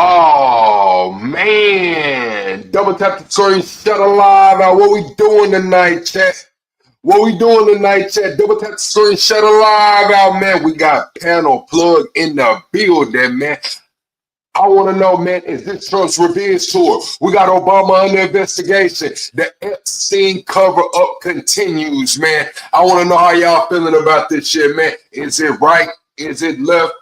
Oh man, double tap the screen, shut alive out. What we doing tonight, chat? What we doing tonight, chat? Double tap the screen, shut alive out, man. We got panel plug in the building, man. I want to know, man, is this Trump's revenge tour? We got Obama under investigation. The Epstein cover-up continues, man. I want to know how y'all feeling about this shit, man. Is it right? Is it left?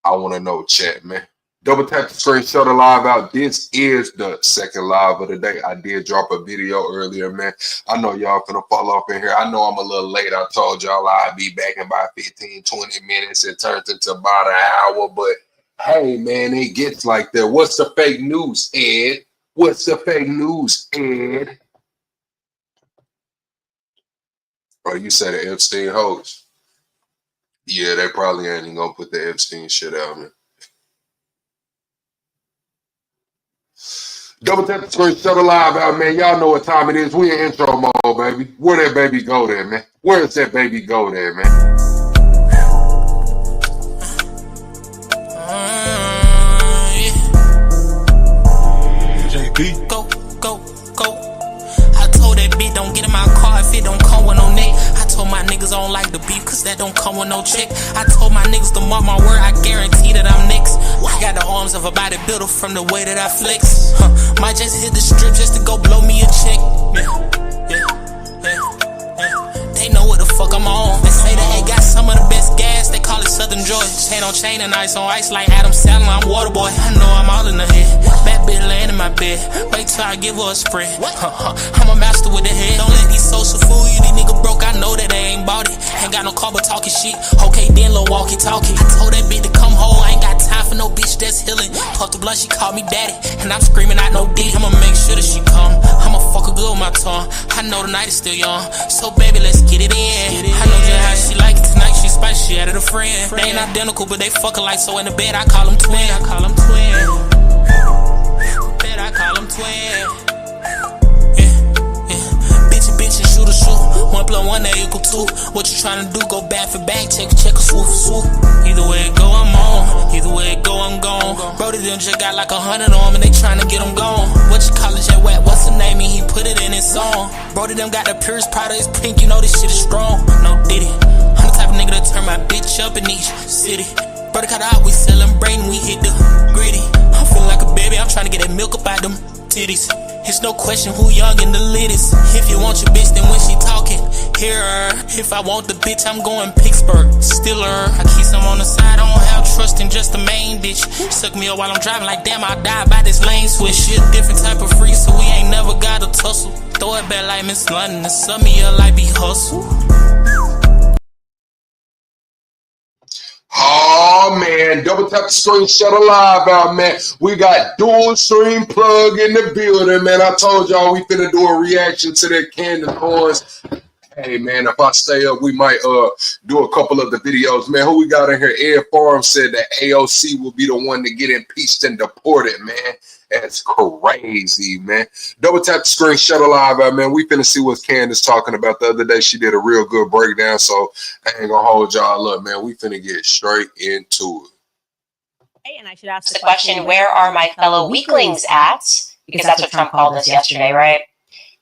I want to know, chat, man. Double tap the screen, shut the live out. This is the second live of the day. I did drop a video earlier, man. I know y'all finna fall off in here. I know I'm a little late. I told y'all I'd be back in about 15, 20 minutes. It turns into about an hour, but hey, man, it gets like that. What's the fake news, Ed? What's the fake news, Ed? Oh, you said the Epstein hoax. Yeah, they probably ain't even gonna put the Epstein shit out, man. Double tap the screen, shut the live out, man. Y'all know what time it is. We in intro mode, baby. Where that baby go there, man? Where does that baby go there, man? JB. Go. I told that bitch don't get in my car if it don't come with no neck. I told my niggas I don't like the beef cause that don't come with no check. I told my niggas to mark my word, I guarantee that I'm next. I got the arms of a bodybuilder from the way that I flex. Might just hit the strip just to go blow me a check. They know what the fuck I'm on. They say that they got some of the best gas, they call it Southern Joy. Chain on chain and ice on ice like Adam Sandler, I'm Waterboy. I know I'm all in the head. Bad bitch laying in my bed. Wait till I give her a spread. I'm a master with the head. Don't let these social fool you. These niggas broke, I know that they ain't bought it. Ain't got no car but talking shit. Okay, then little walkie talkie. I told that bitch to come home. I ain't got time for no bitch that's healing. Puff the blunt, she called me daddy. And I'm screaming out no dick. I'ma make sure that she come. I'ma fuck her good with my tongue. I know the night is still young. So baby, let's get it in. I know just how she like it tonight. She spicy, she added a friend. They ain't identical, but they fucking like so in the bed. I call them twin. I call them twin. I call them twin. Bitch and shoot a shoot. 1 + 1 = 2. What you tryna do? Go back for back. Check a swoop for swoop. Either way it go, I'm on. Either way it go, I'm gone. Brody them just got like 100 on 'em and they tryna get them gone. What you call it, Jet Wet? What's the name? And he put it in his song. Brody them got the purest product, it's pink. You know this shit is strong. No Diddy. I'm the type of nigga that turn my bitch up in each city. Brother cut out, we celebrating, we hit the gritty. I'm feeling like a baby, I'm trying to get that milk up out them titties. It's no question who young and the latest. If you want your bitch, then when she talking, hear her. If I want the bitch, I'm going Pittsburgh, still her. I keep some on the side, I don't have trust in just the main bitch. Suck me up while I'm driving like damn, I'll die by this lane switch. Shit, different type of free, so we ain't never got a tussle. Throw it back like Miss London and sum me up like be hustle. Oh man, double tap the screen, shut a live out, man. We got dual stream plug in the building, man. I told y'all we finna do a reaction to that Candace Owens. Hey man, if I stay up, we might do a couple of the videos, man. Who we got in here? Ed Farm said that AOC will be the one to get impeached and deported, man. That's crazy, man. Double tap the screen, shut a live out, man. We finna see what Candace talking about. The other day, she did a real good breakdown, so I ain't gonna hold y'all up, man. We finna get straight into it. Hey, and I should ask the question, where are my fellow weaklings at? Because that's what Trump called us yesterday, right?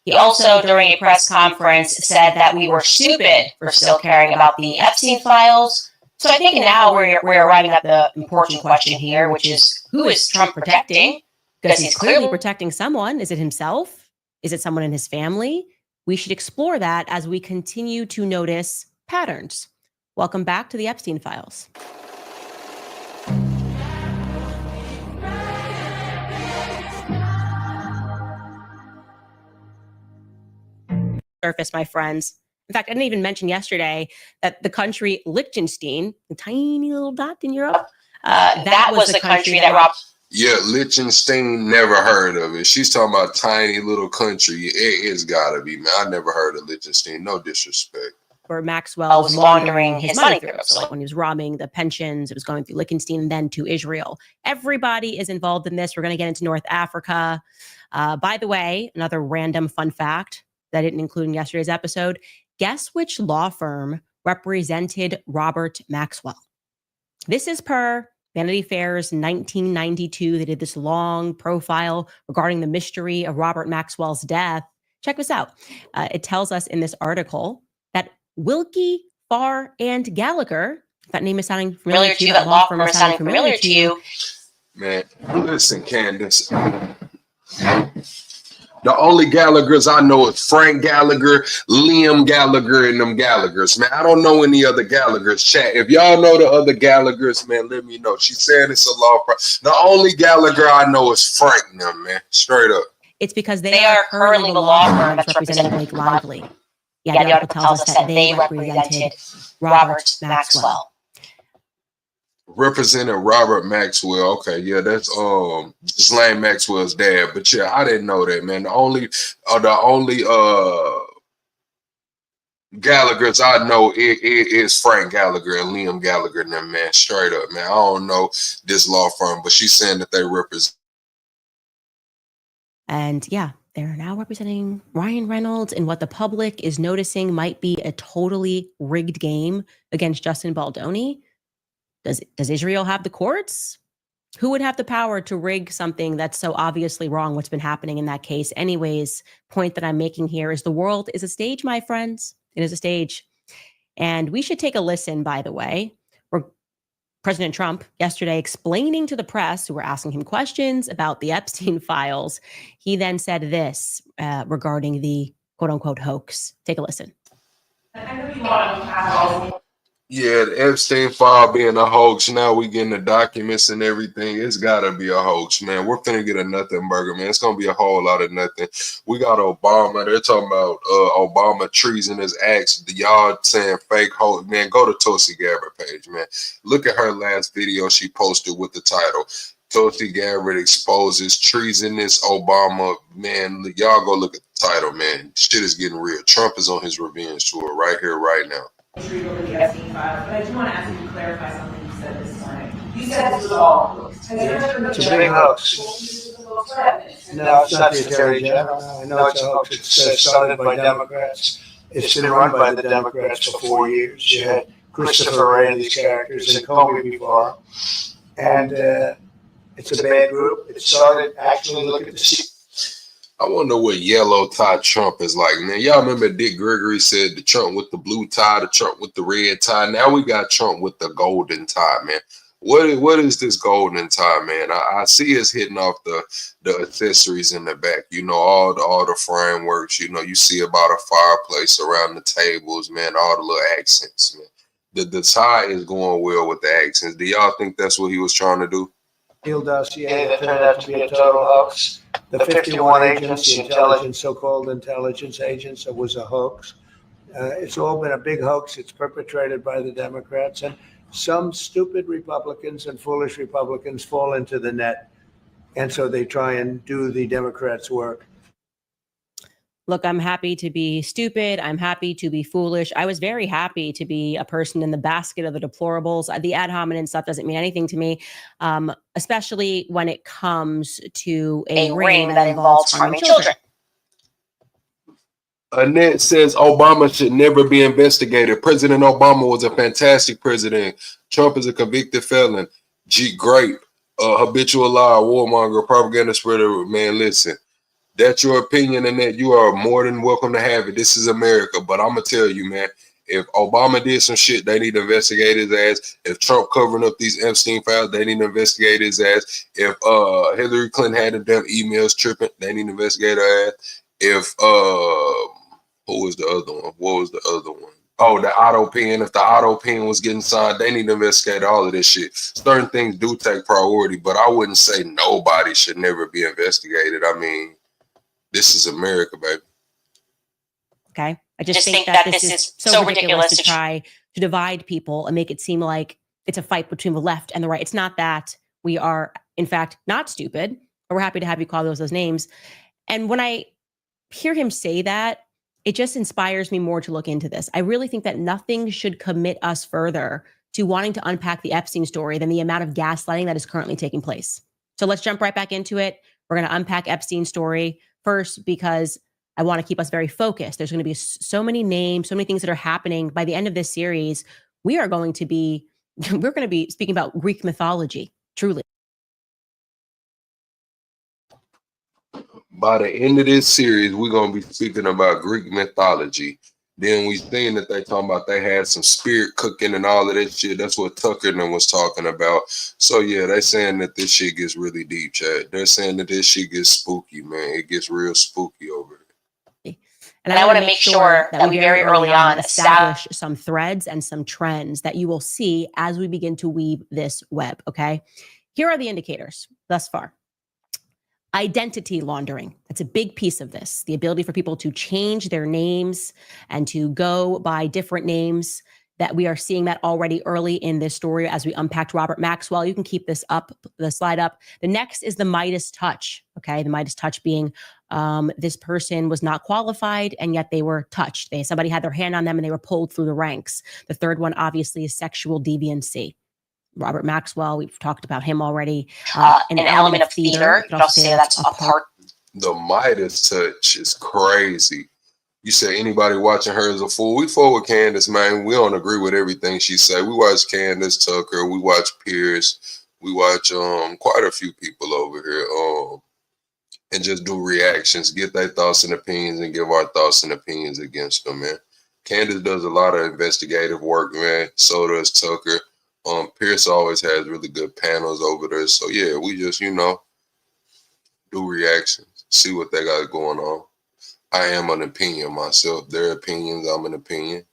He also, during a press conference, said that we were stupid for still caring about the Epstein files. So I think now we're arriving at the important question here, which is, who is Trump protecting? Because he's clearly protecting someone. Is it himself? Is it someone in his family? We should explore that as we continue to notice patterns. Welcome back to the Epstein Files. Surface, my friends. In fact, I didn't even mention yesterday that the country Liechtenstein, the tiny little dot in Europe, that was the country that robbed. Yeah, Liechtenstein, never heard of it. She's talking about tiny little country. It's gotta be, man. I never heard of Liechtenstein. No disrespect. Where Maxwell was laundering his money through. So like when he was robbing the pensions, it was going through Liechtenstein and then to Israel. Everybody is involved in this. We're going to get into North Africa. By the way, another random fun fact that I didn't include in yesterday's episode. Guess which law firm represented Robert Maxwell? This is per Vanity Fair's 1992. They did this long profile regarding the mystery of Robert Maxwell's death. Check this out. It tells us in this article that Wilkie, Farr, and Gallagher, if that name is sounding familiar to you, that law firm is sounding familiar to you. Man, listen, Candace. The only Gallaghers I know is Frank Gallagher, Liam Gallagher, and them Gallaghers. Man, I don't know any other Gallaghers. Chat. If y'all know the other Gallaghers, man, let me know. She's saying it's a law firm. The only Gallagher I know is Frank and them, man. Straight up. It's because they are currently the law firm that's representing Blake Lively. Yeah, the article tells us that they represented Robert Maxwell. Represented Robert Maxwell. Okay, yeah, that's Ghislaine Maxwell's dad. But yeah, I didn't know that, man. The only Gallaghers I know is Frank Gallagher and Liam Gallagher and them, man. Straight up, man. I don't know this law firm, but she's saying that they represent. And yeah, they're now representing Ryan Reynolds in what the public is noticing might be a totally rigged game against Justin Baldoni. Does Israel have the courts? Who would have the power to rig something that's so obviously wrong, what's been happening in that case? Anyways, point that I'm making here is the world is a stage, my friends. It is a stage. And we should take a listen, by the way. President Trump yesterday explaining to the press who were asking him questions about the Epstein files. He then said this regarding the quote unquote hoax. Take a listen. I know you want to have Yeah, the Epstein file being a hoax. Now we getting the documents and everything. It's gotta be a hoax, man. We're finna get a nothing burger, man. It's gonna be a whole lot of nothing. We got Obama. They're talking about Obama treasonous acts. Y'all saying fake hoax, man. Go to Tulsi Gabbard page, man. Look at her last video she posted with the title. Tulsi Gabbard exposes treasonous Obama. Man, y'all go look at the title, man. Shit is getting real. Trump is on his revenge tour right here, right now. over the Epstein files, but I do want to ask you to clarify something you said this morning. You said this was all hoax. Has there ever been It's a big hoax. No, it's not the Attorney General. I know it's a hoax. It's started by Democrats. It's been run by the Democrats for 4 years. You had Christopher Wray and these characters and Comey before. And it's a bad group. It started actually, look at the I wonder what yellow tie Trump is like, man. Y'all remember Dick Gregory said the Trump with the blue tie, the Trump with the red tie. Now we got Trump with the golden tie, man. What is this golden tie, man? I see us hitting off the accessories in the back. You know, all the frameworks. You know, you see about a fireplace around the tables, man. All the little accents, man. The tie is going well with the accents. Do y'all think that's what he was trying to do? Steele dossier that turned out to be a total hoax. The 51 agents, the intelligence, so-called intelligence agents, it was a hoax. It's all been a big hoax. It's perpetrated by the Democrats, and some stupid Republicans and foolish Republicans fall into the net, and so they try and do the Democrats' work. Look, I'm happy to be stupid. I'm happy to be foolish. I was very happy to be a person in the basket of the deplorables. The ad hominem stuff doesn't mean anything to me, especially when it comes to a ring that involves harming children. Annette says Obama should never be investigated. President Obama was a fantastic president. Trump is a convicted felon. Great. Habitual liar, warmonger, propaganda spreader. Man, listen. That's your opinion, and that you are more than welcome to have it. This is America. But I'm going to tell you, man, if Obama did some shit, they need to investigate his ass. If Trump covering up these Epstein files, they need to investigate his ass. If Hillary Clinton had the damn emails tripping, they need to investigate her ass. If, who was the other one? What was the other one? Oh, the auto pen. If the auto pen was getting signed, they need to investigate all of this shit. Certain things do take priority, but I wouldn't say nobody should never be investigated. I mean, this is America, baby. Okay. I just think that this is so ridiculous to try to divide people and make it seem like it's a fight between the left and the right. It's not that. We are, in fact, not stupid, but we're happy to have you call those names. And when I hear him say that, it just inspires me more to look into this. I really think that nothing should commit us further to wanting to unpack the Epstein story than the amount of gaslighting that is currently taking place. So let's jump right back into it. We're going to unpack Epstein's story first, because I want to keep us very focused. There's going to be so many names, so many things that are happening. By the end of this series, we are going to be we're going to be speaking about Greek mythology, truly. By the end of this series, we're gonna be speaking about Greek mythology. Then we seen that they talking about they had some spirit cooking and all of that shit. That's what Tucker and them was talking about. So yeah, they saying that this shit gets really deep, Chad. They're saying that this shit gets spooky, man. It gets real spooky over there. And I want to make sure that we very early on establish some threads and some trends that you will see as we begin to weave this web, okay? Here are the indicators thus far. Identity laundering. That's a big piece of this. The ability for people to change their names and to go by different names, that we are seeing that already early in this story as we unpacked Robert Maxwell. You can keep this up, the slide up. The next is the Midas touch. Okay. The Midas touch being this person was not qualified and yet they were touched. Somebody had their hand on them and they were pulled through the ranks. The third one obviously is sexual deviancy. Robert Maxwell, we've talked about him already. An element of theater. You could also say that's a part. The Midas touch is crazy. You say anybody watching her is a fool. We full with Candace, man. We don't agree with everything she say. We watch Candace, Tucker. We watch Pierce. We watch quite a few people over here and just do reactions, get their thoughts and opinions, and give our thoughts and opinions against them, man. Candace does a lot of investigative work, man. So does Tucker. Pierce always has really good panels over there. So yeah, we just, do reactions, see what they got going on. I am an opinion myself. Their opinions, I'm an opinion.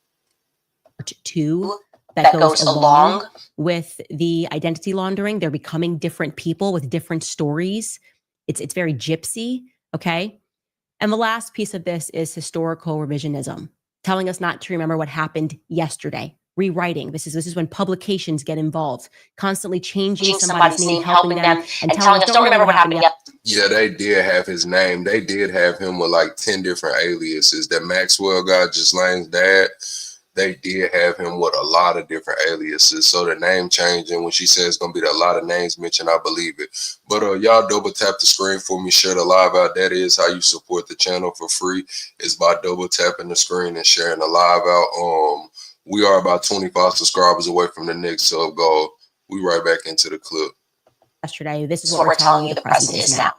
Two that goes along with the identity laundering. They're becoming different people with different stories. It's very gypsy, okay? And the last piece of this is historical revisionism, telling us not to remember what happened yesterday. Rewriting. This is when publications get involved, constantly changing somebody's name, helping them, and telling us, don't remember what happened yet. Yeah, they did have his name. They did have him with like 10 different aliases. That Maxwell guy, Ghislaine's dad, they did have him with a lot of different aliases. So the name changing, when she says it's going to be a lot of names mentioned, I believe it. But y'all double tap the screen for me, share the live out. That is how you support the channel for free. It's by double tapping the screen and sharing the live out. We are about 25 subscribers away from the next sub goal. We right back into the clip. Yesterday, this is what we're telling you the present is now.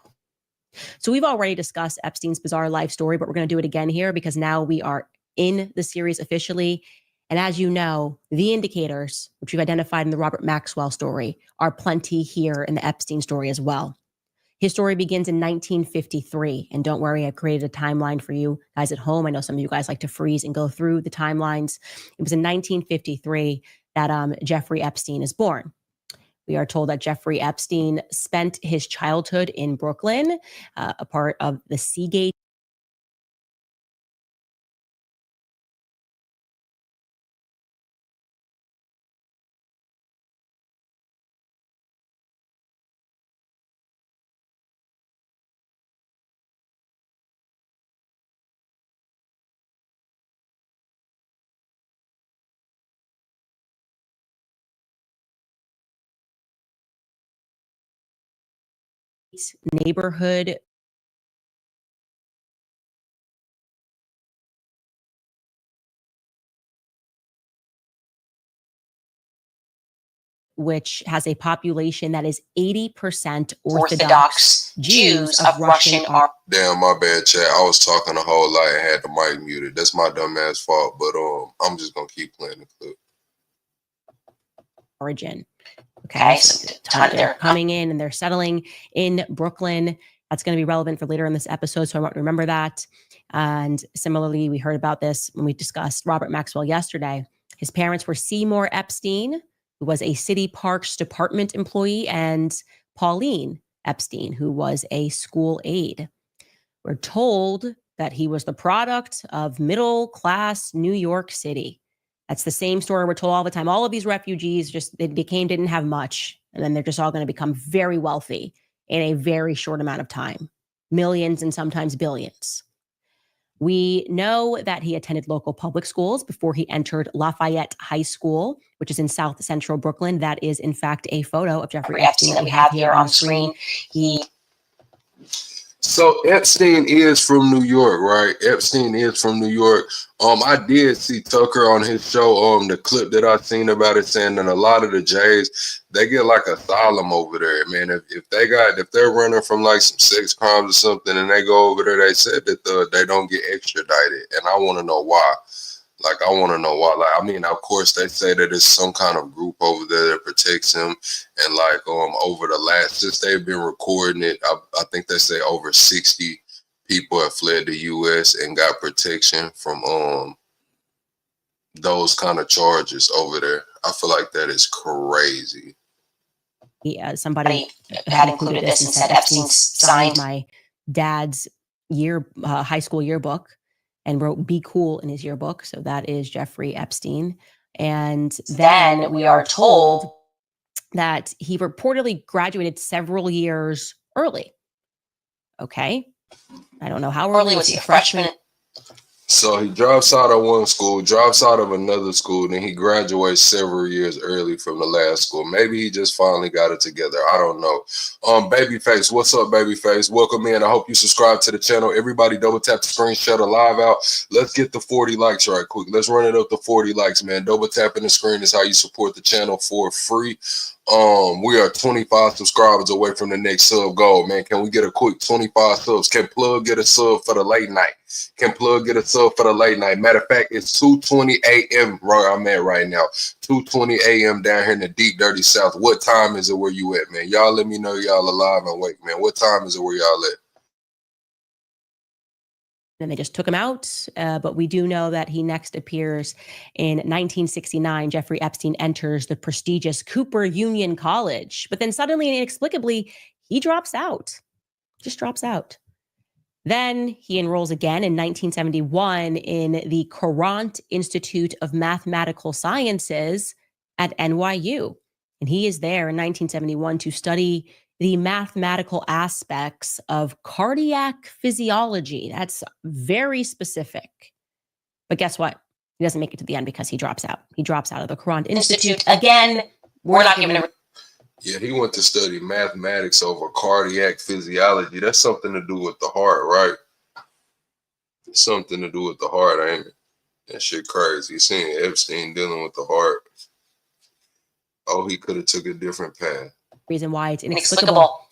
So we've already discussed Epstein's bizarre life story, but we're going to do it again here because now we are in the series officially. And as you know, the indicators, which we've identified in the Robert Maxwell story, are plenty here in the Epstein story as well. His story begins in 1953. And don't worry, I've created a timeline for you guys at home. I know some of you guys like to freeze and go through the timelines. It was in 1953 that Jeffrey Epstein is born. We are told that Jeffrey Epstein spent his childhood in Brooklyn, a part of the Seagate. Neighborhood which has a population that is 80% Orthodox Jews of Russian origin. Damn, my bad, chat. I was talking a whole lot and had the mic muted. That's my dumb ass fault, but I'm just gonna keep playing the clip. Origin. Okay, so they're coming in and they're settling in Brooklyn. That's going to be relevant for later in this episode, so I want to remember that. And similarly, we heard about this when we discussed Robert Maxwell yesterday. His parents were Seymour Epstein, who was a city parks department employee, and Pauline Epstein, who was a school aide. We're told that he was the product of middle-class New York City. That's the same story we're told all the time. All of these refugees didn't have much, and then they're just all going to become very wealthy in a very short amount of time. Millions and sometimes billions. We know that he attended local public schools before he entered Lafayette High School, which is in South Central Brooklyn. That is, in fact, a photo of Jeffrey Epstein that we have here on screen. So Epstein is from New York, right? Epstein is from New York. I did see Tucker on his show. The clip that I seen about it saying that a lot of the Jays, they get like asylum over there, man. If they're running from like some sex crimes or something, and they go over there, they said that they don't get extradited, and I want to know why. Like, I want to know why. Like, I mean, of course, they say that it's some kind of group over there that protects him. And like, over the last, since they've been recording it, I think they say over 60 people have fled the U.S. and got protection from those kind of charges over there. I feel like that is crazy. Somebody had included this and said Epstein signed my dad's high school yearbook and wrote "Be Cool" in his yearbook. So that is Jeffrey Epstein. And then we are told that he reportedly graduated several years early. Okay. I don't know how early. Was he a freshman? So he drops out of one school, drops out of another school, then he graduates several years early from the last school. Maybe he just finally got it together. I don't know. Babyface, what's up, Babyface? Welcome in. I hope you subscribe to the channel. Everybody double tap the screen, shut a live out. Let's get the 40 likes right quick. Let's run it up to 40 likes, man. Double tapping the screen is how you support the channel for free. We are 25 subscribers away from the next sub goal, man. Can we get a quick 25 subs? Can Plug get a sub for the late night? Can Plug get a sub for the late night? Matter of fact, it's 2:20 a.m. where I'm at right now. 2:20 a.m. down here in the deep, dirty South. What time is it where you at, man? Y'all let me know y'all alive and awake, man. What time is it where y'all at? And they just took him out. But we do know that he next appears in 1969. Jeffrey Epstein enters the prestigious Cooper Union College. But then suddenly and inexplicably, he drops out. Just drops out. Then he enrolls again in 1971 in the Courant Institute of Mathematical Sciences at NYU. And he is there in 1971 to study the mathematical aspects of cardiac physiology. That's very specific. But guess what? He doesn't make it to the end because he drops out. He drops out of the Courant Institute. Again, we're not given a... Yeah, he went to study mathematics over cardiac physiology. That's something to do with the heart, right? It's something to do with the heart, ain't it? That shit crazy. Seeing Epstein dealing with the heart. Oh, he could have took a different path. Reason why it's inexplicable.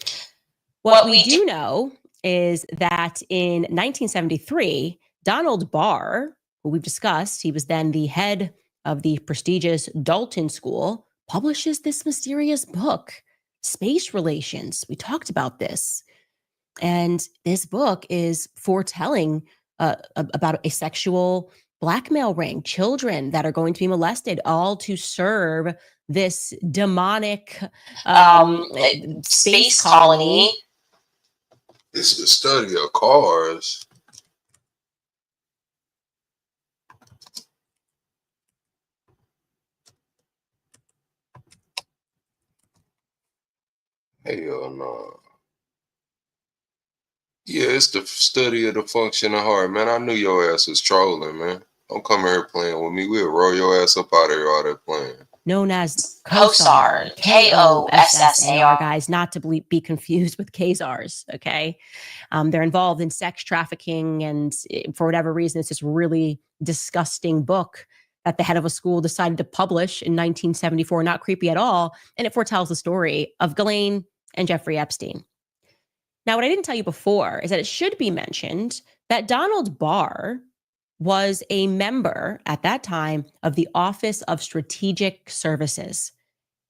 What we do know is that in 1973, Donald Barr, who we've discussed, he was then the head of the prestigious Dalton School, publishes this mysterious book, Space Relations. We talked about this. And this book is foretelling about a sexual blackmail ring, children that are going to be molested, all to serve this demonic space colony. It's the study of cars. Hell no. Yeah, it's the study of the function of heart, man. I knew your ass was trolling, man. Don't come here playing with me. We'll roll your ass up out of here all that playing. Known as KOSSAR, KOSSAR, guys, not to be confused with KZARs, okay? They're involved in sex trafficking, and for whatever reason, it's this really disgusting book that the head of a school decided to publish in 1974. Not creepy at all, and it foretells the story of Ghislaine and Jeffrey Epstein. Now, what I didn't tell you before is that it should be mentioned that Donald Barr was a member at that time of the Office of Strategic Services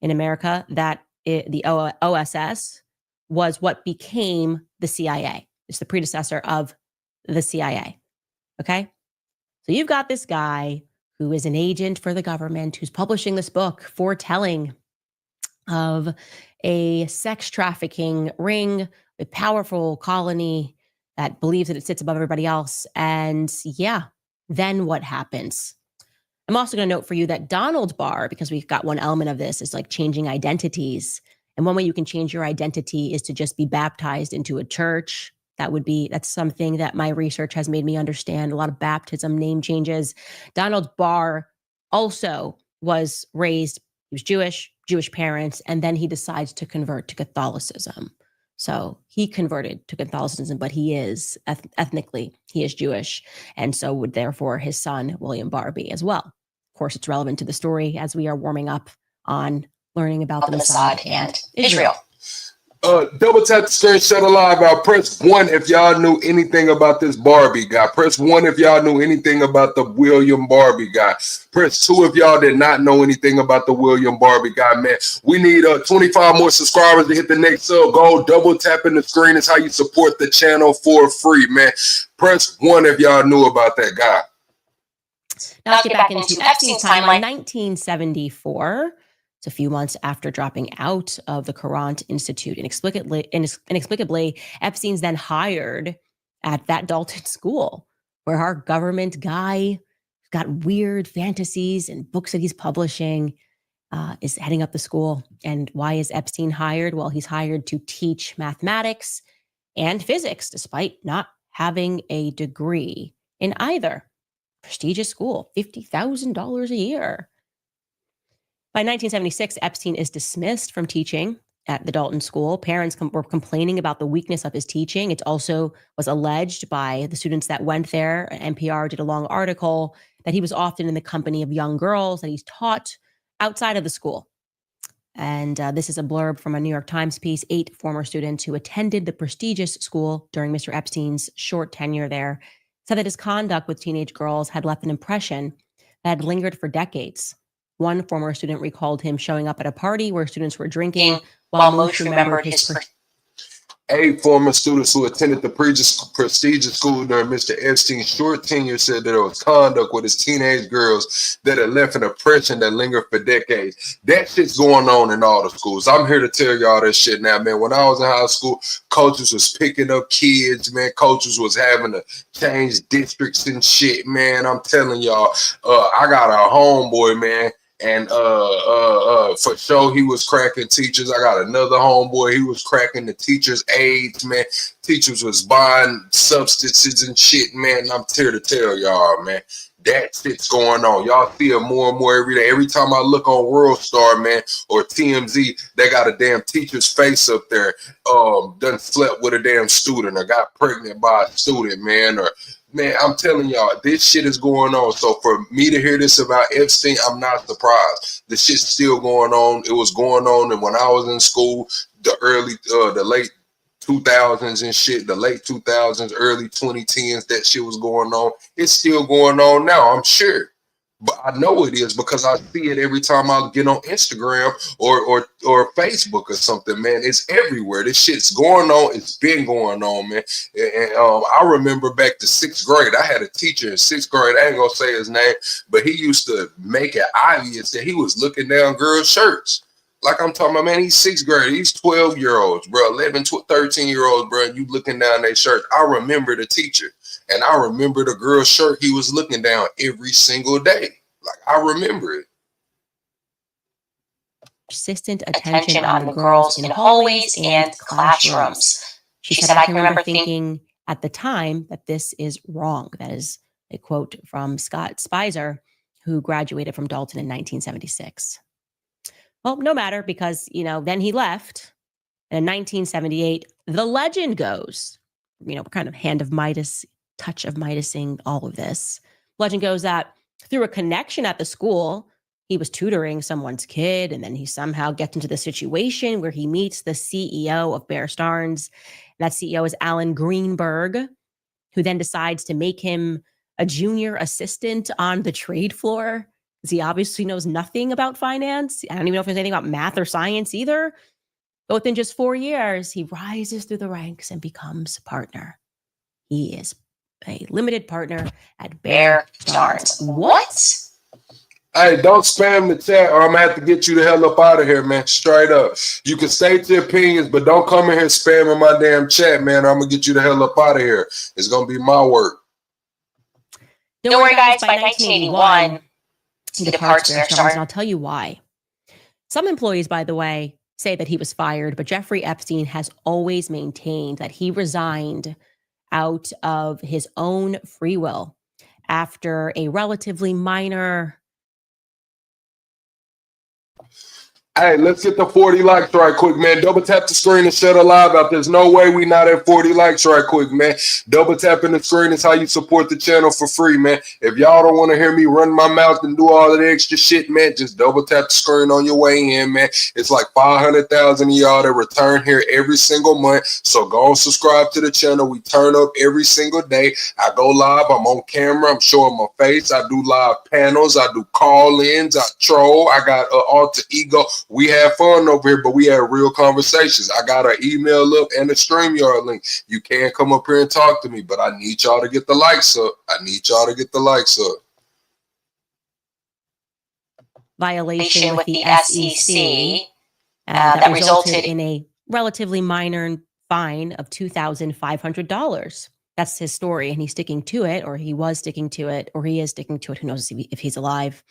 in America, the OSS was what became the CIA. It's the predecessor of the CIA. Okay? So you've got this guy who is an agent for the government who's publishing this book foretelling of a sex trafficking ring, a powerful colony that believes that it sits above everybody else. And yeah, then what happens? I'm also going to note for you that Donald Barr, because we've got one element of this, is like changing identities. And one way you can change your identity is to just be baptized into a church. That's something that my research has made me understand. A lot of baptism, name changes. Donald Barr also was raised, he was Jewish parents, and then he decides to convert to Catholicism. So he converted to Catholicism, but he is ethnically, he is Jewish. And so would therefore his son, William Barbie, as well. Of course, it's relevant to the story as we are warming up on learning about the Mossad and Israel. Double tap the screen, shut a live out. Press 1 if y'all knew anything about this Barbie guy. Press 1 if y'all knew anything about the William Barbie guy. Press 2 if y'all did not know anything about the William Barbie guy, man. We need 25 more subscribers to hit the next sub goal. Double tapping the screen is how you support the channel for free, man. Press 1 if y'all knew about that guy. Now let's get back into Epstein's timeline. 1974. It's a few months after dropping out of the Quran Institute. Inexplicably, Epstein's then hired at that Dalton school where our government guy got weird fantasies and books that he's publishing is heading up the school. And why is Epstein hired? Well, he's hired to teach mathematics and physics, despite not having a degree in either. Prestigious school, $50,000 a year. By 1976, Epstein is dismissed from teaching at the Dalton School. Parents were complaining about the weakness of his teaching. It also was alleged by the students that went there. NPR did a long article that he was often in the company of young girls that he's taught outside of the school. And this is a blurb from a New York Times piece. 8 former students who attended the prestigious school during Mr. Epstein's short tenure there said that his conduct with teenage girls had left an impression that had lingered for decades. One former student recalled him showing up at a party where students were drinking, while most remembered his 8 former students who attended the prestigious school during Mr. Epstein's short tenure said that there was conduct with his teenage girls that had left an impression that lingered for decades. That shit's going on in all the schools. I'm here to tell y'all that shit now, man. When I was in high school, coaches was picking up kids, man. Coaches was having to change districts and shit, man. I'm telling y'all, I got a homeboy, man. And for sure he was cracking teachers. I got another homeboy, he was cracking the teachers' aides, man. Teachers was buying substances and shit, man. And I'm here to tell y'all, man, that shit's going on. Y'all see it more and more every day. Every time I look on World Star, man, or TMZ, they got a damn teacher's face up there. Done slept with a damn student or got pregnant by a student, man, or man, I'm telling y'all, this shit is going on. So for me to hear this about Epstein, I'm not surprised. The shit's still going on. It was going on, and when I was in school, the late 2000s and shit, the late 2000s, early 2010s, that shit was going on. It's still going on now, I'm sure. But I know it is because I see it every time I get on Instagram or Facebook or something, man. It's everywhere. This shit's going on. It's been going on, man. And I remember back to 6th grade. I had a teacher in 6th grade. I ain't gonna say his name, but he used to make it obvious that he was looking down girls' shirts. Like I'm talking about, man, he's 6th grade. He's 12-year-olds, bro, 11, 13-year-olds, bro. And you looking down their shirts. I remember the teacher. And I remember the girl's shirt he was looking down every single day. Like, I remember it. Persistent attention on the girls in hallways and classrooms. She said, I can remember thinking at the time that this is wrong. That is a quote from Scott Spicer, who graduated from Dalton in 1976. Well, no matter, because, then he left. And in 1978, the legend goes, kind of hand of Midas, touch of Midasing all of this. Legend goes that through a connection at the school, he was tutoring someone's kid, and then he somehow gets into the situation where he meets the CEO of Bear Stearns. That CEO is Alan Greenberg, who then decides to make him a junior assistant on the trade floor, because he obviously knows nothing about finance. I don't even know if there's anything about math or science either. But within just 4 years, he rises through the ranks and becomes a partner. He is a limited partner at Bear Stearns. What? Hey, don't spam the chat or I'm going to have to get you the hell up out of here, man. Straight up. You can state your opinions, but don't come in here spamming my damn chat, man. I'm going to get you the hell up out of here. It's going to be my work. Don't worry, guys. By 1981, he departs Bear Stearns. And I'll tell you why. Some employees, by the way, say that he was fired, but Jeffrey Epstein has always maintained that he resigned out of his own free will after a relatively minor. Hey, let's get the 40 likes right quick, man. Double tap the screen and shut a live out. There's no way we not at 40 likes right quick, man. Double tapping the screen is how you support the channel for free, man. If y'all don't want to hear me run my mouth and do all of the extra shit, man, just double tap the screen on your way in, man. It's like 500,000 of y'all that return here every single month. So go and subscribe to the channel. We turn up every single day. I go live. I'm on camera. I'm showing my face. I do live panels. I do call-ins. I troll. I got an alter ego. We have fun over here, but we have real conversations. I got an email up and a StreamYard link. You can come up here and talk to me, but I need y'all to get the likes up. I need y'all to get the likes up. Violation with the SEC that resulted in a relatively minor fine of $2,500. That's his story, and he's sticking to it, or he was sticking to it, or he is sticking to it. Who knows if he's alive?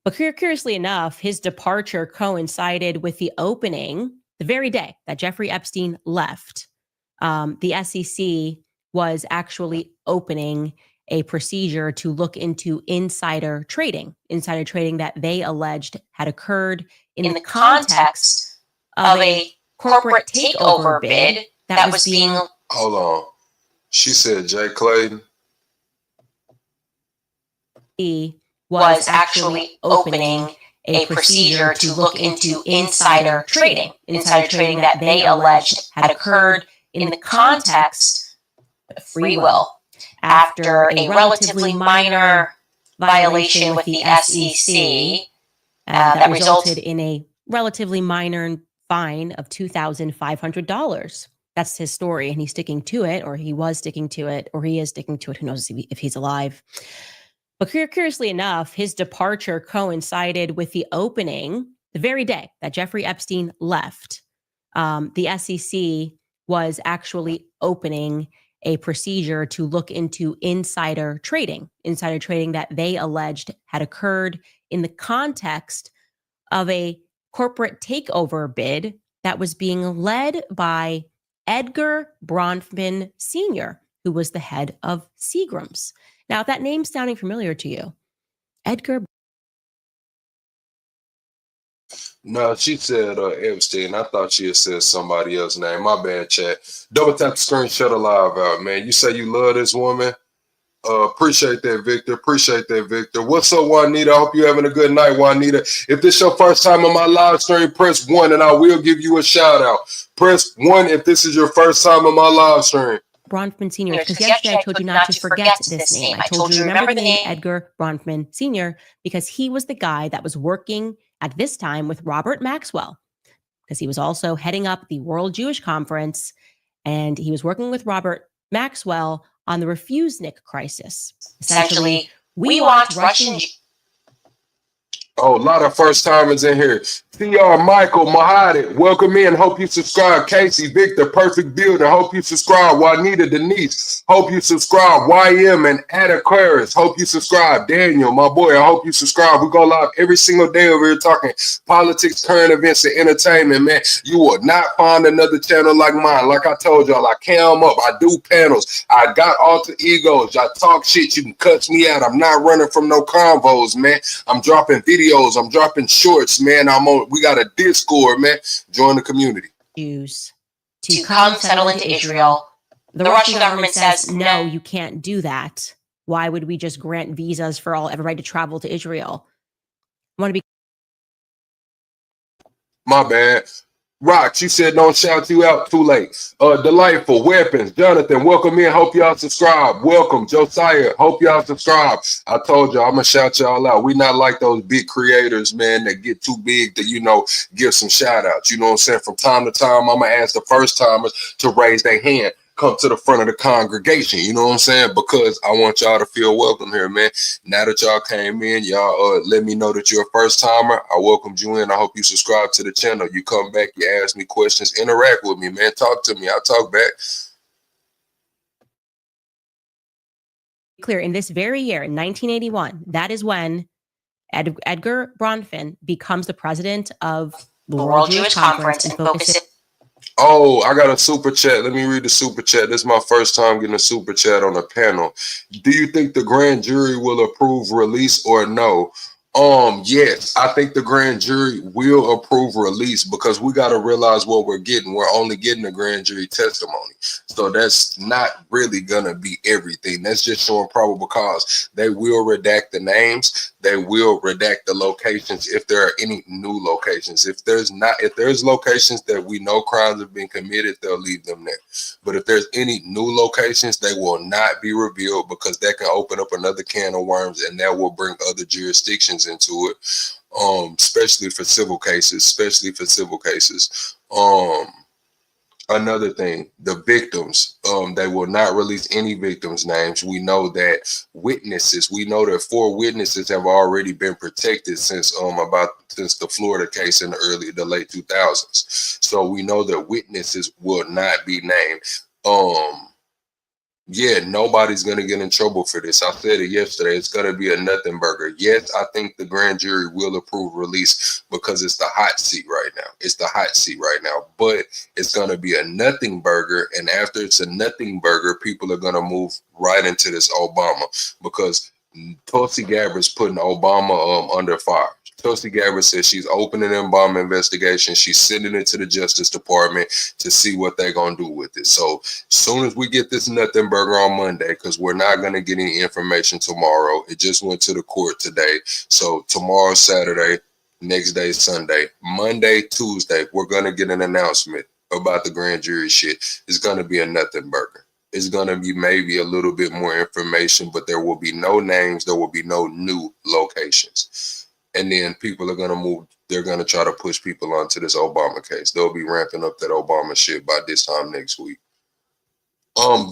But curiously enough, his departure coincided with the opening, the very day that Jeffrey Epstein left. The SEC was actually opening a procedure to look into insider trading that they alleged had occurred in the context of a corporate takeover bid that was being... Hold on. She said Jay Clayton. He was actually opening a procedure to look into insider trading that they alleged had occurred in the context of free will after a relatively minor violation with the SEC that resulted in a relatively minor fine of $2,500. That's his story, and he's sticking to it, or he was sticking to it, or he is sticking to it. Who knows if he's alive? But curiously enough, his departure coincided with the opening, the very day that Jeffrey Epstein left. The SEC was actually opening a procedure to look into insider trading that they alleged had occurred in the context of a corporate takeover bid that was being led by Edgar Bronfman Sr., who was the head of Seagram's. Now, if that name's sounding familiar to you, Edgar. No, she said Epstein. I thought she had said somebody else's name. My bad, chat. Double tap the screen, shut a live out, man. You say you love this woman. Appreciate that, Victor. Appreciate that, Victor. What's up, Juanita? I hope you're having a good night, Juanita. If this is your first time on my live stream, press 1 and I will give you a shout out. Press 1 if this is your first time on my live stream. Bronfman Sr. Because yesterday I told you not to forget this name. I told you to remember the name Edgar Bronfman Sr. because he was the guy that was working at this time with Robert Maxwell, because he was also heading up the World Jewish Conference, and he was working with Robert Maxwell on the Refusnik crisis. Essentially, we want Russian... Oh, a lot of first timers in here. CR Michael Mahadi, welcome in. Hope you subscribe. Casey Victor, perfect builder. Hope you subscribe. Juanita Denise, hope you subscribe. YM and Aquarius, hope you subscribe. Daniel, my boy, I hope you subscribe. We go live every single day over here talking politics, current events, and entertainment, man. You will not find another channel like mine. Like I told y'all, I cam up. I do panels. I got alter egos. I talk shit. You can cut me out. I'm not running from no convos, man. I'm dropping videos. I'm dropping shorts, man. We got a Discord, man. Join the community. Jews to come settle into Israel. The Russian government says, no, you can't do that. Why would we just grant visas for everybody to travel to Israel? I want to be... My bad. Rock, she said don't shout you out too late. Delightful Weapons, Jonathan, welcome in. Hope y'all subscribe. Welcome, Josiah. Hope y'all subscribe. I told y'all I'm gonna shout y'all out. We not like those big creators, man, that get too big to, give some shout outs. You know what I'm saying? From time to time, I'm gonna ask the first timers to raise their hand. Come to the front of the congregation, you know what I'm saying? Because I want y'all to feel welcome here, man. Now that y'all came in, y'all let me know that you're a first timer. I welcomed you in. I hope you subscribe to the channel. You come back, you ask me questions, interact with me, man. Talk to me. I'll talk back. Clear, in this very year, in 1981, that is when Edgar Bronfman becomes the president of the World Jewish Conference and focuses... Oh, I got a super chat. Let me read the super chat. This is my first time getting a super chat on a panel. Do you think the grand jury will approve release or no? Yes, I think the grand jury will approve release because we got to realize what we're getting. We're only getting a grand jury testimony. So that's not really going to be everything. That's just showing probable cause. They will redact the names. They will redact the locations if there are any new locations. If there's locations that we know crimes have been committed, they'll leave them there. But if there's any new locations, they will not be revealed because that can open up another can of worms and that will bring other jurisdictions into it, especially for civil cases, Another thing, the victims, they will not release any victims' names. We know that we know that 4 witnesses have already been protected since the Florida case in the late 2000s. So we know that witnesses will not be named. Yeah, nobody's going to get in trouble for this. I said it yesterday. It's going to be a nothing burger. Yes, I think the grand jury will approve release because it's the hot seat right now. But it's going to be a nothing burger. And after it's a nothing burger, people are going to move right into this Obama because Tulsi Gabbard's putting Obama under fire. Tulsi Gabbard says she's opening an Obama investigation. She's sending it to the Justice Department to see what they're going to do with it. So soon as we get this nothing burger on Monday, because we're not going to get any information tomorrow. It just went to the court today. So tomorrow, Saturday, next day, Sunday, Monday, Tuesday, we're going to get an announcement about the grand jury shit. It's going to be a nothing burger. It's going to be maybe a little bit more information, but there will be no names. There will be no new locations. And then people are going to move. They're going to try to push people onto this Obama case. They'll be ramping up that Obama shit by this time next week.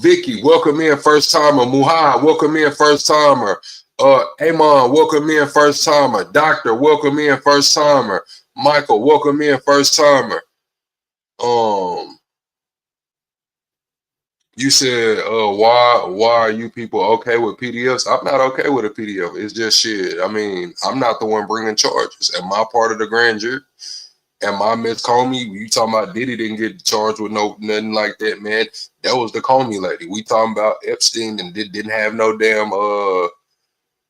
Vicky, welcome in first timer. Muhad, welcome in first timer. Amon, welcome in first timer. Doctor, welcome in first timer. Michael, welcome in first timer. You said, why are you people okay with PDFs? I'm not okay with a PDF. It's just shit. I mean, I'm not the one bringing charges. Am I part of the grand jury? Am I Miss Comey? You talking about Diddy didn't get charged with nothing like that, man. That was the Comey lady. We talking about Epstein and didn't have no damn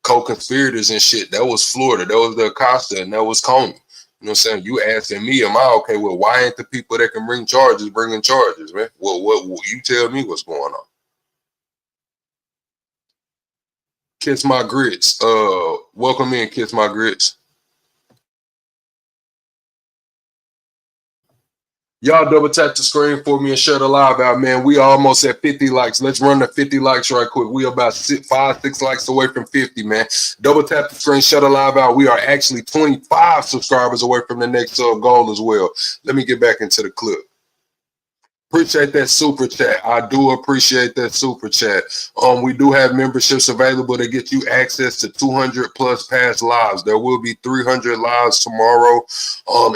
co-conspirators and shit. That was Florida. That was the Acosta and that was Comey. You know what I'm saying? You asking me, am I okay with why ain't the people that can bring charges bringing charges, man? What you tell me what's going on. Kiss My Grits. Welcome in, Kiss My Grits. Y'all double tap the screen for me and share the live out, man. We almost at 50 likes. Let's run the 50 likes right quick. We about 6 likes away from 50, man. Double tap the screen, share the live out. We are actually 25 subscribers away from the next goal as well. Let me get back into the clip. Appreciate that super chat. I do appreciate that super chat. We do have memberships available to get you access to 200 plus past lives. There will be 300 lives tomorrow.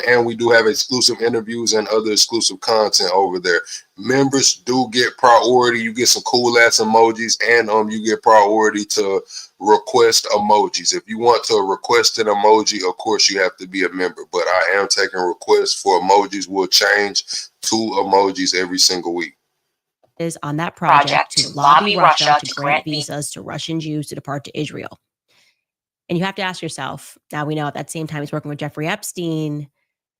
And we do have exclusive interviews and other exclusive content over there. Members do get priority. You get some cool ass emojis and you get priority to request emojis. If you want to request an emoji, of course you have to be a member, but I am taking requests for emojis. We'll change 2 emojis every single week. Is on that project to lobby Russia to grant visas to Russian Jews to depart to Israel. And you have to ask yourself, now we know at that same time he's working with Jeffrey Epstein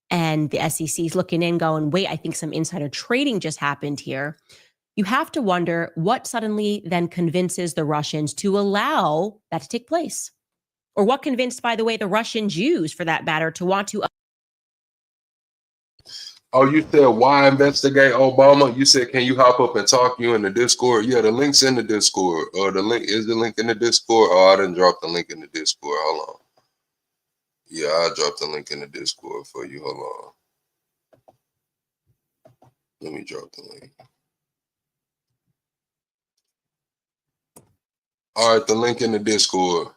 and the SEC is looking in going, wait, I think some insider trading just happened here. You have to wonder what suddenly then convinces the Russians to allow that to take place. Or what convinced, by the way, the Russian Jews, for that matter, to want to... Oh, you said why investigate Obama? You said, can you hop up and talk? You in the Discord? Yeah, the link's in the Discord. Or the link in the Discord? Oh, I didn't drop the link in the Discord. Hold on. Yeah, I dropped the link in the Discord for you. Hold on. Let me drop the link. All right, the link in the Discord.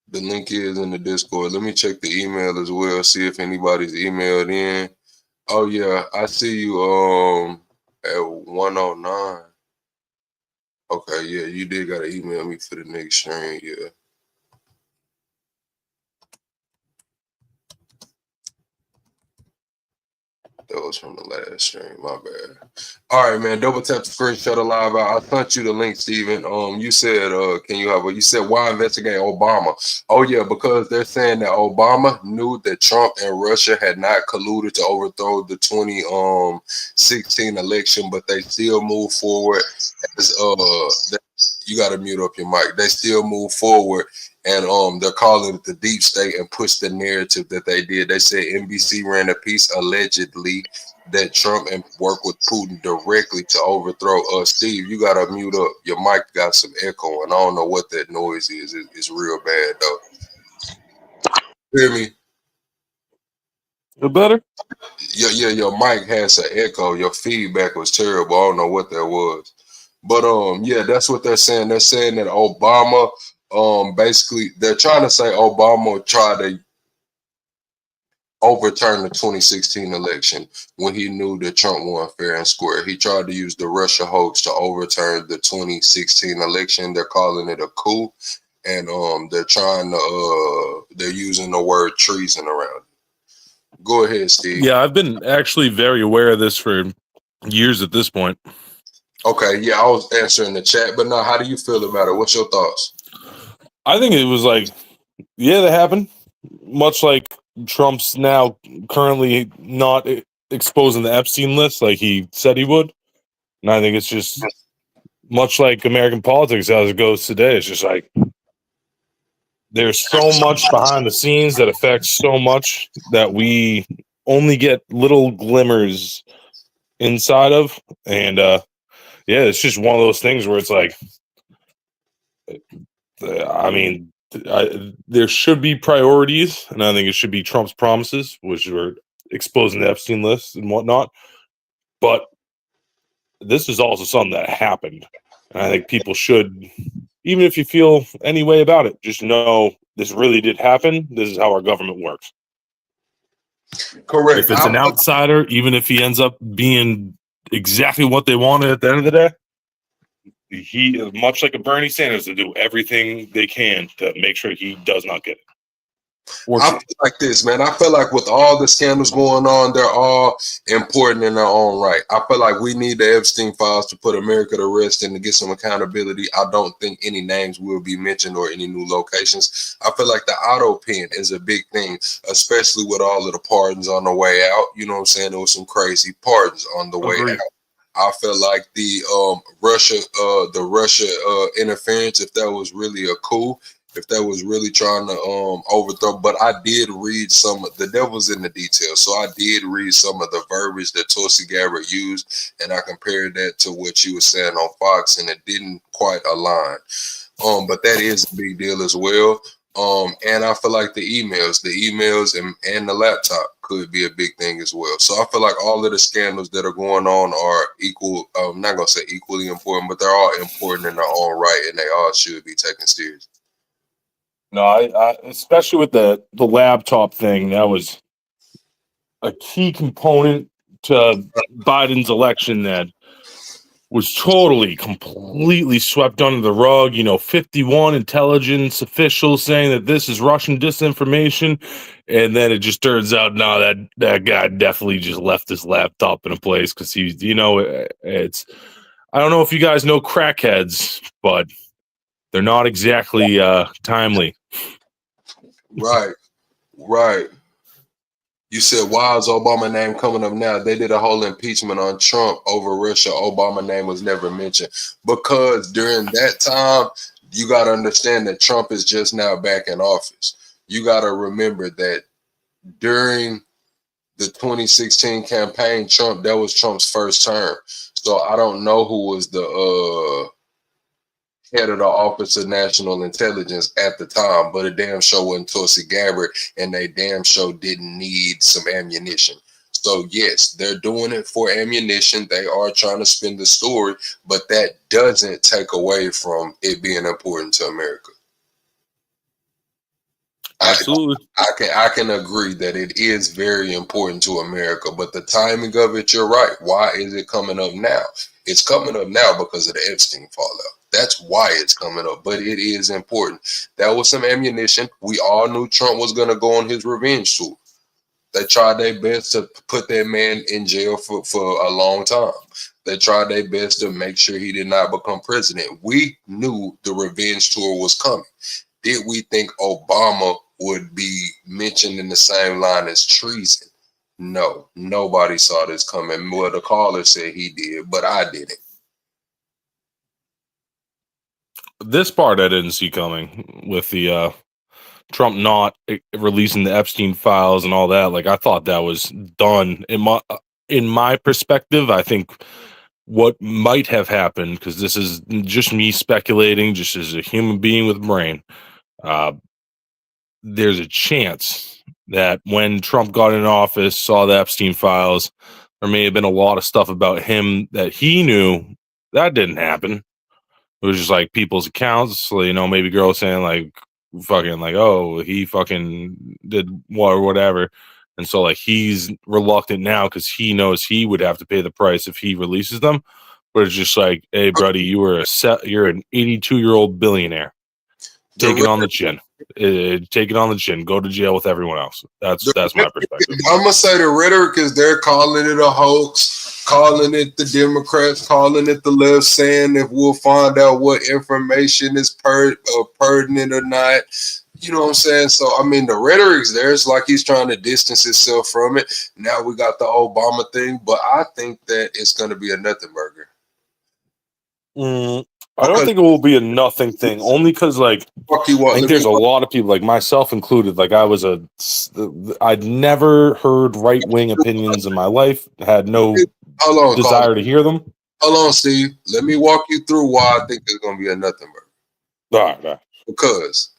The link is in the Discord. Let me check the email as well, see if anybody's emailed in. Oh yeah, I see you at 109. Okay, yeah, you did gotta email me for the next stream, yeah. That was from the last stream. My bad. All right, man. Double tap the screen, shut a live out. I sent you the link, Steven. You said, can you have you said why investigate Obama? Oh yeah, because they're saying that Obama knew that Trump and Russia had not colluded to overthrow the 2016 election, but they still move forward as you gotta mute up your mic. They still move forward and they're calling it the deep state and push the narrative that they did. They said NBC ran a piece allegedly that Trump and worked with Putin directly to overthrow. Steve, you gotta mute up. Your mic got some echo, and I don't know what that noise is. It's real bad though. Hear me? Feel better? Yeah. Your mic has an echo. Your feedback was terrible. I don't know what that was. But yeah, that's what they're saying. They're saying that Obama, basically, they're trying to say Obama tried to overturn the 2016 election when he knew that Trump won fair and square. He tried to use the Russia hoax to overturn the 2016 election. They're calling it a coup, and they're trying to they're using the word treason around it. Go ahead, Steve. Yeah, I've been actually very aware of this for years at this point. Okay, yeah, I was answering the chat, but now, how do you feel about it? What's your thoughts? I think it was like, yeah, that happened. Much like Trump's now currently not exposing the Epstein list like he said he would. And I think it's just much like American politics as it goes today. It's just like there's so much behind the scenes that affects so much that we only get little glimmers inside of. And yeah, it's just one of those things where it's like, I mean, there should be priorities, and I think it should be Trump's promises, which were exposing the Epstein list and whatnot. But this is also something that happened, and I think people should, even if you feel any way about it, just know this really did happen. This is how our government works. Correct. If it's an outsider, even if he ends up being exactly what they wanted at the end of the day, he, much like a Bernie Sanders, to do everything they can to make sure he does not get it. I feel like this, man. I feel like with all the scandals going on, they're all important in their own right. I feel like we need the Epstein files to put America to rest and to get some accountability. I don't think any names will be mentioned or any new locations. I feel like the auto pen is a big thing, especially with all of the pardons on the way out. You know what I'm saying? There was some crazy pardons on the way out. I feel like the Russia interference, if that was really a coup, if that was really trying to overthrow. But I did read some of the devil's in the details. So I did read some of the verbiage that Tulsi Gabbard used, and I compared that to what she was saying on Fox, and it didn't quite align. But that is a big deal as well. And I feel like the emails and the laptop could be a big thing as well. So I feel like all of the scandals that are going on are equal. I'm not going to say equally important, but they're all important in their own right, and they all should be taken seriously. No, I especially with the laptop thing, that was a key component to Biden's election that was completely swept under the rug. 51 intelligence officials saying that this is Russian disinformation, and then it just turns out, no, that guy definitely just left his laptop in a place because he's, it's. I don't know if you guys know crackheads, but they're not exactly timely. Right. You said, why is Obama name coming up now? They did a whole impeachment on Trump over Russia. Obama name was never mentioned because during that time, you got to understand that Trump is just now back in office. You got to remember that during the 2016 campaign, that was Trump's first term. So I don't know who was the head of the Office of National Intelligence at the time, but a damn sure wasn't Tulsi Gabbard, and they damn sure didn't need some ammunition. So yes, they're doing it for ammunition. They are trying to spin the story, but that doesn't take away from it being important to America. Absolutely. I can agree that it is very important to America, but the timing of it, you're right. Why is it coming up now? It's coming up now because of the Epstein fallout. That's why it's coming up, but it is important. That was some ammunition. We all knew Trump was going to go on his revenge tour. They tried their best to put that man in jail for a long time. They tried their best to make sure he did not become president. We knew the revenge tour was coming. Did we think Obama would be mentioned in the same line as treason? No, nobody saw this coming. Well, the caller said he did, but I didn't. This part I didn't see coming with the Trump not releasing the Epstein files and all that. Like, I thought that was done. In my perspective, I think what might have happened, because this is just me speculating, just as a human being with a brain, there's a chance that when Trump got in office, saw the Epstein files, there may have been a lot of stuff about him that he knew that didn't happen. It was just like people's accounts, so, you know, maybe girls saying like fucking like, oh, he fucking did what or whatever. And so like he's reluctant now because he knows he would have to pay the price if he releases them. But it's just like, hey, buddy, you're an 82-year-old billionaire. Take it on the chin. Take it on the chin. Go to jail with everyone else. That's my perspective. I'm gonna say the rhetoric is they're calling it a hoax, calling it the Democrats, calling it the left, saying if we'll find out what information is pertinent or not. You know what I'm saying? So I mean, the rhetoric's there. It's like he's trying to distance himself from it. Now we got the Obama thing, but I think that it's gonna be a nothing burger. I don't think it will be a nothing thing, only because like I think there's a lot of people, like myself included. Like I'd never heard right wing opinions in my life. Had no desire to hear them. Hold on, Steve. Let me walk you through why I think it's going to be a nothing burger. All right. Because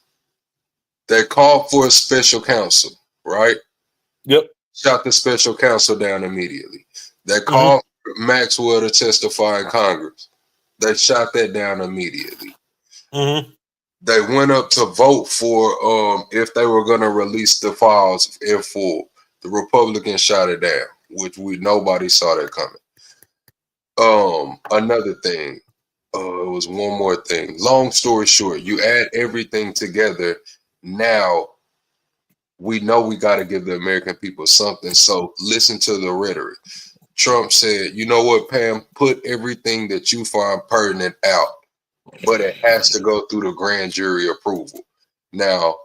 they called for a special counsel, right? Yep. Shot the special counsel down immediately. They called Maxwell to testify in Congress. They shot that down immediately. They went up to vote for if they were going to release the files in full. The Republicans shot it down, which nobody saw that coming. Another thing, it was one more thing. Long story short, you add everything together. Now we know we got to give the American people something. So listen to the rhetoric. Trump said, you know what, Pam, put everything that you find pertinent out, but it has to go through the grand jury approval. Now,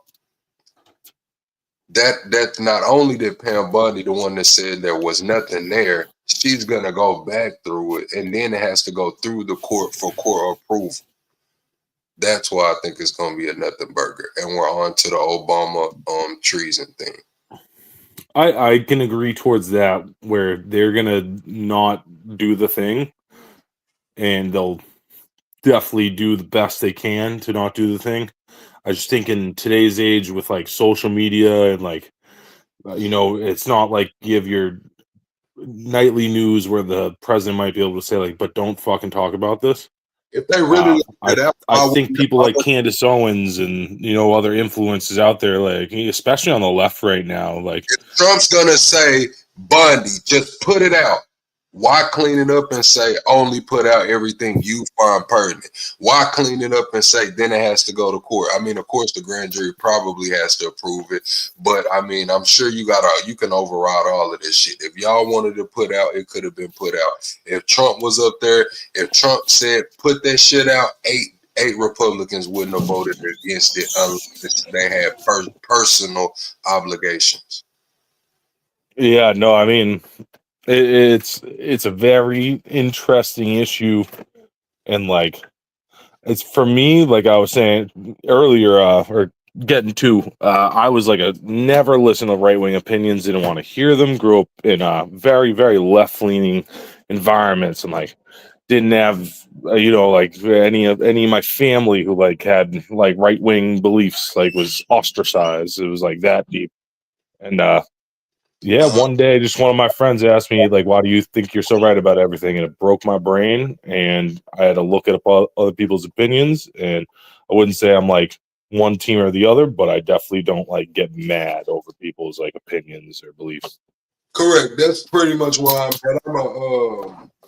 that's not only did Pam Bundy, the one that said there was nothing there, she's going to go back through it, and then it has to go through the court for court approval. That's why I think it's going to be a nothing burger. And we're on to the Obama treason thing. I can agree towards that, where they're going to not do the thing, and they'll definitely do the best they can to not do the thing. I just think in today's age with like social media and like, you know, it's not like you have your nightly news where the president might be able to say like, but don't fucking talk about this. If they really, I think people like Candace Owens and, you know, other influences out there, like especially on the left right now, like if Trump's gonna say, Bundy, just put it out. Why clean it up and say only put out everything you find pertinent? Why clean it up and say then it has to go to court? I mean, of course, the grand jury probably has to approve it, but I mean, I'm sure you can override all of this shit. If y'all wanted to put out, it could have been put out. If Trump was up there, if Trump said put that shit out, eight Republicans wouldn't have voted against it unless they had personal obligations. Yeah, no, I mean, it's a very interesting issue, and like it's for me, like I was saying earlier, or getting to, I was like never listen to right wing opinions, didn't want to hear them. Grew up in very very left leaning environments, and like didn't have you know like any of my family who like had like right wing beliefs, like was ostracized. It was like that deep, and yeah, one day, just one of my friends asked me, like, why do you think you're so right about everything? And it broke my brain, and I had to look at other people's opinions, and I wouldn't say I'm, like, one team or the other, but I definitely don't, like, get mad over people's, like, opinions or beliefs. Correct. That's pretty much why I'm at.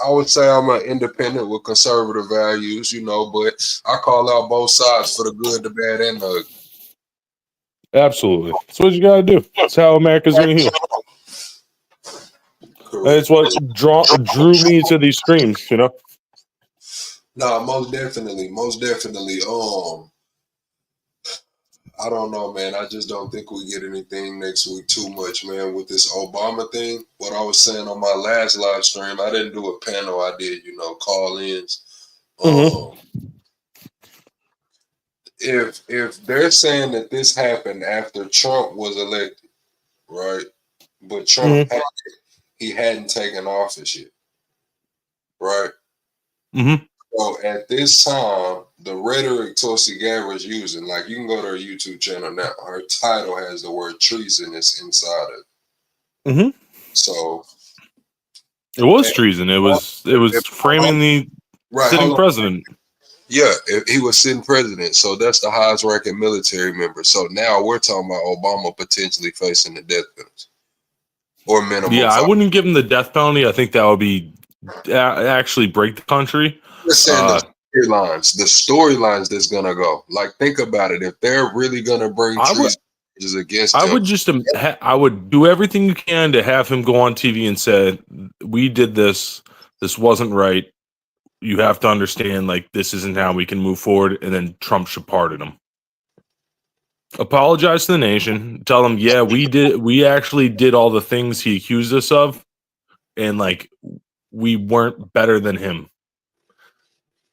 I would say I'm an independent with conservative values, you know, but I call out both sides for the good, the bad, and the ugly. Absolutely. That's what you got to do. That's how America's going to heal. correct. It's what drew me to these streams, you know? No, most definitely, most definitely. I don't know, man. I just don't think we get anything next week too much, man, with this Obama thing. What I was saying on my last live stream, I didn't do a panel. I did, call-ins. If they're saying that this happened after Trump was elected, right? But Trump he hadn't taken office yet, right? Mm-hmm. So at this time, the rhetoric Tulsi Gabbard's using, like you can go to her YouTube channel now. Her title has the word treasonous inside it. Mm-hmm. So it was treason. It was framing the sitting president. Yeah, he was sitting president. So that's the highest ranking military member. So now we're talking about Obama potentially facing the death penalty or minimum. Yeah, I wouldn't give him the death penalty. I think that would be actually break the country. The storylines that's gonna go. Like, think about it. If they're really gonna bring treason against him, I would do everything you can to have him go on TV and say, "We did this. This wasn't right. You have to understand. Like, this isn't how we can move forward." And then Trump should pardon him. Apologize to the nation. Tell them, yeah, we did. We actually did all the things he accused us of, and like we weren't better than him.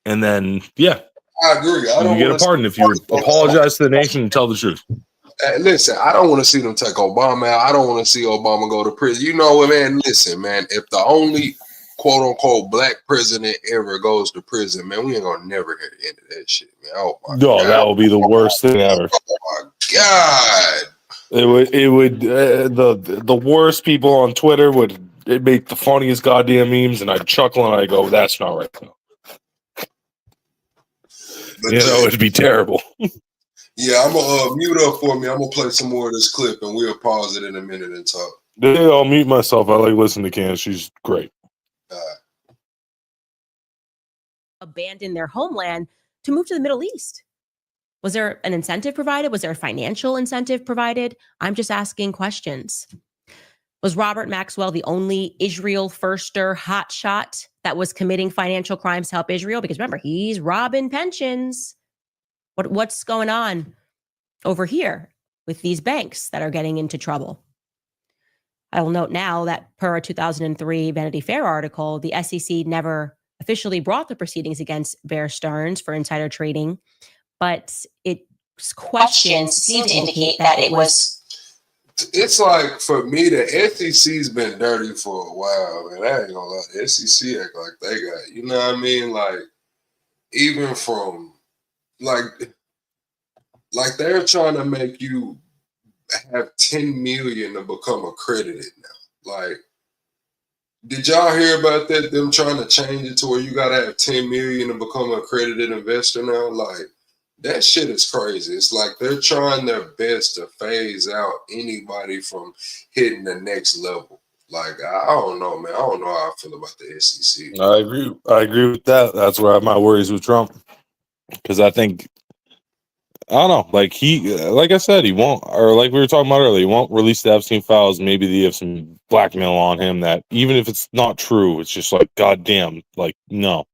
And then, yeah, I agree. I don't get a pardon if you apologize to the nation and tell the truth. Listen, I don't want to see them take Obama out. I don't want to see Obama go to prison. You know what, man? Listen, man, if the only quote unquote black president ever goes to prison, man, we ain't gonna never hear the end of that shit, man. Oh my God. That will be the worst thing ever. Oh my God. It would the worst people on Twitter would make the funniest goddamn memes, and I'd chuckle and I go, "That's not right." It'd be terrible. Yeah, I'm gonna mute up for me. I'm gonna play some more of this clip, and we'll pause it in a minute and talk. Yeah, I'll mute myself. I like listening to Candace. She's great. Abandon their homeland to move to the Middle East. Was there an incentive provided? Was there a financial incentive provided? I'm just asking questions. Was Robert Maxwell the only Israel firster hotshot that was committing financial crimes to help Israel? Because remember, he's robbing pensions. What's going on over here with these banks that are getting into trouble? I will note now that per a 2003 Vanity Fair article, the SEC never officially brought the proceedings against Bear Stearns for insider trading, but its questions seem to indicate that it was. It's like, for me, the SEC's been dirty for a while, man. I ain't gonna lie. The SEC act like they got, you know what I mean? Like, even from, like they're trying to make you have 10 million to become accredited now. Like, did y'all hear about that? Them trying to change it to where you gotta have 10 million to become an accredited investor now? Like, that shit is crazy. It's like they're trying their best to phase out anybody from hitting the next level. Like, I don't know, man. I don't know how I feel about the SEC. I agree with that. That's where I have my worries with Trump. Because I think, I don't know, like I said, he won't, or like we were talking about earlier, he won't release the Epstein files. Maybe they have some blackmail on him that even if it's not true, it's just like, goddamn, like, no.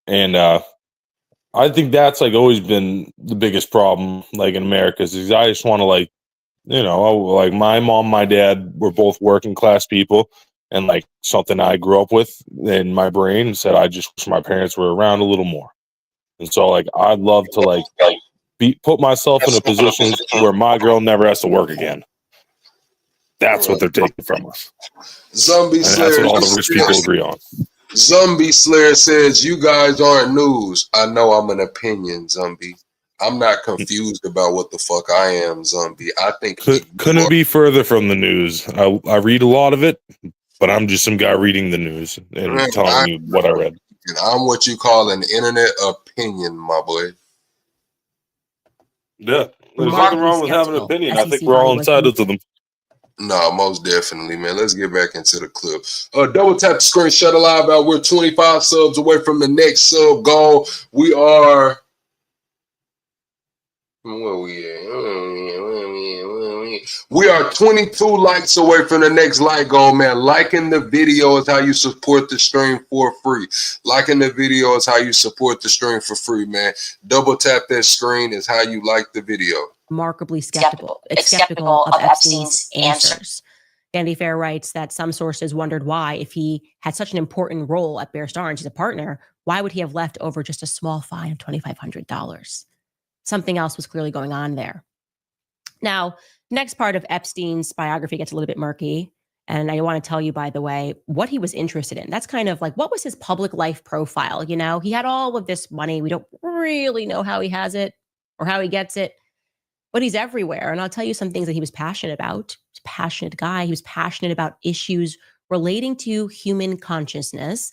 And I think that's like always been the biggest problem, like in America, is I just want to, like, like my mom, my dad were both working class people, and like something I grew up with in my brain said I just wish my parents were around a little more. And so like I'd love to like put myself in a position where my girl never has to work again. That's what they're taking from us. Zombie Slayer, that's what all the rich people agree on. Zombie Slayer says, "You guys aren't news." I know I'm an opinion, Zombie. I'm not confused about what the fuck I am, Zombie. I think couldn't be further from the news. I read a lot of it, but I'm just some guy reading the news and telling you what I read. I'm what you call an internet opinion, my boy. Yeah, there's nothing wrong with having an opinion. I think we're all entitled to them. No, most definitely, man. Let's get back into the clip. Double tap the screen, shut a live out. We're 25 subs away from the next sub goal. We are. Where we at? We are 22 likes away from the next like goal, man. Liking the video is how you support the stream for free. Liking the video is how you support the stream for free, man. Double tap that screen is how you like the video. Remarkably skeptical of Epstein's answers. Andy Fair writes that some sources wondered why, if he had such an important role at Bear Stearns, he's a partner, why would he have left over just a small fine of $2,500? Something else was clearly going on there. Now, next part of Epstein's biography gets a little bit murky. And I want to tell you, by the way, what he was interested in. That's kind of like, what was his public life profile? You know, he had all of this money. We don't really know how he has it or how he gets it, but he's everywhere. And I'll tell you some things that he was passionate about. He's a passionate guy. He was passionate about issues relating to human consciousness,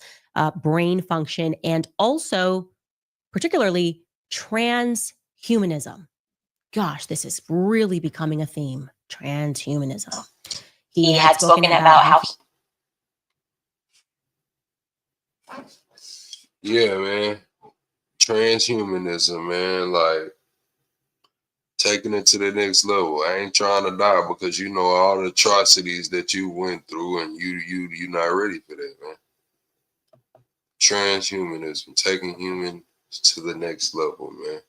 brain function, and also particularly transhumanism. Gosh, this is really becoming a theme. Transhumanism. He had spoken about how. Yeah, man. Transhumanism, man. Like, taking it to the next level. I ain't trying to die because you know all the atrocities that you went through, and you're not ready for that, man. Transhumanism, taking humans to the next level, man.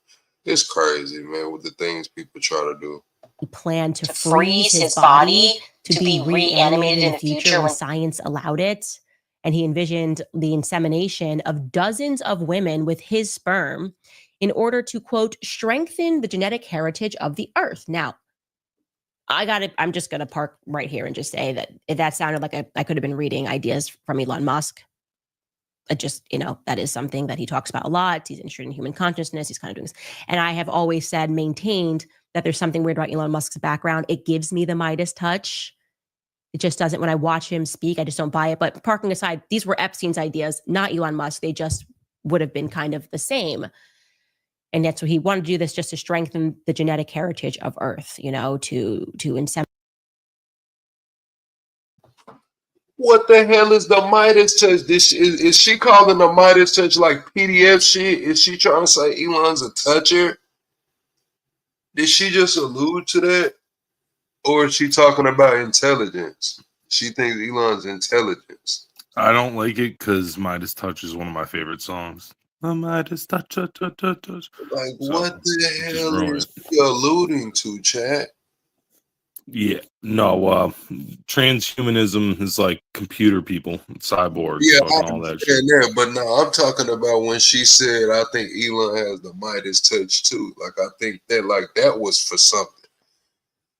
It's crazy, man, with the things people try to do. He planned to freeze his body to be reanimated in the future when science allowed it. And he envisioned the insemination of dozens of women with his sperm in order to, quote, strengthen the genetic heritage of the earth. Now, I'm just going to park right here and just say that if that sounded like I could have been reading ideas from Elon Musk. It just, that is something that he talks about a lot. He's interested in human consciousness. He's kind of doing this. And I have always maintained that there's something weird about Elon Musk's background. It gives me the Midas touch. It just doesn't. When I watch him speak, I just don't buy it. But parking aside, these were Epstein's ideas, not Elon Musk. They just would have been kind of the same. And that's what he wanted to do, this just to strengthen the genetic heritage of Earth, to inseminate. What the hell is the Midas touch? Is she calling the Midas touch like PDF shit? Is she trying to say Elon's a toucher? Did she just allude to that? Or is she talking about intelligence? She thinks Elon's intelligence. I don't like it because Midas Touch is one of my favorite songs. The Midas Touch. Like, so, what the hell is she alluding to, chat? Yeah, no, transhumanism is like computer people, cyborgs, I all that understand shit. That, but no, I'm talking about when she said, I think Elon has the Midas touch too. Like, I think that was for something.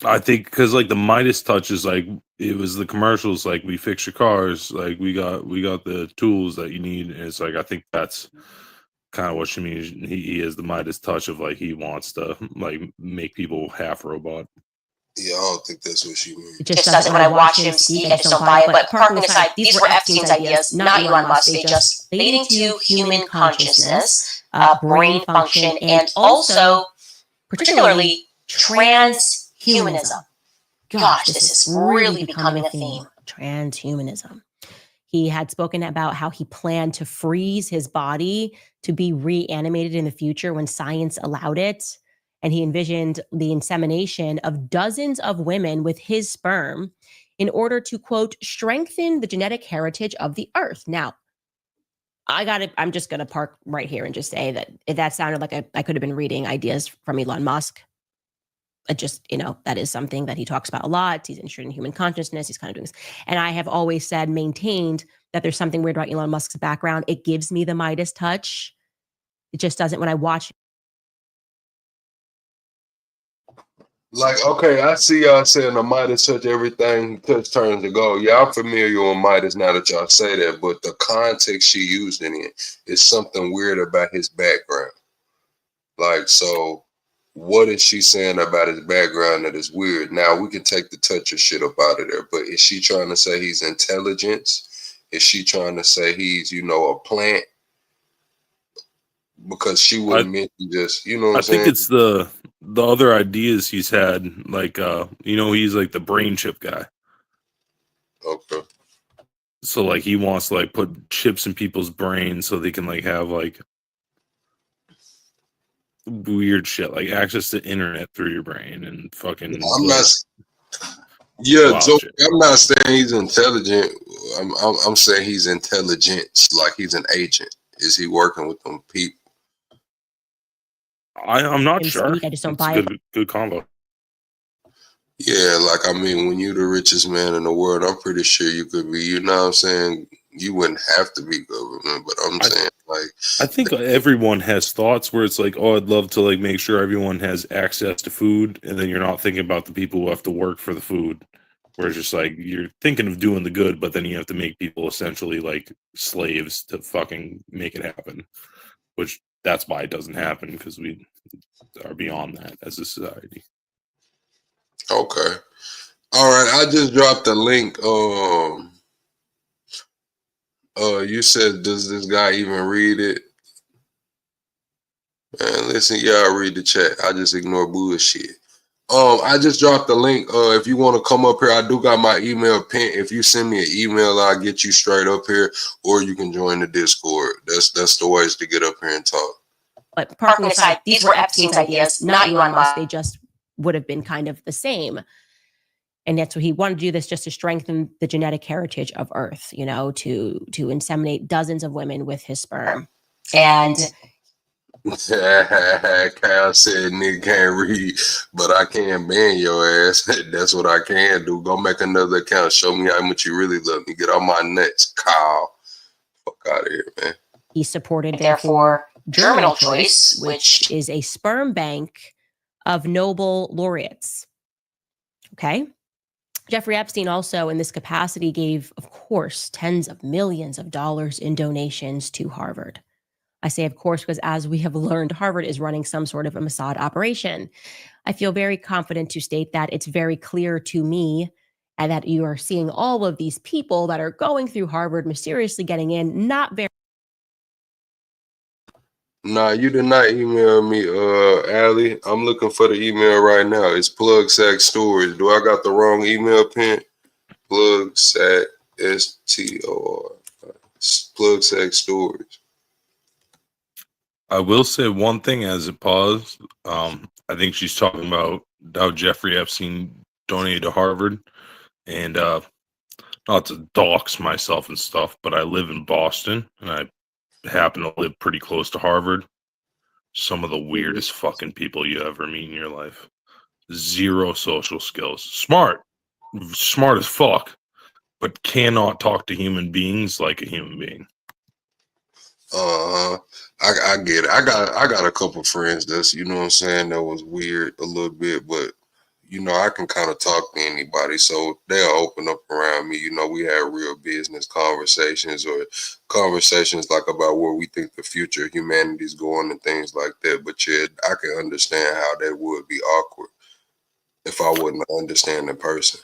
I think because like the Midas touch is like, it was the commercials, like we fix your cars, like we got the tools that you need. And it's like, I think that's kind of what she means. He has the Midas touch of like, he wants to like make people half robot. Yeah, I don't think that's what she means. It just doesn't. When I watch him speak, I just don't buy it. But parking aside, these were Epstein's ideas, not Elon Musk. They just relating to human consciousness, brain function, and also particularly transhumanism. Gosh, this is really becoming a theme. Transhumanism. He had spoken about how he planned to freeze his body to be reanimated in the future when science allowed it. And he envisioned the insemination of dozens of women with his sperm in order to, quote, strengthen the genetic heritage of the earth. Now, I'm just going to park right here and just say that if that sounded like I could have been reading ideas from Elon Musk. It just, that is something that he talks about a lot. He's interested in human consciousness. He's kind of doing this. And I have always maintained that there's something weird about Elon Musk's background. It gives me the Midas touch. It just doesn't. When I watch. Like, okay, I see y'all saying the Midas touch, everything touch turns to gold. Y'all familiar with Midas now that y'all say that, but the context she used in it is something weird about his background. Like, so what is she saying about his background that is weird? Now, we can take the toucher shit up out of there, but is she trying to say he's intelligence? Is she trying to say he's, a plant? Because she wouldn't mention just, what I'm saying? I think it's the other ideas he's had, like, he's like the brain chip guy. Okay. So, like, he wants to, like, put chips in people's brains so they can, like, have, like, weird shit, like access to internet through your brain and fucking. Yeah, Wow, so shit. I'm not saying he's intelligent. I'm saying he's intelligent, like he's an agent. Is he working with them people? I'm not Him sure. speak, I just don't It's a buy it. good combo. Yeah, like I mean, when you're the richest man in the world, I'm pretty sure you could be. You know what I'm saying? You wouldn't have to be government, but I'm I saying like, I think everyone has thoughts where it's like, oh, I'd love to like make sure everyone has access to food, and then you're not thinking about the people who have to work for the food. Where it's just like you're thinking of doing the good, but then you have to make people essentially like slaves to fucking make it happen. Which that's why it doesn't happen because we are beyond that as a society. okay, all right. I just dropped a link. You said, does this guy even read it? Man, listen, y'all read the chat. I just ignore bullshit. I just dropped the link. If you want to come up here, I do got my email pinned. If you send me an email, I'll get you straight up here, or you can join the Discord. That's the ways to get up here and talk. But parking aside, these were Epstein's ideas, not Elon Musk. They just would have been kind of the same. And that's what he wanted to do this just to strengthen the genetic heritage of Earth, you know, to inseminate dozens of women with his sperm. And Kyle said nigga can't read, but I can ban your ass. That's what I can do. Go make another account. Show me how much you really love me. Get on my nuts, Kyle. Fuck out of here, man. he supported, therefore, Germinal Choice, which is a sperm bank of Nobel laureates. Okay. Jeffrey Epstein also, in this capacity, gave, of course, tens of millions of dollars in donations to Harvard. I say, of course, because as we have learned, Harvard is running some sort of a Mossad operation. I feel very confident to state that it's very clear to me and that you are seeing all of these people that are going through Harvard, mysteriously getting in, not very. Nah, you did not email me, Allie. I'm looking for the email right now. It's Plug Sack Storage. Do I got the wrong email pin? Plug Sack STOR. Plug Sack Storage. I will say one thing as a pause. I think she's talking about how Jeffrey Epstein donated to Harvard, and not to dox myself and stuff, but I live in Boston, and I happen to live pretty close to Harvard. Some of the weirdest fucking people you ever meet in your life. Zero social skills. Smart as fuck, but cannot talk to human beings like a human being. I get it. I got a couple friends that's, you know what I'm saying, that was weird a little bit, but you know, I can kind of talk to anybody, so they'll open up around me. You know, we have real business conversations or conversations like about where we think the future of humanity is going and things like that. But yeah, I can understand how that would be awkward if I wouldn't understand the person.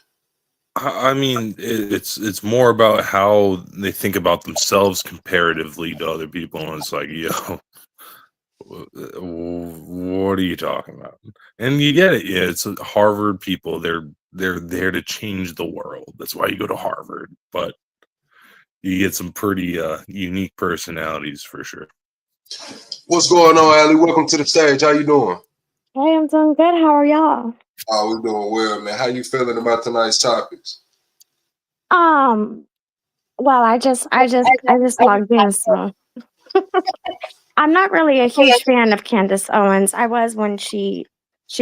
I mean, it's more about how they think about themselves comparatively to other people, and it's like, yo, what are you talking about? And you get it. Yeah, it's Harvard people. They're there to change the world. That's why you go to Harvard. But you get some pretty unique personalities for sure. What's going on, Allie? Welcome to the stage. How you doing? Hey, I'm doing good. How are y'all? Oh, we doing well, man. How you feeling about tonight's topics? Um, well, I just logged in, so I'm not really a huge fan of Candace Owens. I was when she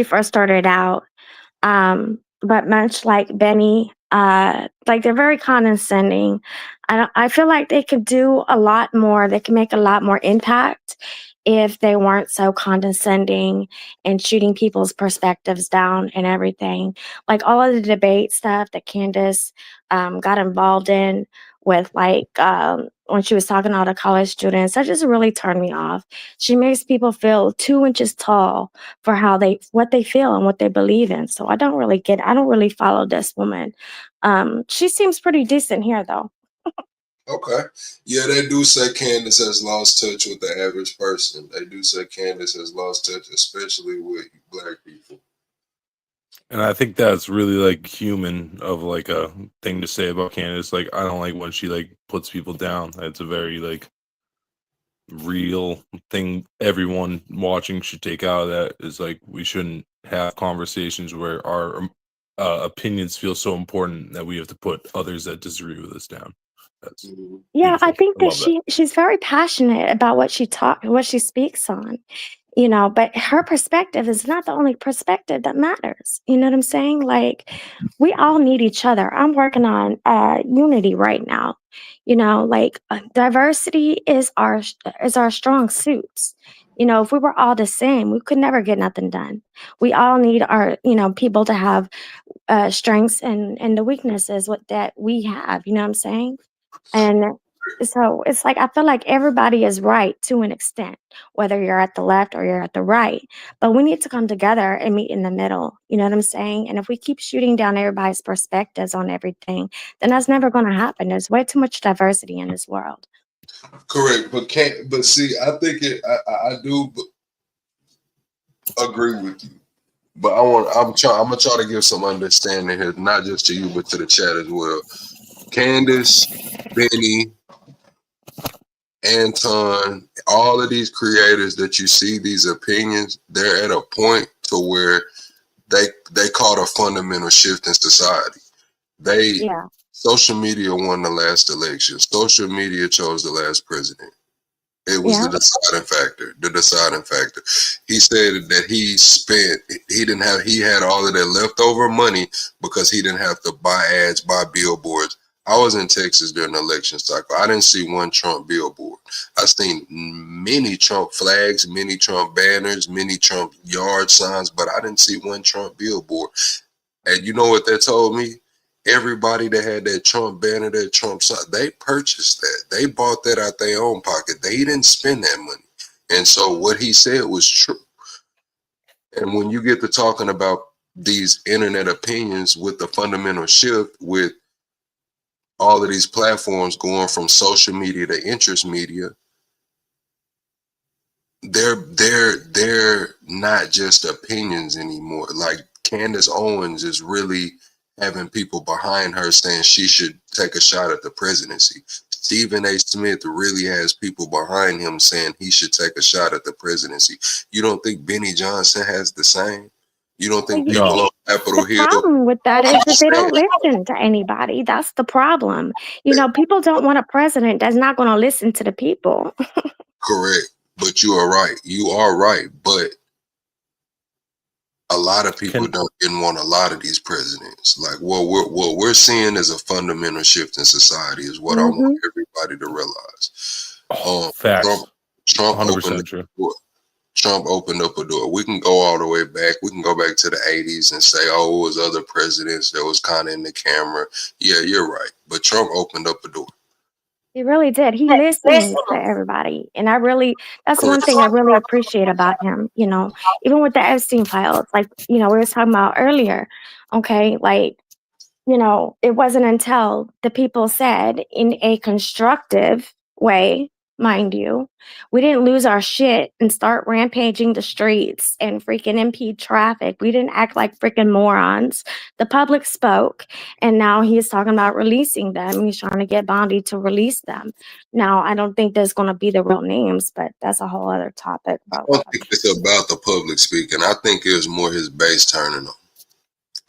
first started out. But much like Benny, like they're very condescending. I feel like they could do a lot more. They can make a lot more impact if they weren't so condescending and shooting people's perspectives down and everything. Like all of the debate stuff that Candace got involved in with, like when she was talking to all the college students, that just really turned me off. She makes people feel 2 inches tall for what they feel and what they believe in. So I don't really follow this woman. She seems pretty decent here though. Okay. Yeah, they do say Candace has lost touch with the average person. They do say Candace has lost touch, especially with black people. And I think that's really like human of like a thing to say about Candace. Like, I don't like when she like puts people down. It's a very like real thing everyone watching should take out of that is like we shouldn't have conversations where our opinions feel so important that we have to put others that disagree with us down. That's Yeah, I beautiful. think I that love that. she's very passionate about what she speaks on, but her perspective is not the only perspective that matters. You know what I'm saying? Like, we all need each other. I'm working on unity right now. Diversity is our strong suits. If we were all the same, we could never get nothing done. We all need our people to have strengths and the weaknesses that we have. You know what I'm saying? And so it's like I feel like everybody is right to an extent, whether you're at the left or you're at the right. But we need to come together and meet in the middle. You know what I'm saying? And if we keep shooting down everybody's perspectives on everything, then that's never going to happen. There's way too much diversity in this world. Correct, but see, I think I do agree with you. But I'm gonna try to give some understanding here, not just to you, but to the chat as well. Candace, Benny, Anton, all of these creators that you see, these opinions, they're at a point to where they caught a fundamental shift in society. Yeah. Social media won the last election. Social media chose the last president. It was Yeah. the deciding factor. The deciding factor. He said that he had all of that leftover money because he didn't have to buy ads, buy billboards. I was in Texas during the election cycle. I didn't see one Trump billboard. I seen many Trump flags, many Trump banners, many Trump yard signs, but I didn't see one Trump billboard. And you know what that told me? Everybody that had that Trump banner, that Trump sign, they purchased that. They bought that out their own pocket. They didn't spend that money. And so what he said was true. And when you get to talking about these internet opinions with the fundamental shift with all of these platforms going from social media to interest media, they're not just opinions anymore. Like Candace Owens is really having people behind her saying she should take a shot at the presidency. Stephen A. Smith really has people behind him saying he should take a shot at the presidency. You don't think Benny Johnson has the same? You don't think people No. on Capitol The Hill? problem with that is that they don't listen to anybody. That's the problem. People don't want a president that's not going to listen to the people. Correct. But you are right. You are right. But a lot of people didn't want a lot of these presidents. Like what we're seeing is a fundamental shift in society is what I want everybody to realize. Facts. Trump 100% opened true. Trump opened up a door. We can go all the way back. We can go back to the 80s and say, oh, it was other presidents that was kind of in the camera. Yeah, you're right. But Trump opened up a door. He really did. He listened to everybody. And that's one thing I really appreciate about him, even with the Epstein files, like, we were talking about earlier. Okay. Like, it wasn't until the people said in a constructive way, mind you, we didn't lose our shit and start rampaging the streets and freaking impede traffic. We didn't act like freaking morons. The public spoke, and now he's talking about releasing them. He's trying to get Bondi to release them. Now, I don't think there's going to be the real names, but that's a whole other topic. I don't think it's about the public speaking. I think it was more his base turning on.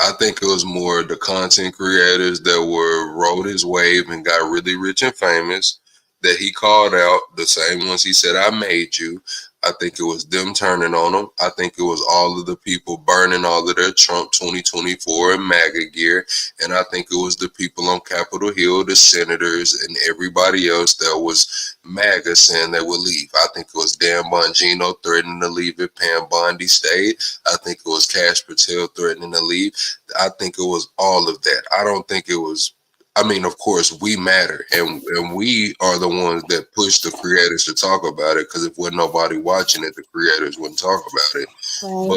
I think it was more the content creators that rode his wave and got really rich and famous that he called out, the same ones he said, I made you. I think it was them turning on him. I think it was all of the people burning all of their Trump 2024 and MAGA gear. And I think it was the people on Capitol Hill, the senators and everybody else that was MAGA saying they would leave. I think it was Dan Bongino threatening to leave if Pam Bondi stayed. I think it was Kash Patel threatening to leave. I think it was all of that. I don't think it was, of course, we matter, and we are the ones that push the creators to talk about it, because if there wasn't nobody watching it, the creators wouldn't talk about it. Right.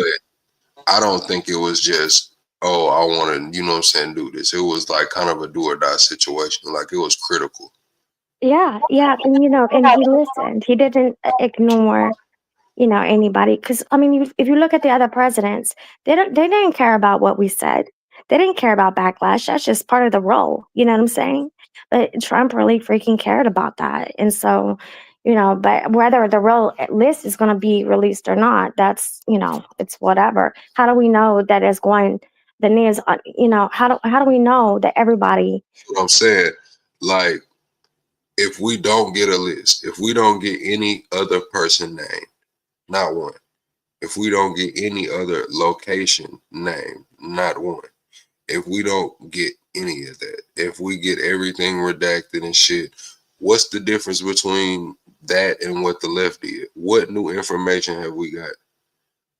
But I don't think it was just, oh, I want to, do this. It was like kind of a do or die situation. Like it was critical. Yeah. And, and he listened. He didn't ignore anybody, because if you look at the other presidents, they didn't care about what we said. They didn't care about backlash. That's just part of the role. You know what I'm saying? But Trump really freaking cared about that. And so, but whether the real list is going to be released or not, that's, it's whatever. How do we know that it's going then there's, how do we know that everybody? That's what I'm saying. Like, if we don't get a list, if we don't get any other person name, not one. If we don't get any other location name, not one. If we don't get any of that, if we get everything redacted and shit, what's the difference between that and what the left did? What new information have we got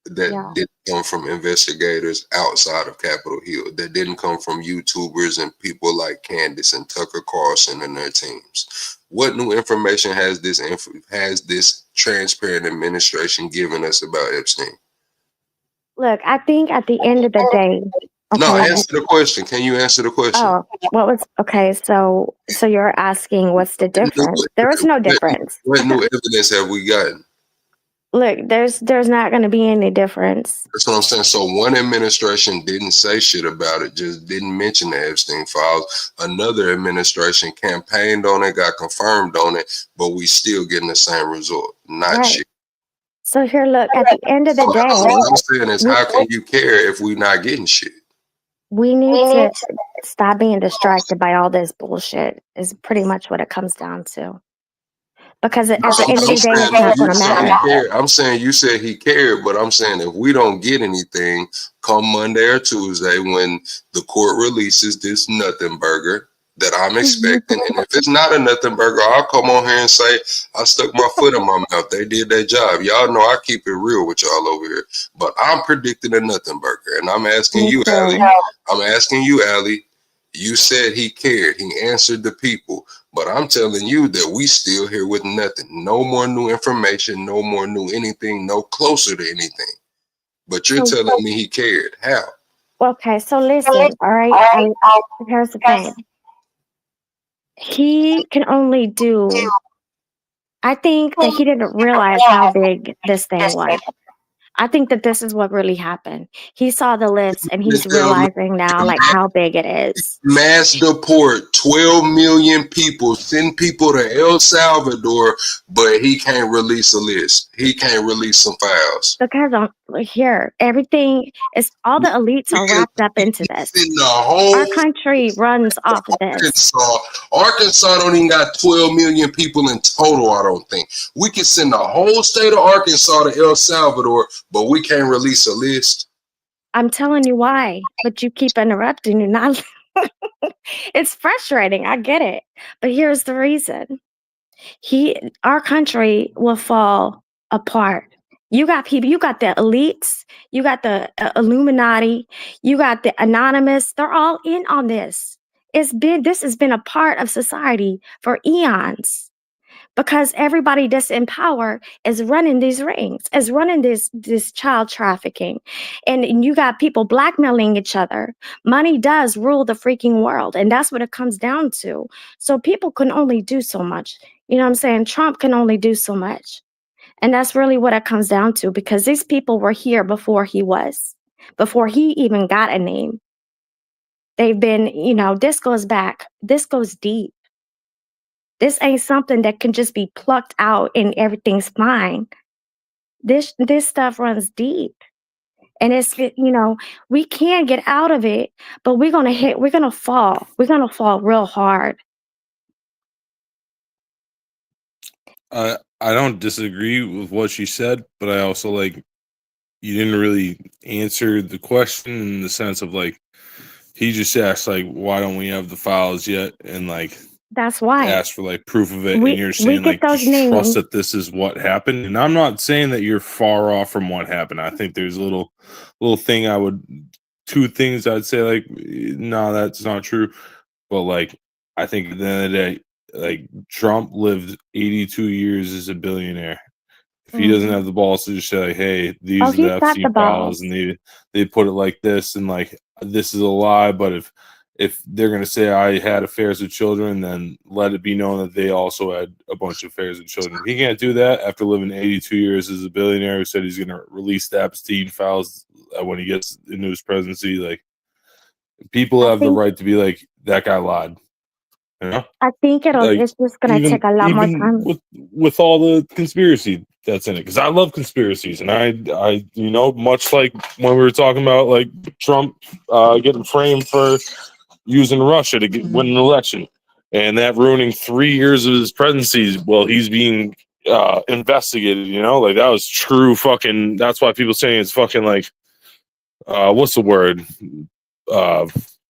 that Yeah. didn't come from investigators outside of Capitol Hill, that didn't come from YouTubers and people like Candace and Tucker Carlson and their teams? What new information has this transparent administration given us about Epstein? Look, I think at the end of the day, No, okay. answer the question. Can you answer the question? Oh, what was okay? So you're asking what's the difference? There is no difference. What new evidence have we gotten? Look, there's not going to be any difference. That's what I'm saying. So one administration didn't say shit about it, just didn't mention the Epstein files. Another administration campaigned on it, got confirmed on it, but we still getting the same result. Not Right. shit. So here, look, at the end of the So day, what I'm saying is, how can you care if we not getting shit? we need to stop being distracted by all this bullshit, is pretty much what it comes down to. Because at the end of the day, it's not going to matter. I'm saying you said he cared, but I'm saying if we don't get anything come Monday or Tuesday when the court releases this nothing burger that I'm expecting, and if it's not a nothing burger, I'll come on here and say I stuck my foot in my mouth. They did their job. Y'all know I keep it real with y'all over here, but I'm predicting a nothing burger, and I'm asking you, Allie. I'm asking you, Allie. You said he cared. He answered the people. But I'm telling you that we still here with nothing. No more new information, no more new anything, no closer to anything. But you're telling me he cared. How? Okay, so listen, all right? Here's the thing. He can only do, I think that he didn't realize how big this thing was. I think that this is what really happened. He saw the list and he's realizing now like how big it is. Mass deport 12 million people, send people to El Salvador, but he can't release a list. He can't release some files. Because here, everything is, all the elites are wrapped up into this. Our country runs off of this. Arkansas don't even got 12 million people in total, I don't think. We can send the whole state of Arkansas to El Salvador, but we can't release a list. I'm telling you why, but you keep interrupting. You're not. It's frustrating. I get it. But here's the reason. Our country will fall apart. You got people, you got the elites, you got the Illuminati, you got the anonymous. They're all in on this. This has been a part of society for eons. Because everybody that's in power is running these rings, is running this child trafficking. And you got people blackmailing each other. Money does rule the freaking world. And that's what it comes down to. So people can only do so much. You know what I'm saying? Trump can only do so much. And that's really what it comes down to, because these people were here before he even got a name. They've been, this goes back. This goes deep. This ain't something that can just be plucked out and everything's fine. This stuff runs deep. And it's, we can get out of it, but we're going to fall. We're going to fall real hard. I don't disagree with what she said, but I also you didn't really answer the question in the sense of he just asked why don't we have the files yet, and that's why ask for proof of it, and you're saying just trust that this is what happened. And I'm not saying that you're far off from what happened. I think there's a little thing two things I'd say no, that's not true. But I think at the end of the day, Trump lived 82 years as a billionaire. If he doesn't have the balls to just say hey, these are the Epstein files, and they put it like this, and this is a lie, but if they're going to say I had affairs with children, then let it be known that they also had a bunch of affairs with children. He can't do that after living 82 years as a billionaire who said he's going to release the Epstein files when he gets into his presidency. People have the right to be that guy lied. I think it's just going to take a lot more time. With all the conspiracy that's in it, because I love conspiracies, and I much like when we were talking about like Trump getting framed for using Russia to win an election, and that ruining 3 years of his presidency. Well, he's being investigated. Like that was true fucking. That's why people saying it's fucking like what's the word?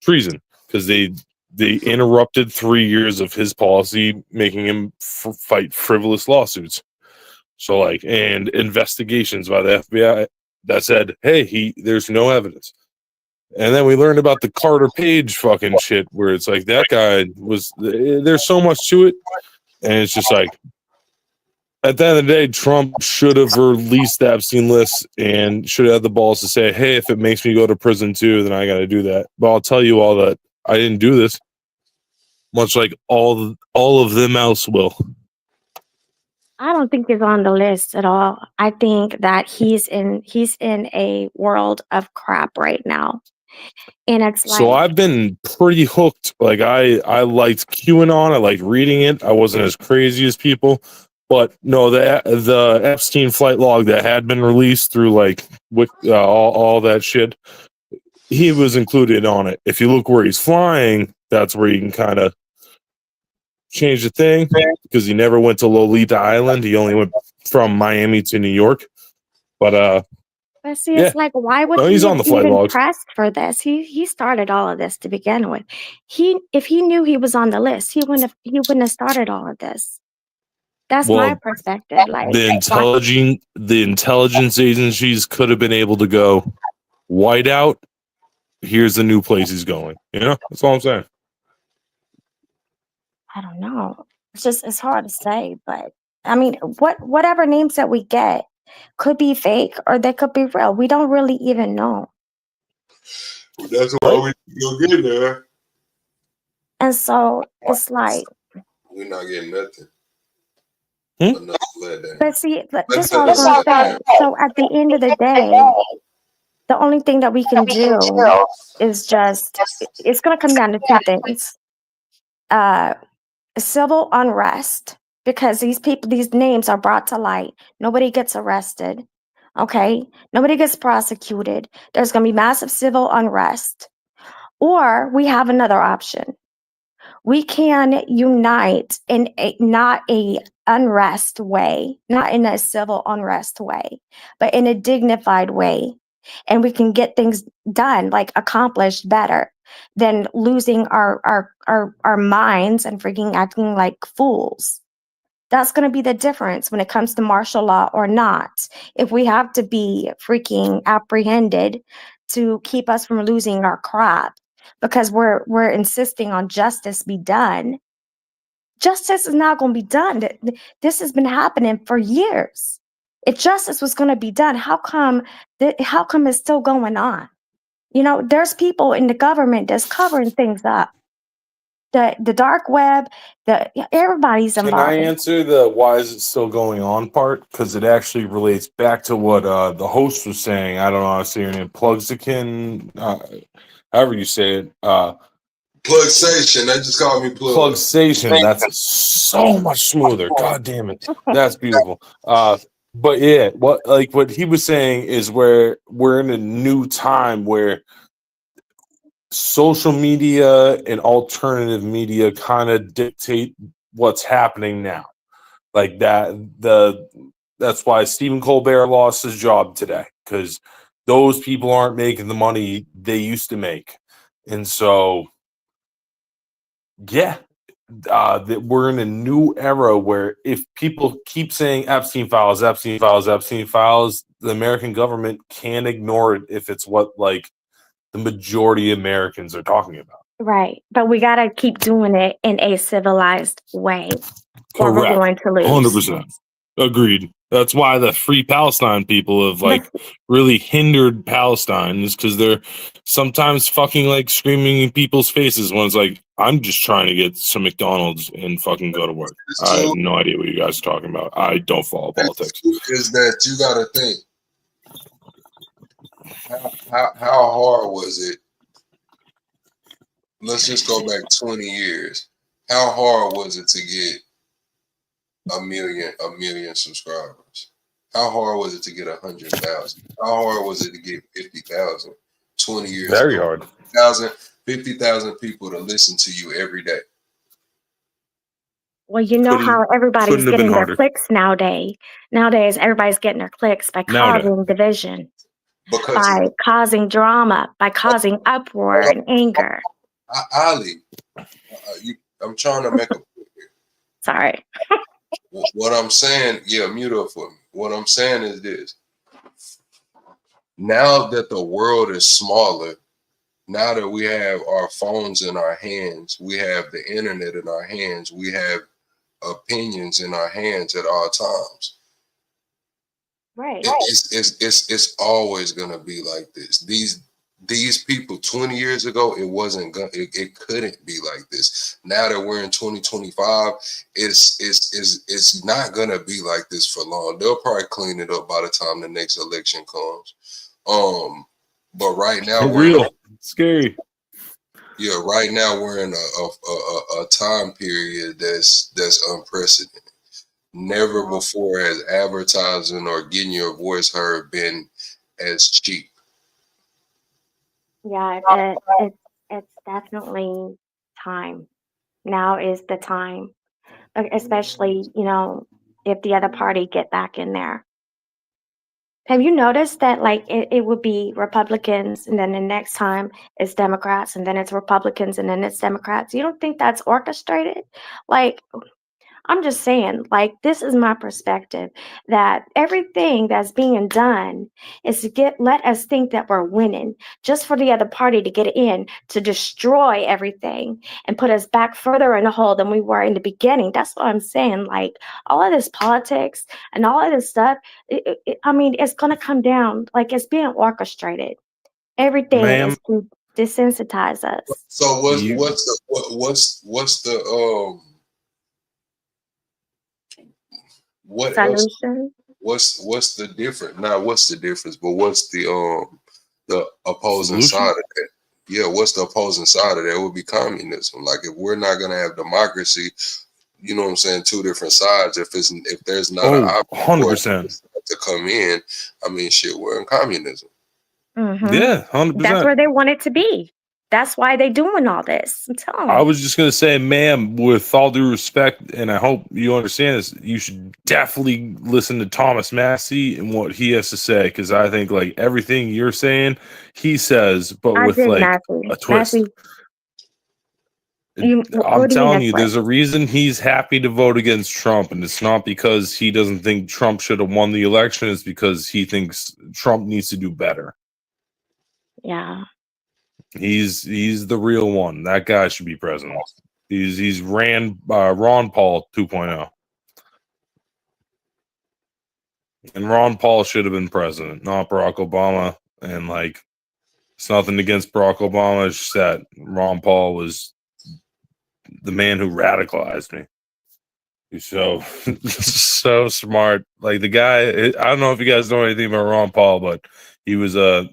Treason, because they interrupted 3 years of his policy, making him fight frivolous lawsuits. So like, and investigations by the FBI that said, hey, there's no evidence. And then we learned about the Carter Page fucking shit, where it's like that guy there's so much to it. And it's just like, at the end of the day, Trump should have released the Epstein list and should have had the balls to say, hey, if it makes me go to prison too, then I got to do that. But I'll tell you all that I didn't do this, much like all of them else will. I don't think he's on the list at all. I think that he's in a world of crap right now. And it's So like, I've been pretty hooked. Like I liked QAnon. I liked reading it. I wasn't as crazy as people, but no, the Epstein flight log that had been released through like all that shit, he was included on it. If you look where he's flying, that's where you can kind of change the thing, because he never went to Lolita Island. He only went from Miami to New York. But but see, yeah, it's like, why would no, he he's on have the flight even logs. pressed for this? He started all of this to begin with. If he knew he was on the list, he wouldn't have started all of this. That's my Well, perspective. Like, the intelligence agencies could have been able to go white out. Here's the new place he's going. That's all I'm saying. I don't know. It's hard to say, but I mean, whatever names that we get could be fake or they could be real. We don't really even know. That's why we go get there. And so it's like, We're not getting nothing. but see, this is what I was going to say. So at the end of the day, the only thing that we can do is it's going to come down to two things. Civil unrest, because these names are brought to light. Nobody gets arrested. Okay? Nobody gets prosecuted. There's going to be massive civil unrest. Or we have another option. We can unite in not a unrest way, not in a civil unrest way, but in a dignified way. And we can get things done, like accomplished better than losing our minds and freaking acting like fools. That's going to be the difference when it comes to martial law or not. If we have to be freaking apprehended to keep us from losing our crap because we're insisting on justice be done, justice is not going to be done. This has been happening for years. If justice was going to be done, how come it's still going on? There's people in the government that's covering things up. The dark web, everybody's Can involved. I answer the why is it still going on part? Because it actually relates back to what the host was saying. I don't know how to say your name. Plugsican, however you say it. Plugsation. They just call me Plug. Plugsation. That's so much smoother. God damn it. That's beautiful. But yeah, what he was saying is where we're in a new time where social media and alternative media kind of dictate what's happening now. Like that's why Stephen Colbert lost his job today, because those people aren't making the money they used to make. And so yeah, that we're in a new era where if people keep saying Epstein files, the American government can't ignore it if it's what like the majority of Americans are talking about. Right. But we got to keep doing it in a civilized way. Or we're going to lose. 100%. Agreed. That's why the Free Palestine people have like really hindered Palestine, is because they're sometimes fucking like screaming in people's faces when it's like, I'm just trying to get some McDonald's and fucking go to work. I have no idea what you guys are talking about. I don't follow politics. Is that you got to think, how hard was it? Let's just go back 20 years. How hard was it to get a million subscribers? How hard was it to get 100,000? How hard was it to get 50,000? 20 years Very ago, hard. 50,000 people to listen to you every day. Well, you know how everybody's couldn't have been getting their harder. clicks nowadays. Nowadays, everybody's getting their clicks by Nowadays. causing division, Because by causing drama, by causing uproar and anger. Ali, I'm trying to make a point here. Sorry. What I'm saying, yeah, mute up for me. What I'm saying is this. Now that the world is smaller, now that we have our phones in our hands, we have the internet in our hands, we have opinions in our hands at all times. Right. It's always gonna be like this. These people 20 years ago, it couldn't be like this. Now that we're in 2025, it's not gonna be like this for long. They'll probably clean it up by the time the next election comes. But right now scary. Yeah, right now we're in a time period that's unprecedented. Never before has advertising or getting your voice heard been as cheap. Yeah, it's definitely time. Now is the time, especially, if the other party get back in there. Have you noticed that like it would be Republicans and then the next time it's Democrats and then it's Republicans and then it's Democrats? You don't think that's orchestrated? Like, I'm just saying, like, this is my perspective that everything that's being done is to let us think that we're winning just for the other party to get in, to destroy everything and put us back further in the hole than we were in the beginning. That's what I'm saying. Like, all of this politics and all of this stuff, it's going to come down, like, it's being orchestrated. Everything is to desensitize us. So what else? Solution? What's the difference? Not what's the difference, but what's the opposing Solution? side of that? Yeah, what's the opposing side of that? It would be communism. Like if we're not gonna have democracy, you know what I'm saying? Two different sides. If there's not an option 100% to come in, I mean, shit, we're in communism. Mm-hmm. Yeah, 100%. That's where they want it to be. That's why they doing all this. I'm telling you. I was just gonna say, ma'am, with all due respect, and I hope you understand this, you should definitely listen to Thomas Massey and what he has to say, because I think like everything you're saying, he says, but with like a twist. I'm telling you, there's a reason he's happy to vote against Trump, and it's not because he doesn't think Trump should have won the election. It's because he thinks Trump needs to do better. Yeah. He's the real one. That guy should be president. He's Ron Paul 2.0. And Ron Paul should have been president, not Barack Obama. And like, it's nothing against Barack Obama. It's just that Ron Paul was the man who radicalized me. He's so smart. Like the guy, I don't know if you guys know anything about Ron Paul, but he was a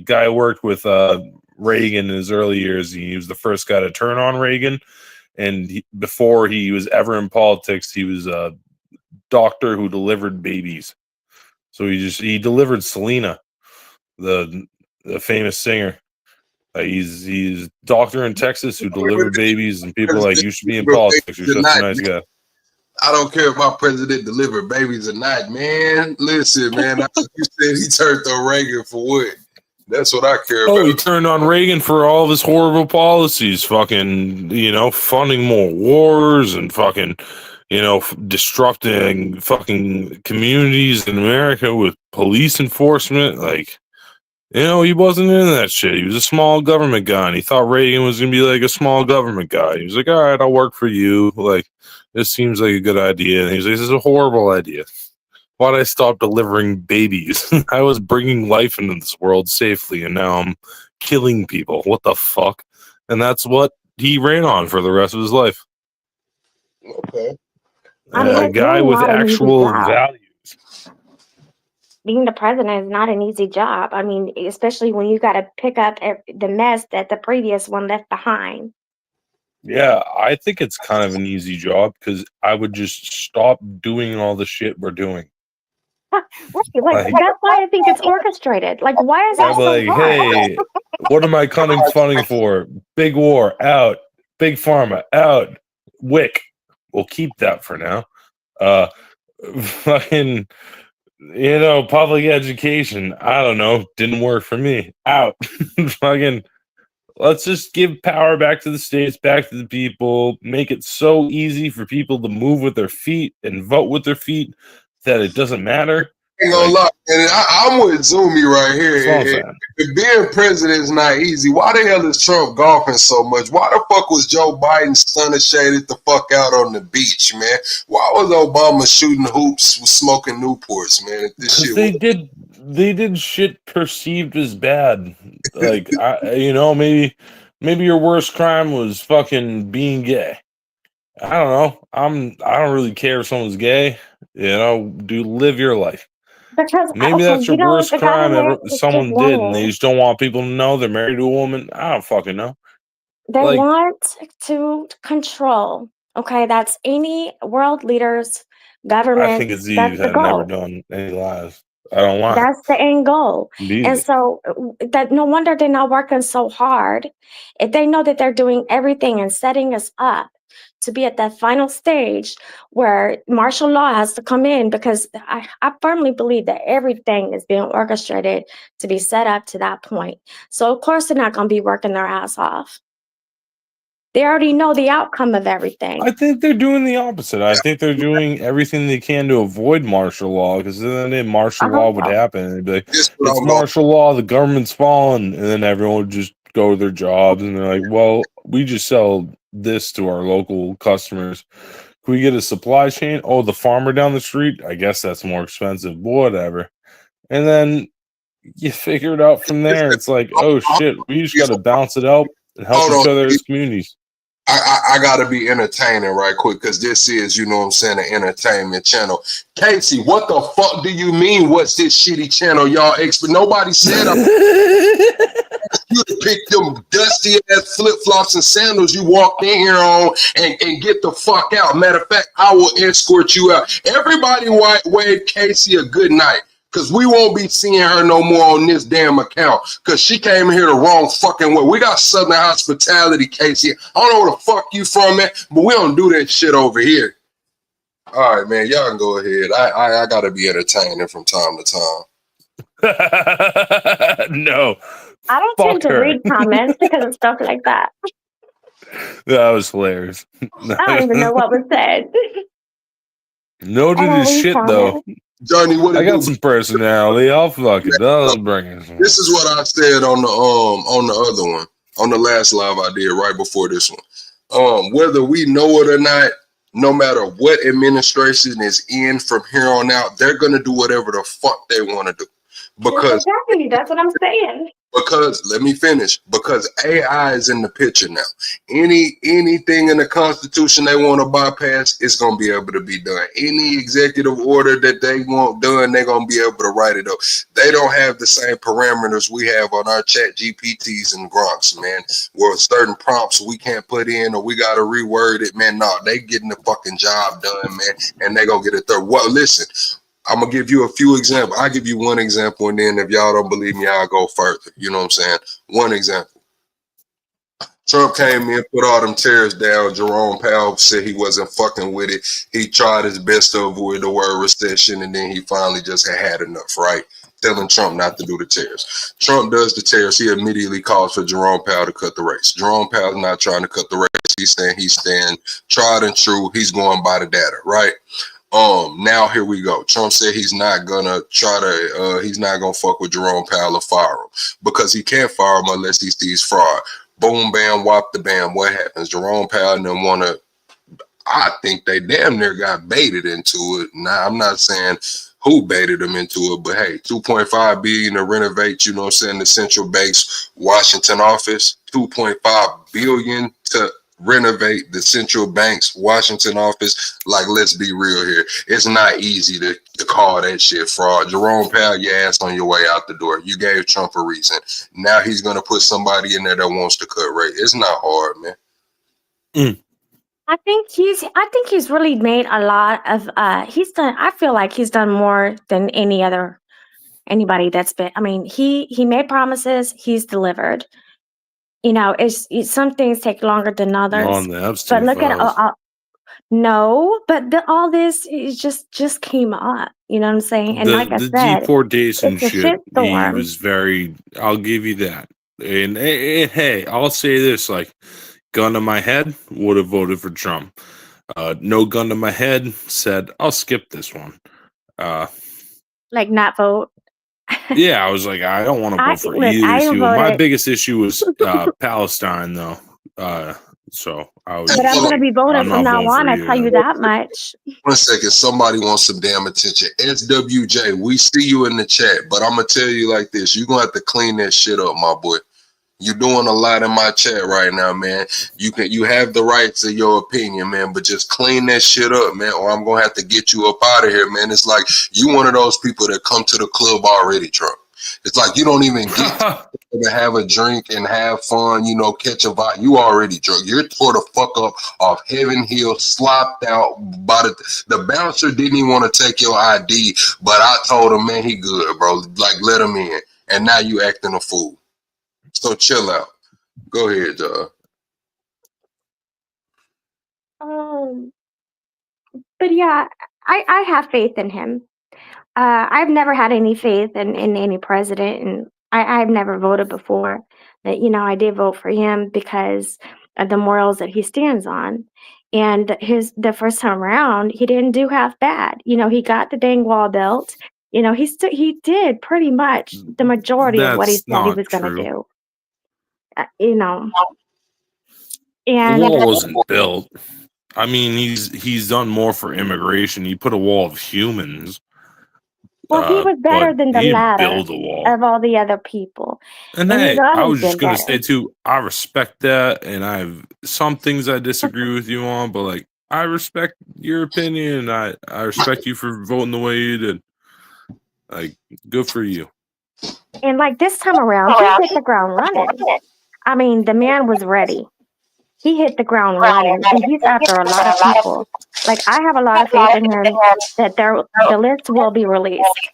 guy who worked with Reagan in his early years. He was the first guy to turn on Reagan, and before he was ever in politics, he was a doctor who delivered babies. So he delivered Selena, the famous singer. He's a doctor in Texas who delivered babies, and people are like, you should be in politics. You're such a nice guy. I don't care if my president delivered babies or not, man. Listen, man, you said he turned on Reagan for what? That's what I care about. Oh, he turned on Reagan for all of his horrible policies, fucking, funding more wars and fucking, disrupting fucking communities in America with police enforcement. Like, he wasn't into that shit. He was a small government guy, and he thought Reagan was going to be like a small government guy. He was like, all right, I'll work for you. Like, this seems like a good idea. And he's like, this is a horrible idea. Why'd I stop delivering babies? I was bringing life into this world safely, and now I'm killing people. What the fuck? And that's what he ran on for the rest of his life. Okay. A guy with actual values. Being the president is not an easy job. I mean, especially when you got to pick up the mess that the previous one left behind. Yeah, I think it's kind of an easy job because I would just stop doing all the shit we're doing. Like that's why I think it's orchestrated. Like, why is that I'm so like, hard? hey, what am I funding for? Big war out, big pharma out, WIC. We'll keep that for now. Fucking, public education. I don't know. Didn't work for me. Out. Fucking. Let's just give power back to the states, back to the people, make it so easy for people to move with their feet and vote with their feet that it doesn't matter. Ain't gonna lie, and I'm with Zumi right That's all I'm here. saying. If being president is not easy, why the hell is Trump golfing so much? Why the fuck was Joe Biden stunning shaded the fuck out on the beach, man? Why was Obama shooting hoops with smoking Newports, man? This shit They did shit perceived as bad. Like maybe your worst crime was fucking being gay. I don't know. I don't really care if someone's gay. Live your life. Because Maybe that's your worst the crime government is just someone did, and they wanting. just don't want people to know they're married to a woman. I don't fucking know. They Like, want to control. Okay, that's any world leaders, I government. think Aziz That's the had never goal. done any lies. I don't lie. That's the end goal. Indeed. And so that no wonder they're not working so hard. If they know that they're doing everything and setting us up to be at that final stage where martial law has to come in, because I firmly believe that everything is being orchestrated to be set up to that point. So of course they're not going to be working their ass off. They already know the outcome of everything. I think they're doing the opposite. I think they're doing everything they can to avoid martial law, because then martial law would happen. And they'd be like, it's martial law, the government's fallen, and then everyone would just go to their jobs, and they're like, well, we just sell this to our local customers. Can we get a supply chain? Oh, the farmer down the street? I guess that's more expensive. Whatever. And then you figure it out from there. It's like, oh shit, we just got to balance it out and help each other as communities. I gotta be entertaining right quick, because this is, you know what I'm saying, an entertainment channel. Casey, what the fuck do you mean? What's this shitty channel, y'all? Nobody said you pick them dusty ass flip flops and sandals you walked in here on and get the fuck out. Matter of fact, I will escort you out. Everybody wave Casey a good night, because we won't be seeing her no more on this damn account, because she came here the wrong fucking way. We got Southern hospitality, Casey. I don't know where the fuck you from, man, but we don't do that shit over here. All right, man, y'all can go ahead. I gotta be entertaining from time to time. No. I don't tend to read comments because of stuff like that. That was hilarious. I don't even know what was said. No to this shit, though. Johnny, what I got some personality. I'll fuck it. I'll bring it. This is what I said on the other one, on the last live I did right before this one. Whether we know it or not, no matter what administration is in from here on out, they're gonna do whatever the fuck they want to do. Because exactly, that's what I'm saying. Because let me finish. Because AI is in the picture now. Anything in the Constitution they want to bypass, it's gonna be able to be done. Any executive order that they want done, they're gonna be able to write it up. They don't have the same parameters we have on our Chat GPTs and Gronks, man. Where certain prompts we can't put in, or we gotta reword it, man. No, they getting the fucking job done, man, and they gonna get it through. Well, listen. I'm going to give you a few examples. I'll give you one example, and then if y'all don't believe me, I'll go further. You know what I'm saying? One example. Trump came in, put all them tariffs down. Jerome Powell said he wasn't fucking with it. He tried his best to avoid the word recession, and then he finally just had enough, right? Telling Trump not to do the tariffs. Trump does the tariffs. He immediately calls for Jerome Powell to cut the rates. Jerome Powell's not trying to cut the rates. He's saying tried and true. He's going by the data, right? Now here we go. Trump said he's not gonna he's not gonna fuck with Jerome Powell or fire him, because he can't fire him unless he sees fraud. Boom, bam, whop the bam. What happens? Jerome Powell didn't want to. I think they damn near got baited into it. Now, I'm not saying who baited them into it, but hey, $2.5 billion to renovate, you know what I'm saying, the central bank's Washington office, $2.5 billion to renovate the central bank's Washington office. Like, let's be real here. It's not easy to call that shit fraud. Jerome Powell, your ass on your way out the door. You gave Trump a reason. Now he's going to put somebody in there that wants to cut rate. It's not hard, man. I think he's really made a lot of I feel like he's done more than anybody that's been. I mean, he made promises, he's delivered. Some things take longer than others. On the But Epstein look at files. no, but all this is just came up. You know what I'm saying? And like I The said, deportation it's a shit, he shitstorm. was very, I'll give you that. And hey, I'll say this, like, gun to my head, would have voted for Trump. No gun to my head, said, I'll skip this one. Like not vote. Yeah, I was like, I don't want to vote for Look, either I issue. My voted, biggest issue was Palestine, though. So I was but I'm just gonna like, be voting I'm from not now voting for on. I either tell of you them. that much. 1 second, somebody wants some damn attention. SWJ, we see you in the chat, but I'm gonna tell you like this: you're gonna have to clean that shit up, my boy. You're doing a lot in my chat right now, man. You have the right to your opinion, man, but just clean that shit up, man, or I'm gonna have to get you up out of here, man. It's like you one of those people that come to the club already drunk. It's like you don't even get to have a drink and have fun, catch a vibe. You already drunk. You're tore the fuck up off Heaven Hill, slopped out by the bouncer didn't even want to take your ID, but I told him, man, he good, bro. Like, let him in. And now you acting a fool. So chill out. Go ahead, John. Um, but yeah, I have faith in him. I've never had any faith in any president, and I've never voted before. But I did vote for him because of the morals that he stands on. And the first time around, he didn't do half bad. He got the dang wall built. He did pretty much the majority of what he That's said he not was going to true. do. The And wall wasn't built. I mean, he's done more for immigration. He put a wall of humans. well, he was better But than the he didn't latter build a wall. of all the other people, And and he's hey, I always was just been gonna better. say too, I respect that, and I've some things I disagree with you on, but like I respect your opinion. I respect you for voting the way you did. Like, good for you. And like this time around, he hit the ground running. I mean, the man was ready. He hit the ground running, and he's after a lot of people. Like I have a lot of faith in him that the list will be released,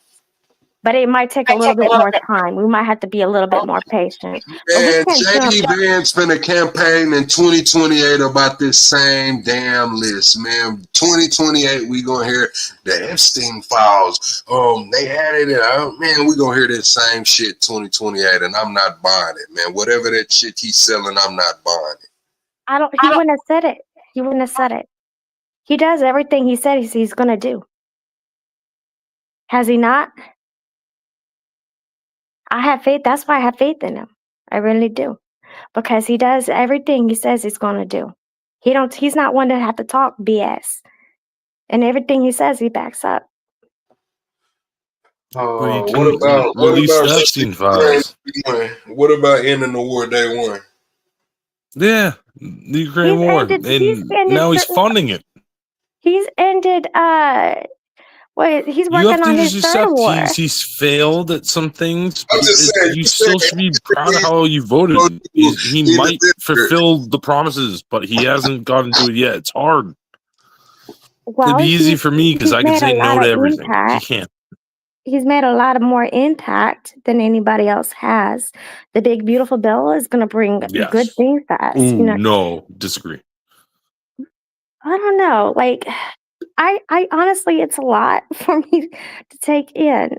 but it might take a little bit more time. We might have to be a little bit more patient, but we And can't jump. JD Vance finna campaign in 2028 about this same damn list, man. 2028, we gonna hear the Epstein files. They had it in, man, we gonna hear this same shit 2028, and I'm not buying it, man. Whatever that shit he's selling, I'm not buying it. He wouldn't have said it. He wouldn't have said it. He does everything he said he's going to do. Has he not? I have faith. That's why I have faith in him. I really do. Because he does everything he says he's going to do. He's not one to have to talk BS. And everything he says, he backs up. Well, you What can about release the Epstein files. what about ending the war day one? Yeah, the Ukraine He's war, ended and now he's certain, funding it. he's ended he's You have working to on just his third accept war. he's failed at some things, I'm but just saying, you still should be proud of how you voted. He might fulfill the promises, but he hasn't gotten to it yet. It's hard. It'd Well, be easy for me because he's I can made say a no lot to of everything. He impact. can't. He's made a lot of more impact than anybody else has. The big beautiful bill is going to bring Yes. good things to us. Ooh, no, disagree. I don't know. Like, I honestly, it's a lot for me to take in,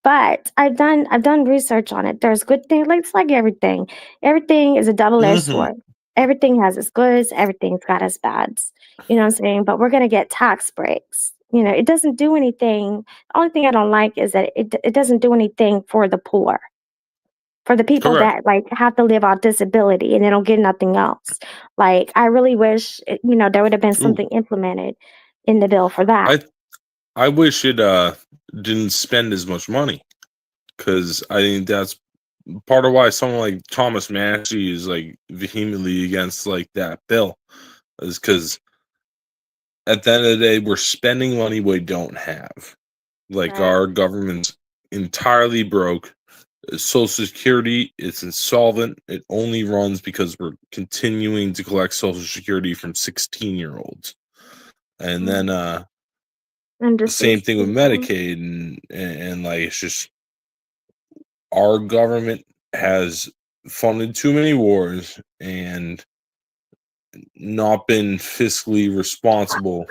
but I've done research on it. There's good things. Like, it's like everything. Everything is a double-edged sword. Everything has its goods. Everything's got its bads. You know what I'm saying? But we're gonna get tax breaks. It doesn't do anything. The only thing I don't like is that it doesn't do anything for the poor, for the people Correct. that like have to live on disability and they don't get nothing else. Like I really wish there would have been something implemented in the bill for that. I wish it didn't spend as much money, because I think that's part of why someone like Thomas Massey is like vehemently against like that bill, is because at the end of the day we're spending money we don't have. Like, Right. our government's entirely broke. Social Security, it's insolvent. It only runs because we're continuing to collect Social Security from 16-year-olds. And then Under same thing with 16. Medicaid, and like it's just our government has funded too many wars and not been fiscally responsible,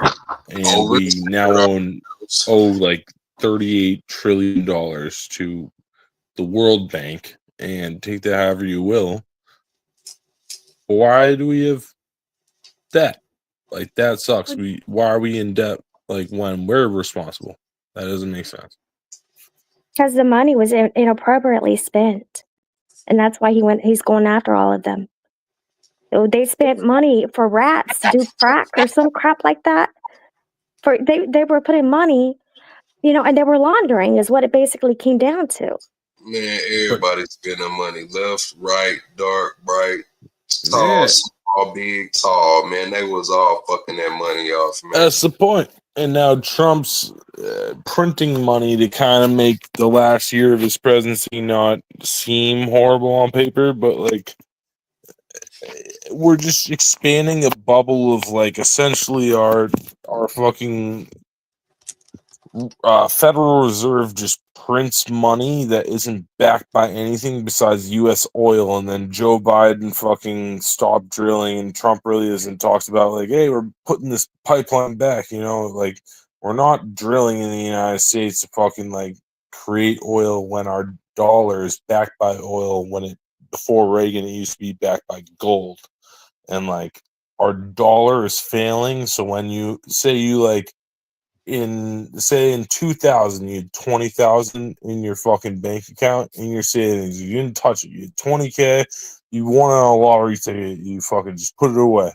and we now owe like $38 trillion to the World Bank, and take that however you will. Why do we have debt? Like, that sucks. Why are we in debt like when we're responsible? That doesn't make sense. Because the money was inappropriately spent, and that's why he's going after all of them. They spent money for rats to do crack or some crap like that. They were putting money, and they were laundering is what it basically came down to. Man, everybody's spending money left, right, dark, bright, tall, Yeah. small, big, tall. Man, they was all fucking that money off, man. That's the point. And now Trump's printing money to kind of make the last year of his presidency not seem horrible on paper, but like we're just expanding a bubble of like essentially our fucking Federal Reserve just prints money that isn't backed by anything besides U.S. oil, and then Joe Biden fucking stopped drilling, and Trump really isn't talks about like, hey, we're putting this pipeline back, like we're not drilling in the United States to fucking like create oil when our dollar is backed by oil, when before Reagan it used to be backed by gold, and like our dollar is failing. So when you say in 2000 you had 20,000 in your fucking bank account in your savings, you didn't touch it, you had 20K, you won on a lottery ticket, you fucking just put it away.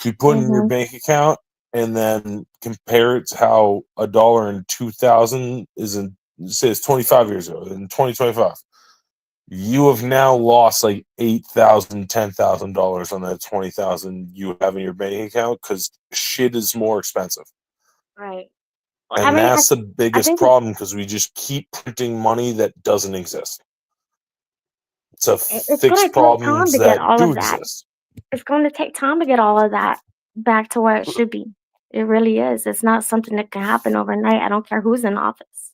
You put it in your bank account and then compare it to how a dollar in 2000 is in, say it's 25 years ago, in 2025 you have now lost like $8,000, $10,000 on that 20,000 you have in your bank account because shit is more expensive. Right. And that's the biggest problem, because we just keep printing money that doesn't exist to fix problems that do exist. It's going to take time to get all of that back to where it should be. It really is. It's not something that can happen overnight. I don't care who's in office.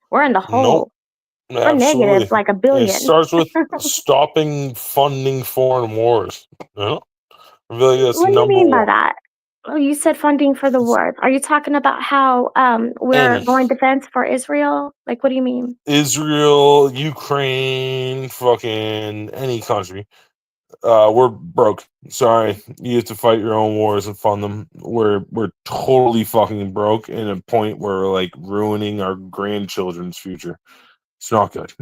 We're in the hole. Nope. We're negative like $1 billion. It starts with stopping funding foreign wars. I feel like that's what do you mean by one. that? Oh, you said funding for the wars. Are you talking about how we're going defense for Israel? Like, what do you mean? Israel, Ukraine, fucking any country. We're broke. Sorry, you have to fight your own wars and fund them. We're totally fucking broke, in a point where we're like ruining our grandchildren's future. It's not good.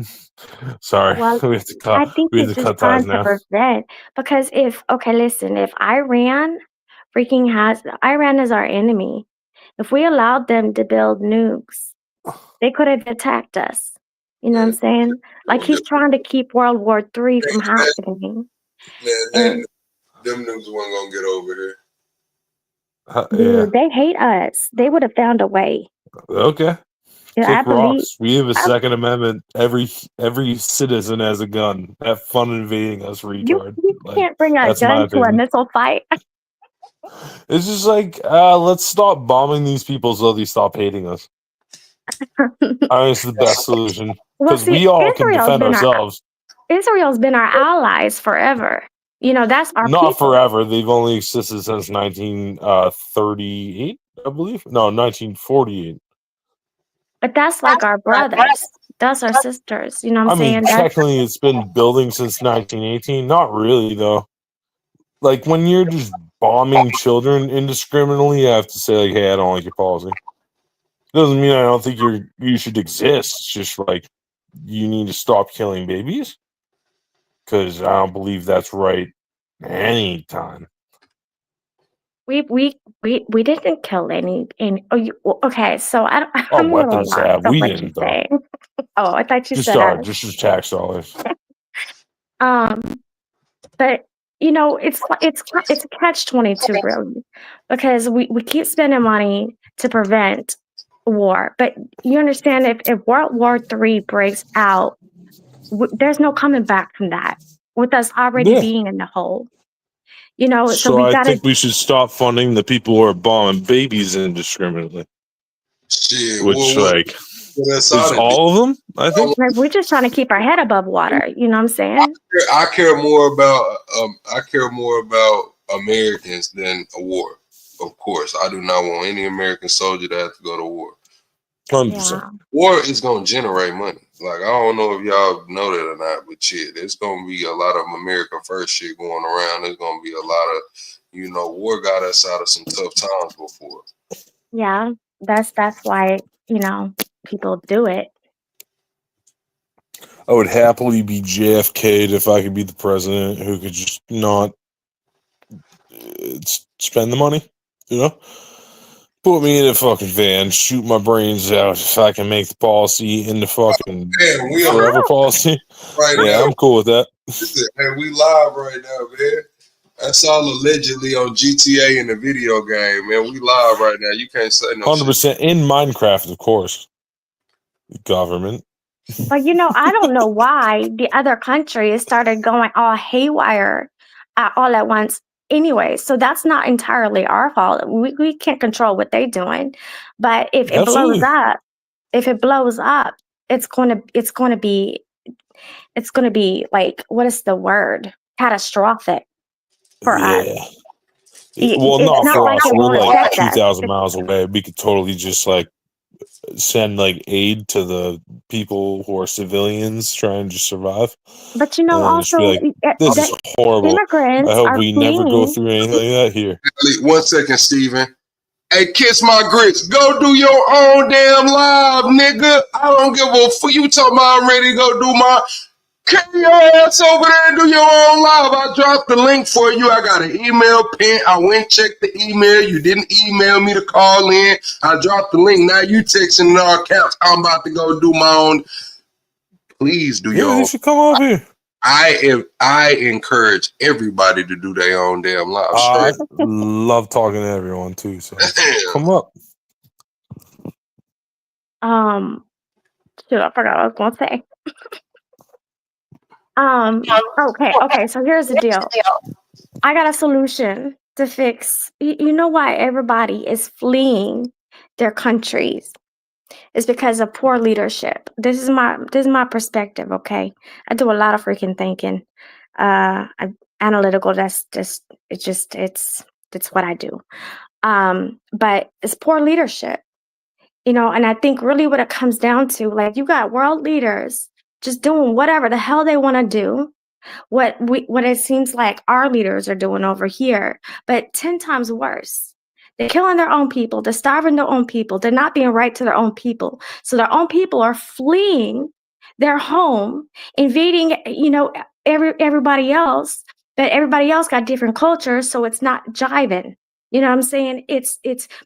Sorry, well, we have to cut. I think it's just time to prevent, because if Iran Iran is our enemy. If we allowed them to build nukes, they could have attacked us. You know what I'm saying? Like, he's trying to keep World War III from happening. Man, them nukes weren't gonna get over there. Dude, they hate us. They would have found a way. Okay. Yeah, Kick rocks. We have a Second Amendment. Every citizen has a gun. Have fun invading us, retard. You can't bring a gun to a missile fight. It's just like, let's stop bombing these people so they stop hating us. It's the best solution, because we all can defend ourselves. Israel's been our allies forever. That's our Not people. forever. They've only existed since 1938, I believe. No, 1948. But that's like our brothers. That's our sisters. You know what I'm saying? Technically, it's been building since 1918. Not really, though. Like, when you're just bombing children indiscriminately, I have to say, like, hey, I don't like your policy. Doesn't mean I don't think you should exist. It's just like, you need to stop killing babies, because I don't believe that's right anytime. We didn't kill any. Okay, so I'm weapons have. We didn't, though. Oh, I thought you said just as tax dollars. But it's a catch-22, really, because we keep spending money to prevent war. But you understand, if World War III breaks out, there's no coming back from that with us already being in the hole. So So we I gotta. think we should stop funding the people who are bombing babies indiscriminately. Shit, Which, what that's is all of them, I think. Like, we're just trying to keep our head above water. You know what I'm saying? I care more about Americans than a war. Of course, I do not want any American soldier to have to go to war. 100%. War is gonna generate money. Like, I don't know if y'all know that or not, but shit, there's gonna be a lot of America first shit going around. There's gonna be a lot of, war got us out of some tough times before. Yeah, that's why people do it. I would happily be JFK'd if I could be the president who could just not spend the money, Put me in a fucking van, shoot my brains out if I can make the policy into fucking forever policy. Right yeah, now. I'm cool with that. Hey, we live right now, man. That's all allegedly on GTA in the video game, man. We live right now. You can't say no 100% shit. in Minecraft, of course. The government. But I don't know why the other countries started going all haywire all at once anyway. So that's not entirely our fault. We can't control what they're doing. But if it blows up, it's going to be like, what is the word? Catastrophic for us. Well, It's not not for like us. it We're won't like affect us. 2,000 miles away. We could totally just send aid to the people who are civilians trying to survive. But also, this is horrible. Immigrants I hope are we never go fleeing. through anything like that here. 1 second, Steven. Hey, kiss my grits. Go do your own damn live, nigga. I don't give a fuck. You talking about I'm ready to go do my... Carry your ass over there and do your own live. I dropped the link for you. I got an email pin. I went checked the email. You didn't email me to call in. I dropped the link. Now you texting in our accounts. I'm about to go do my own. Please do your own. You should come over here. I encourage everybody to do their own damn live. I love talking to everyone too. So come up. Shoot, I forgot what I was going to say. Okay. So here's the deal. I got a solution to fix. You know why everybody is fleeing their countries? It's because of poor leadership. This is my perspective. Okay, I do a lot of freaking thinking. I'm analytical. That's what I do. But it's poor leadership. And I think really what it comes down to, like, you got world leaders just doing whatever the hell they want to do, what it seems like our leaders are doing over here, but 10 times worse. They're killing their own people. They're starving their own people. They're not being right to their own people. So their own people are fleeing their home, invading, everybody else, but everybody else got different cultures, so it's not jiving. You know what I'm saying? It's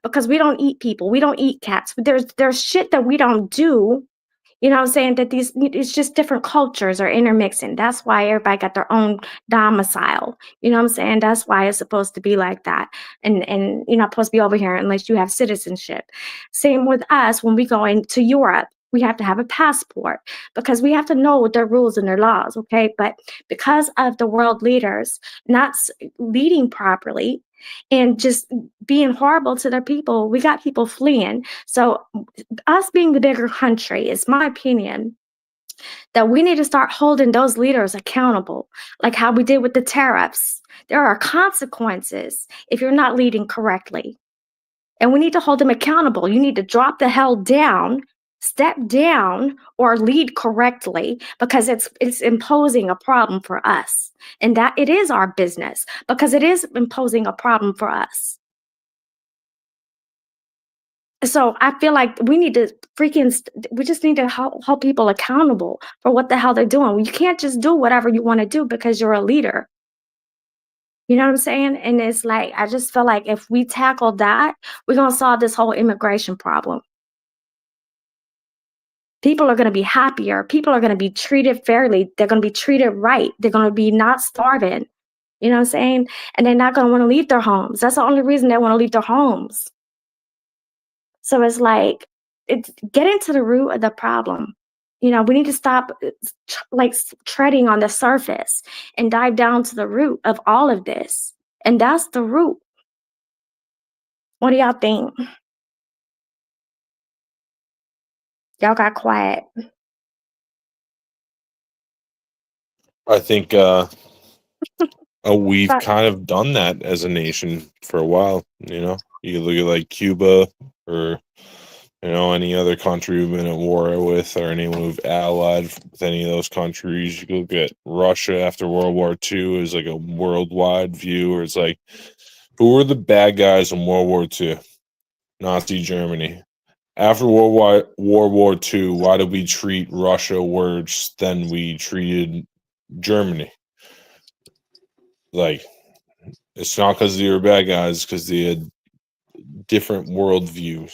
because we don't eat people. We don't eat cats. There's shit that we don't do. You know what I'm saying? That it's just different cultures are intermixing. That's why everybody got their own domicile. You know what I'm saying? That's why it's supposed to be like that. And you're not supposed to be over here unless you have citizenship. Same with us when we go into Europe. We have to have a passport because we have to know their rules and their laws, okay? But because of the world leaders not leading properly and just being horrible to their people, we got people fleeing. So us being the bigger country, is my opinion, that we need to start holding those leaders accountable, like how we did with the tariffs. There are consequences if you're not leading correctly. And we need to hold them accountable. You need to drop the hell down, step down, or lead correctly, because it's imposing a problem for us. And that it is our business, because it is imposing a problem for us. So I feel like we need to we just need to hold people accountable for what the hell they're doing. You can't just do whatever you want to do because you're a leader. You know what I'm saying? And it's like, I just feel like if we tackle that, we're going to solve this whole immigration problem. People are going to be happier. People are going to be treated fairly. They're going to be treated right. They're going to be not starving. You know what I'm saying? And they're not going to want to leave their homes. That's the only reason they want to leave their homes. So it's like, get into the root of the problem. You know, we need to stop like treading on the surface and dive down to the root of all of this. And that's the root. What do y'all think? Y'all got quiet. I think we've But kind of done that as a nation for a while. You know, you can look at like Cuba or any other country we've been at war with, or anyone we've allied with any of those countries. You can look at Russia after World War II as like a worldwide view, where it's like, who were the bad guys in World War II? Nazi Germany. After World War II, why did we treat Russia worse than we treated Germany? Like, it's not because they were bad guys, because they had different worldviews.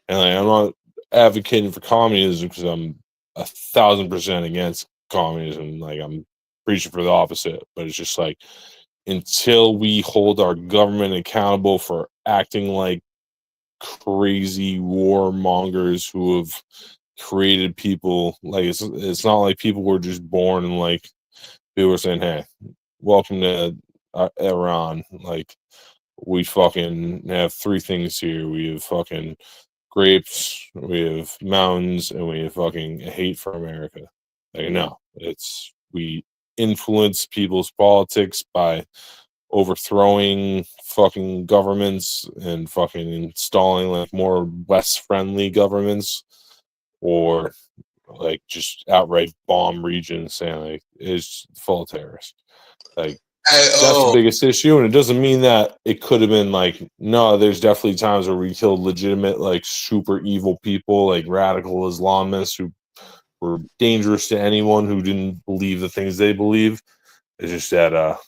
And like, I'm not advocating for communism, because I'm 1,000% against communism. Like, I'm preaching for the opposite. But it's just like, until we hold our government accountable for acting like crazy warmongers who have created people, like it's not like people were just born and like people were saying, "Hey, welcome to Iran." Like, we fucking have three things here. We have fucking grapes, we have mountains, and we have fucking hate for America. Like, no, we influence people's politics by overthrowing fucking governments and fucking installing like more West friendly governments, or like just outright bomb regions, saying like it's full of terrorists. Like, that's the biggest issue. And it doesn't mean that it could have been like, no, there's definitely times where we killed legitimate, like super evil people, like radical Islamists who were dangerous to anyone who didn't believe the things they believe. It's just that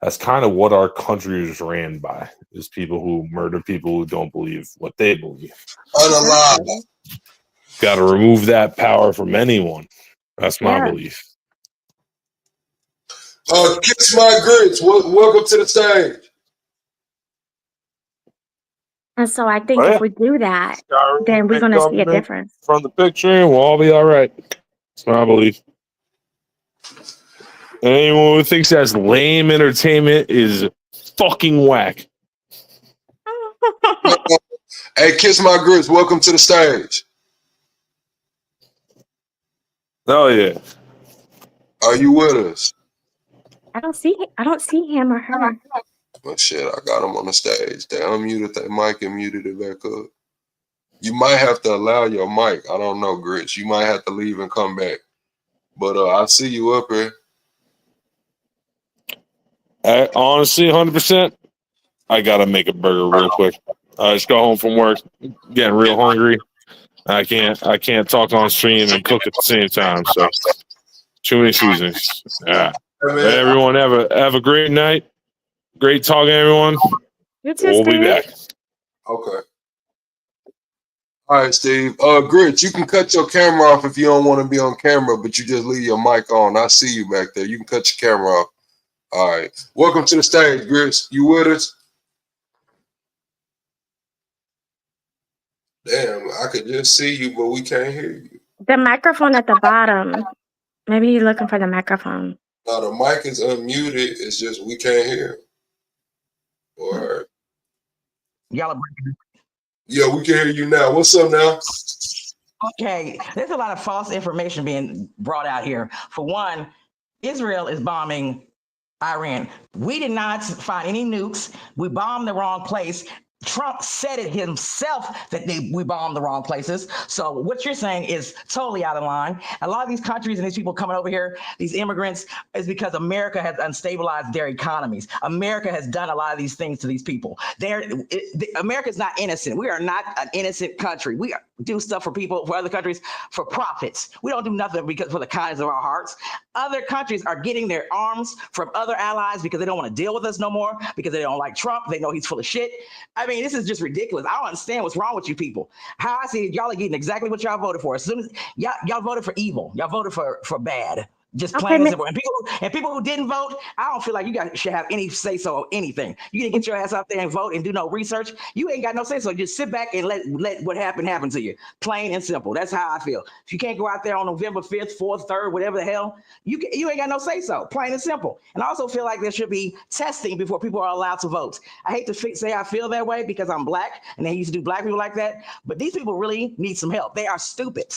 that's kind of what our country is ran by, is people who murder people who don't believe what they believe. Unalive. Got to remove that power from anyone. That's my belief. Kiss my grits. Welcome to the stage. and so I think if we do that, then we're going to see a difference. From the picture, and we'll all be all right. That's my belief. And anyone who thinks that's lame entertainment is fucking whack. Hey, Kiss my grits. Welcome to the stage. Oh yeah. Are you with us? I don't see him or her. Well, shit, I got him on the stage. They unmuted that mic and muted it back up. You might have to allow your mic. I don't know, Grits. You might have to leave and come back. But I see you up here. Honestly, 100%. I gotta make a burger real quick. I just got home from work, getting real hungry. I can't talk on stream and cook at the same time. So too many seasons. Yeah. Hey, everyone, have a great night. Great talking, everyone. You too, We'll Steve. be back. Okay. All right, Steve. Grits, you can cut your camera off if you don't want to be on camera, but you just leave your mic on. I see you back there. You can cut your camera off. All right. Welcome to the stage, Grits. You with us? Damn, I could just see you, but we can't hear you. The microphone at the bottom. Maybe you're looking for the microphone. No, the mic is unmuted. It's just we can't hear. Or Y'all are breaking. Yeah, we can hear you now. What's up now? Okay, there's a lot of false information being brought out here. For one, Israel is bombing Iran. We did not find any nukes. We bombed the wrong place. Trump said it himself that we bombed the wrong places. So what you're saying is totally out of line. A lot of these countries and these people coming over here, these immigrants, is because America has unstabilized their economies. America has done a lot of these things to these people. America is not innocent. We are not an innocent country. We do stuff for people, for other countries, for profits. We don't do nothing because for the kindness of our hearts. Other countries are getting their arms from other allies because they don't want to deal with us no more, because they don't like Trump. They know he's full of shit. I mean, this is just ridiculous. I don't understand what's wrong with you people. How I see it, y'all are getting exactly what y'all voted for. As soon as y'all voted for evil, y'all voted for bad. Just Okay, plain and simple. And people who didn't vote, I don't feel like you guys should have any say so or anything. You didn't get your ass out there and vote and do no research. You ain't got no say so. Just sit back and let what happened happen to you. Plain and simple. That's how I feel. If you can't go out there on November 5th, 4th, 3rd, whatever the hell, you ain't got no say so. Plain and simple. And I also feel like there should be testing before people are allowed to vote. I hate to say I feel that way because I'm black and they used to do black people like that. But these people really need some help. They are stupid.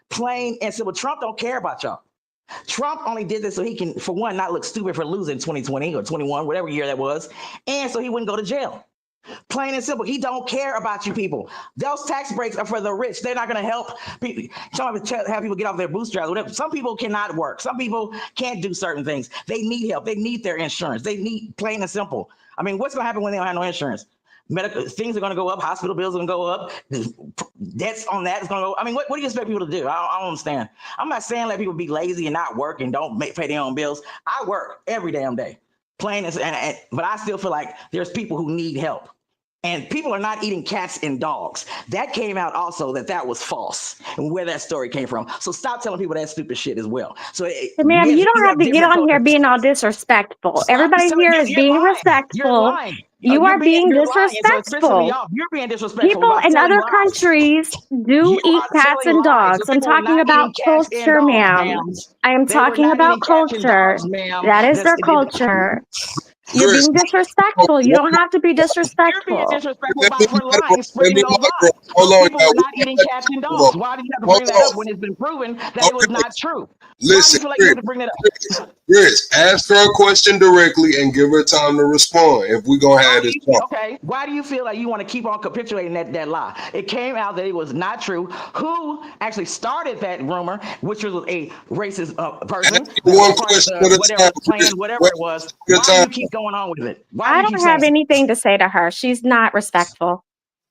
Plain and simple. Trump don't care about y'all. Trump only did this so he can, for one, not look stupid for losing 2020 or 21, whatever year that was, and so he wouldn't go to jail. Plain and simple. He don't care about you people. Those tax breaks are for the rich. They're not going to help people. Some have people get off their bootstraps. Whatever. Some people cannot work. Some people can't do certain things. They need help. They need their insurance. They need, plain and simple. I mean, what's going to happen when they don't have no insurance? Medical things are going to go up. Hospital bills are going to go up. Debts on that is going to go. I mean, what do you expect people to do? I don't understand. I'm not saying let people be lazy and not work and don't pay their own bills. I work every damn day. Plain and but I still feel like there's people who need help. And people are not eating cats and dogs. That came out also that was false and where that story came from. So stop telling people that stupid shit as well. So, ma'am, yes, you don't have to get on here cultures. being all disrespectful. So Everybody here is you're being lying. You're respectful. lying. You are being You're lying. So it's pissing me disrespectful. off. You're being disrespectful. People About in telling other lies. countries do You eat are cats telling and lies. So dogs. I'm people are talking not eating about cats and culture, dogs, ma'am. ma'am. I am They were talking not about eating cats and culture. dogs, ma'am. That is their culture. You're Chris, being disrespectful. You don't have to be You're being disrespectful. disrespectful let me for moderate. lying, Let spreading me those lies. moderate. Hold Those on people now. were not eating cats and Hold on. dogs. Why do you have to Hold bring that up on. when it's been proven that it was not true? Why do Listen, you feel like Chris, you have to bring that up? Chris, ask her a question directly and give her time to respond if we're going to have this talk. Okay, why do you feel like you want to keep on capitulating that lie? It came out that it was not true. Who actually started that rumor, which was a racist person, Ask that was one part of question the at a whatever time. plan, whatever Wait it was? your Why do time. you keep going on with it? Why do I you keep don't have saying it? anything to say to her. She's not respectful.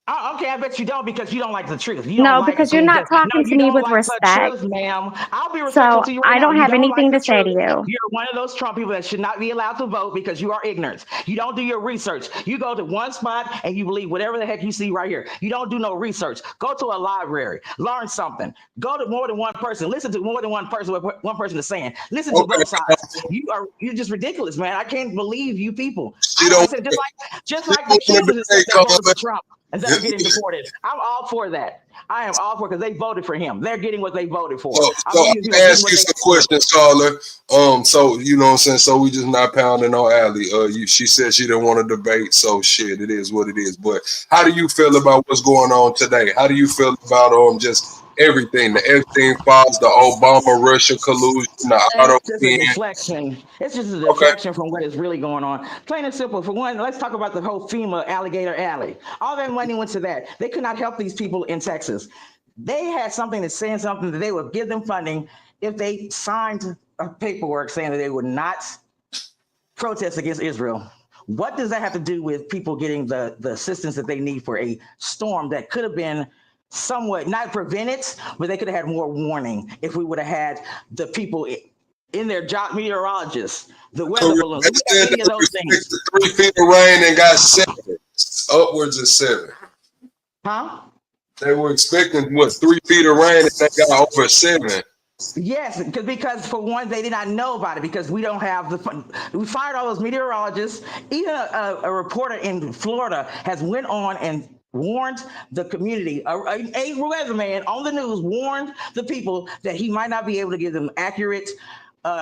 Oh, okay, I bet you don't because you don't like the truth. You don't No, like because you're things not that no, talking to you me don't with like the respect. truth, ma'am. I'll be respectful So to you right I now. don't You have don't like anything the to say truth. to you. You're one of those Trump people that should not be allowed to vote because you are ignorant. You don't do your research. You go to one spot and you believe whatever the heck you see right here. You don't do no research. Go to a library, learn something. Go to more than one person. Listen to more than one person. What one person is saying. Listen to Okay. both sides. You're just ridiculous, man. I can't believe you people. She I don't said just she like the don't want to Cubans and stuff debate, that voted Carla. for Trump and that are getting deported. I'm all for that. I am all for because they voted for him. They're getting what they voted for. I So believe I'm people getting asking what you they some voted for. questions, Carla. So you know what I'm saying. So we just not pounding on Allie. She said she didn't want to debate. So shit, it is what it is. But how do you feel about what's going on today? How do you feel about just everything? The Epstein files, the Obama Russia collusion, the auto. It's just a deflection. It's just a Okay. deflection from what is really going on. Plain and simple. For one, let's talk about the whole FEMA alligator alley. All that money went to that. They could not help these people in Texas. They had something that's saying something that they would give them funding if they signed a paperwork saying that they would not protest against Israel. What does that have to do with people getting the assistance that they need for a storm that could have been somewhat not prevented, but they could have had more warning if we would have had the people in their job, meteorologists, the weather balloons. They We said have any of they those things. expected 3 feet of rain and got 7, upwards of 7. Huh? They were expecting 3 feet of rain and they got over 7. Yes, because for one, they did not know about it because we don't have we fired all those meteorologists. Even a reporter in Florida has went on and warned the community. A weatherman on the news warned the people that he might not be able to give them accurate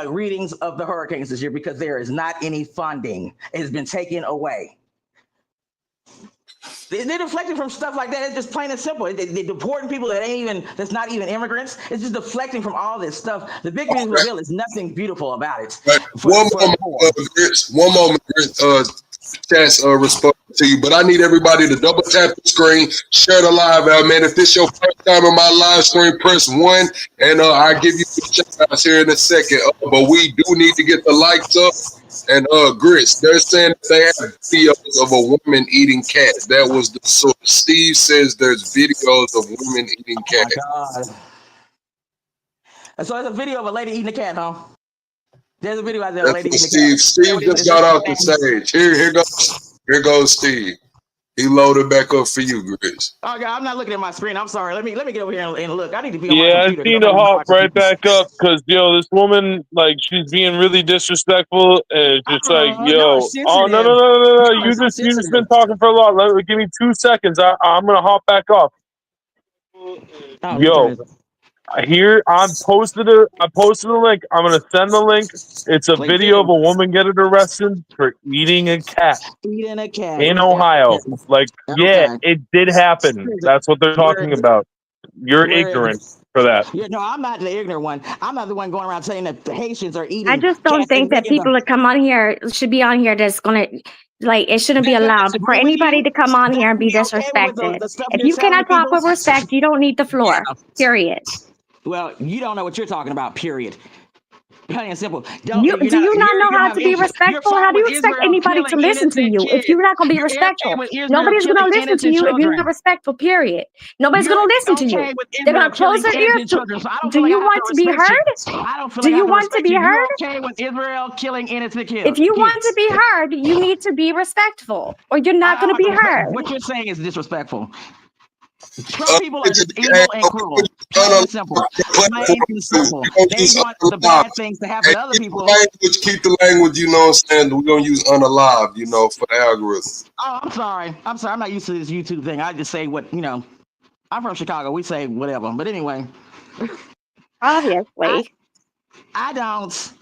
readings of the hurricanes this year because there is not any funding. It has been taken away. They're deflecting from stuff like that. It's just plain and simple. They're deporting people that's not even immigrants. It's just deflecting from all this stuff. The big beautiful bill is nothing beautiful about it. One moment, Chance respond to you, but I need everybody to double tap the screen, share the live out, man. If this your first time in my live stream, press 1, and I'll give you the shout outs here in a second. But we do need to get the likes up. And Grits, they're saying that they have videos of a woman eating cat. That was the source. Steve says there's videos of women eating cat. Oh my God. So it's a video of a lady eating a cat, huh? There's a video out there of a lady eating a cat. Steve just got off the stage. Here goes Steve. He loaded back up for you, Grizz. Okay, I'm not looking at my screen. I'm sorry. Let me get over here and look. I need to be on my Yeah, I computer. need to hop right back up because this woman, like, she's being really disrespectful, and it's just like, Y'all are yo, oh no sensitive. no no no no no, Y'all are so you just sensitive. been talking for a lot. Give me 2 seconds. I'm gonna hop back off. Oh, let me turn Yo, this off. I posted a link. I'm gonna send the link. It's a Please video of do. a woman getting arrested for eating a cat Eating a cat. in Yeah. Ohio. Like, yeah, Okay. it did happen. That's what they're Where talking is it? about. You're Where is ignorant it? for that. Yeah, no, I'm not the ignorant one. I'm not the one going around saying that the Haitians are I eating just don't cats and think that making people them. that come on here should be on here that's gonna like it shouldn't be That's not allowed for disagree with anybody you. to come on That's here and be be okay with disrespected. the stuff If you're you telling the cannot talk people. with respect, you don't need the floor. Yeah. Period. Well, you don't know what you're talking about. Period. Plain and simple. You do you not know You don't how have to be issue. You're respectful? How fine do with you expect Israel anybody to killing listen to innocent you if kids. you're not gonna be You're okay respectful? with Israel Nobody's killing gonna listen to innocent you if you're not children. respectful, period. Nobody's You're gonna listen to you. okay with They're Israel gonna close killing their ears innocent to children. So I don't do feel like you I have want to to be respect you. heard? I don't feel Do like I you have to want to respect be you. You're heard? okay with Israel killing innocent If you want to kids. be heard, you need to be respectful or you're I not don't gonna have to be respect. heard. What you're saying is disrespectful. Trump people are just Hey, evil and cruel. Plain and simple. Plain and simple. we gonna They use want the unalive. bad things to happen Hey, to other keep the people. language, you know what I'm saying? We're gonna use unalive, for the algorithm. Oh, I'm sorry. I'm sorry. I'm not used to this YouTube thing. I just say what, I'm from Chicago. We say whatever. But anyway, I Obviously. I don't.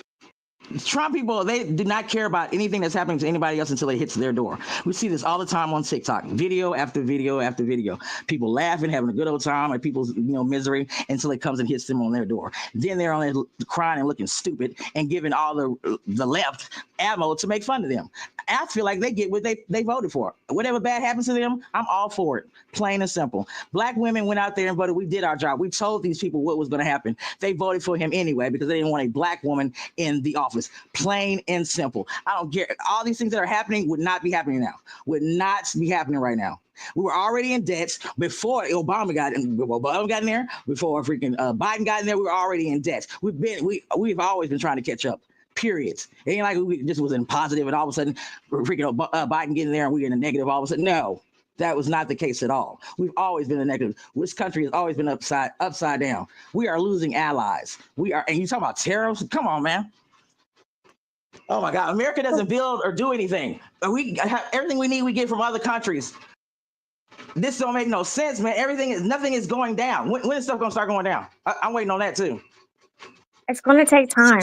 Trump people, they do not care about anything that's happening to anybody else until it hits their door. We see this all the time on TikTok, video after video after video. People laughing, having a good old time, and people's misery until it comes and hits them on their door. Then they're on there crying and looking stupid and giving all the left ammo to make fun of them. I feel like they get what they voted for. Whatever bad happens to them, I'm all for it. Plain and simple. Black women went out there and voted. We did our job. We told these people what was going to happen. They voted for him anyway because they didn't want a black woman in the office. Plain and simple. I don't care. All these things that are happening would not be happening now. Would not be happening right now. We were already in debt before Obama got in. Obama got in there. Before freaking Biden got in there, we were already in debt. We've always been trying to catch up. Period. It ain't like we just was in positive and all of a sudden freaking Biden getting there and we're in a negative all of a sudden. No, that was not the case at all. We've always been a negative. This country has always been upside down. We are losing allies. We are, and you talk about terrorists? Come on, man. Oh my God, America doesn't build or do anything. We have everything we need. We get from other countries. This don't make no sense, man. Nothing is going down. When is stuff gonna start going down? I'm waiting on that too. It's gonna take time.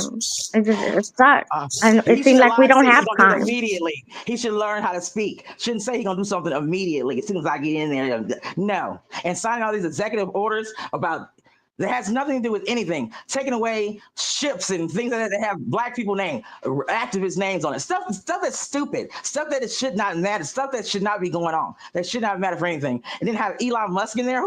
It sucks. And He it seems should like we lie, don't say he's have gonna do it time. immediately. He should learn how to speak. Shouldn't say he's gonna do something immediately as soon as I get in there. No. And signing all these executive orders about that has nothing to do with anything. Taking away ships and things like that have black people names, activist names on it. Stuff that's stupid. Stuff that it should not matter. Stuff that should not be going on. That should not matter for anything. And then have Elon Musk in there.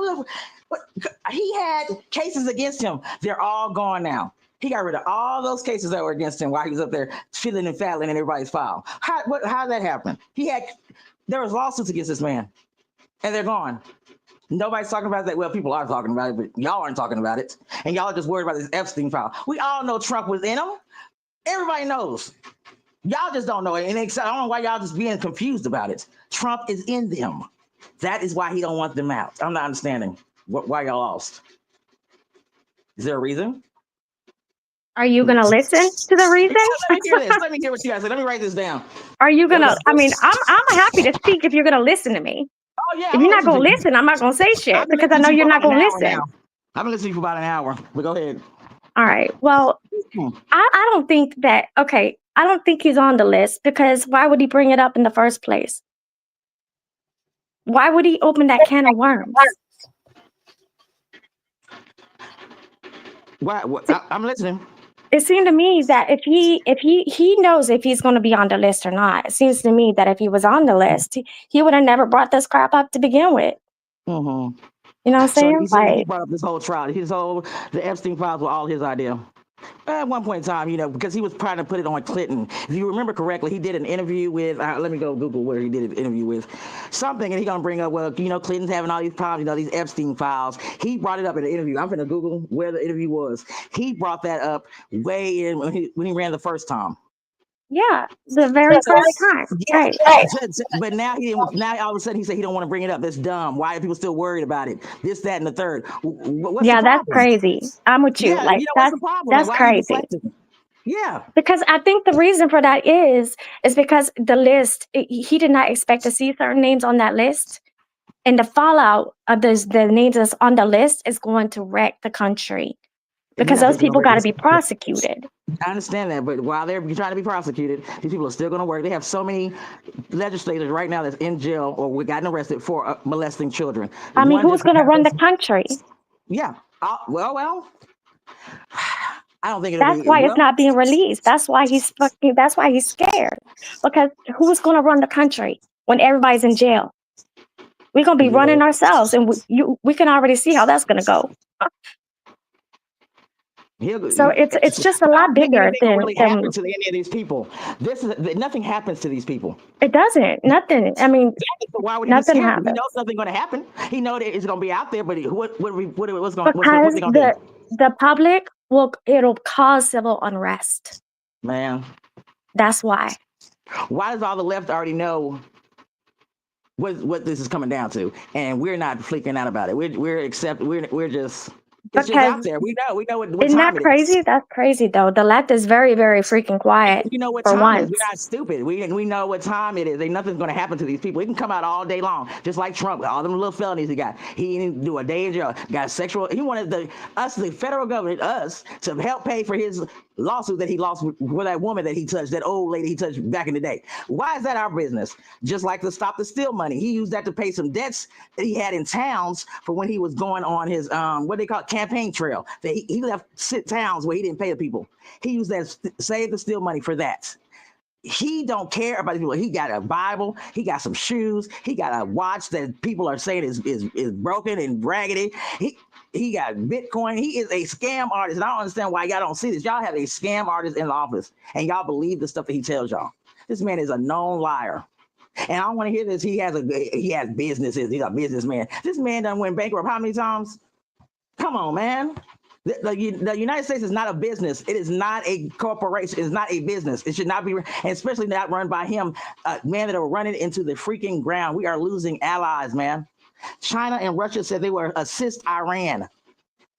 He had cases against him. They're all gone now. He got rid of all those cases that were against him while he was up there fiddling and faddling in everybody's file. How did that happen? There was lawsuits against this man, and they're gone. Nobody's talking about that. Well, people are talking about it, but y'all aren't talking about it. And y'all are just worried about this Epstein file. We all know Trump was in them. Everybody knows. Y'all just don't know it. And I don't know why y'all just being confused about it. Trump is in them. That is why he don't want them out. I'm not understanding why y'all lost. Is there a reason? Are you gonna listen to the reason? Let me hear this. Let me hear what you guys say. Let me write this down. Are you gonna? I mean, I'm happy to speak if you're gonna listen to me. Oh yeah, If you're not gonna listen, I'm not gonna say shit I've been because I listening know to you you're for not about an gonna hour listen. now. I've been listening for about an hour, but go ahead. All right. Well, I don't think that. Okay, I don't think he's on the list because why would he bring it up in the first place? Why would he open that can of worms? Why? I'm listening. It seemed to me that if he knows if he's going to be on the list or not. It seems to me that if he was on the list, he would have never brought this crap up to begin with. Mm-hmm. You know what I'm So saying? he said he brought up this whole trial. The Epstein files were all his idea. At one point in time, because he was trying to put it on Clinton. If you remember correctly, he did an interview with, let me go Google where he did an interview with something, and he's going to bring up, well, Clinton's having all these problems, these Epstein files. He brought it up in an interview. I'm going to Google where the interview was. He brought that up way in when he ran the first time. Yeah, the very first time. Right. But now now all of a sudden he said he don't want to bring it up. That's dumb. Why are people still worried about it? This, that, and the third. What's the Yeah, that's problem? crazy. I'm with you. Yeah, Like what's the problem? that's Why are you crazy. deflecting? Yeah. Because I think the reason for that is because the list, he did not expect to see certain names on that list. And the fallout of the names that's on the list is going to wreck the country because those people got to be prosecuted. I understand that, but while they're trying to be prosecuted, these people are still going to work. They have so many legislators right now that's in jail or we gotten arrested for molesting children. I mean, who's going to run the country? Yeah. Well. I don't think that's why it's not being released. That's why he's scared. Because who's going to run the country when everybody's in jail? We're going to be running ourselves, and we can already see how that's going to go. So it's just a lot bigger than really happen to any of these people. Nothing happens to these people. It doesn't. Nothing. I mean, why would nothing happens? happens. He knows nothing's going to happen. He knows that it's going to be out there, but what's going because to do? The public it'll cause civil unrest. Man, that's why. Why does all the left already know what this is coming down to, and we're not freaking out about it? We're just. It's just out there. We know what isn't time that crazy? That's crazy though. The left is very, very freaking quiet. You know what for time once. it is. We're not stupid. We know what time it is. Ain't nothing's going to happen to these people. He can come out all day long, just like Trump. All them little felonies he got. He didn't do a day in jail. Got sexual. He wanted the federal government, to help pay for his lawsuit that he lost for that woman that he touched, that old lady he touched back in the day. Why is that our business? Just like the Stop the Steal money. He used that to pay some debts that he had in towns for when he was going on his what they call campaign trail. That he left towns where he didn't pay the people. He used that Save the Steal money for that. He don't care about people. He got a Bible. He got some shoes. He got a watch that people are saying is broken and raggedy. He got Bitcoin. He is a scam artist. And I don't understand why y'all don't see this. Y'all have a scam artist in the office, and y'all believe the stuff that he tells y'all. This man is a known liar. And I don't want to hear this. He has businesses. He's a businessman. This man done went bankrupt how many times? Come on, man. The United States is not a business. It is not a corporation. It's not a business. It should not be, and especially not run by him, man, that are running into the freaking ground. We are losing allies, man. China and Russia said they will assist Iran.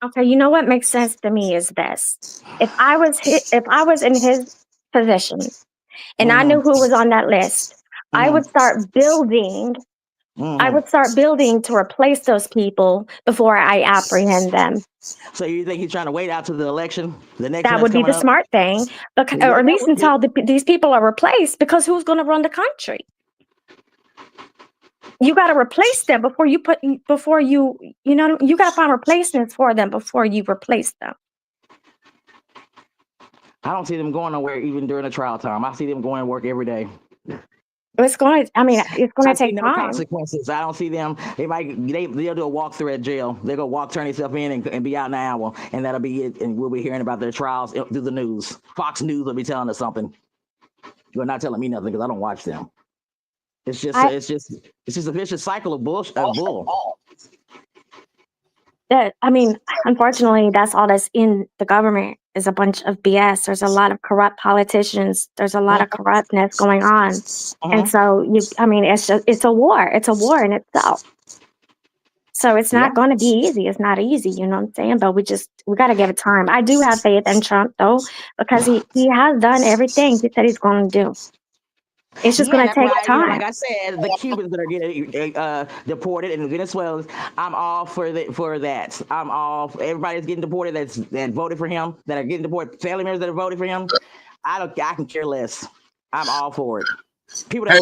Okay, you know what makes sense to me is this: if I was in his position, and I knew who was on that list, I would start building. I would start building to replace those people before I apprehend them. So you think he's trying to wait out to the election? That would be the smart thing, or at least until these people are replaced. Because who's going to run the country? You got to replace them you got to find replacements for them before you replace them. I don't see them going nowhere even during the trial time. I see them going to work every day. It's going to take time. Consequences. I don't see them. They'll do a walkthrough at jail. They're gonna turn themselves in and be out in an hour, and that'll be it. And we'll be hearing about their trials through the news. Fox News will be telling us something. You're not telling me nothing because I don't watch them. It's just a vicious cycle of bullshit. Unfortunately, that's all that's in the government is a bunch of BS. There's a lot of corrupt politicians. There's a lot of corruptness going on. And so it's a war. It's a war in itself. So it's not going to be easy. It's not easy, you know what I'm saying? But we got to give it time. I do have faith in Trump though, because he has done everything he said he's going to do. It's just going to take time. Like I said, the Cubans that are getting deported and Venezuelans, I'm all for that. I'm all for everybody's getting deported that voted for him, that are getting deported, family members that are voted for him. I can care less. I'm all for it. People that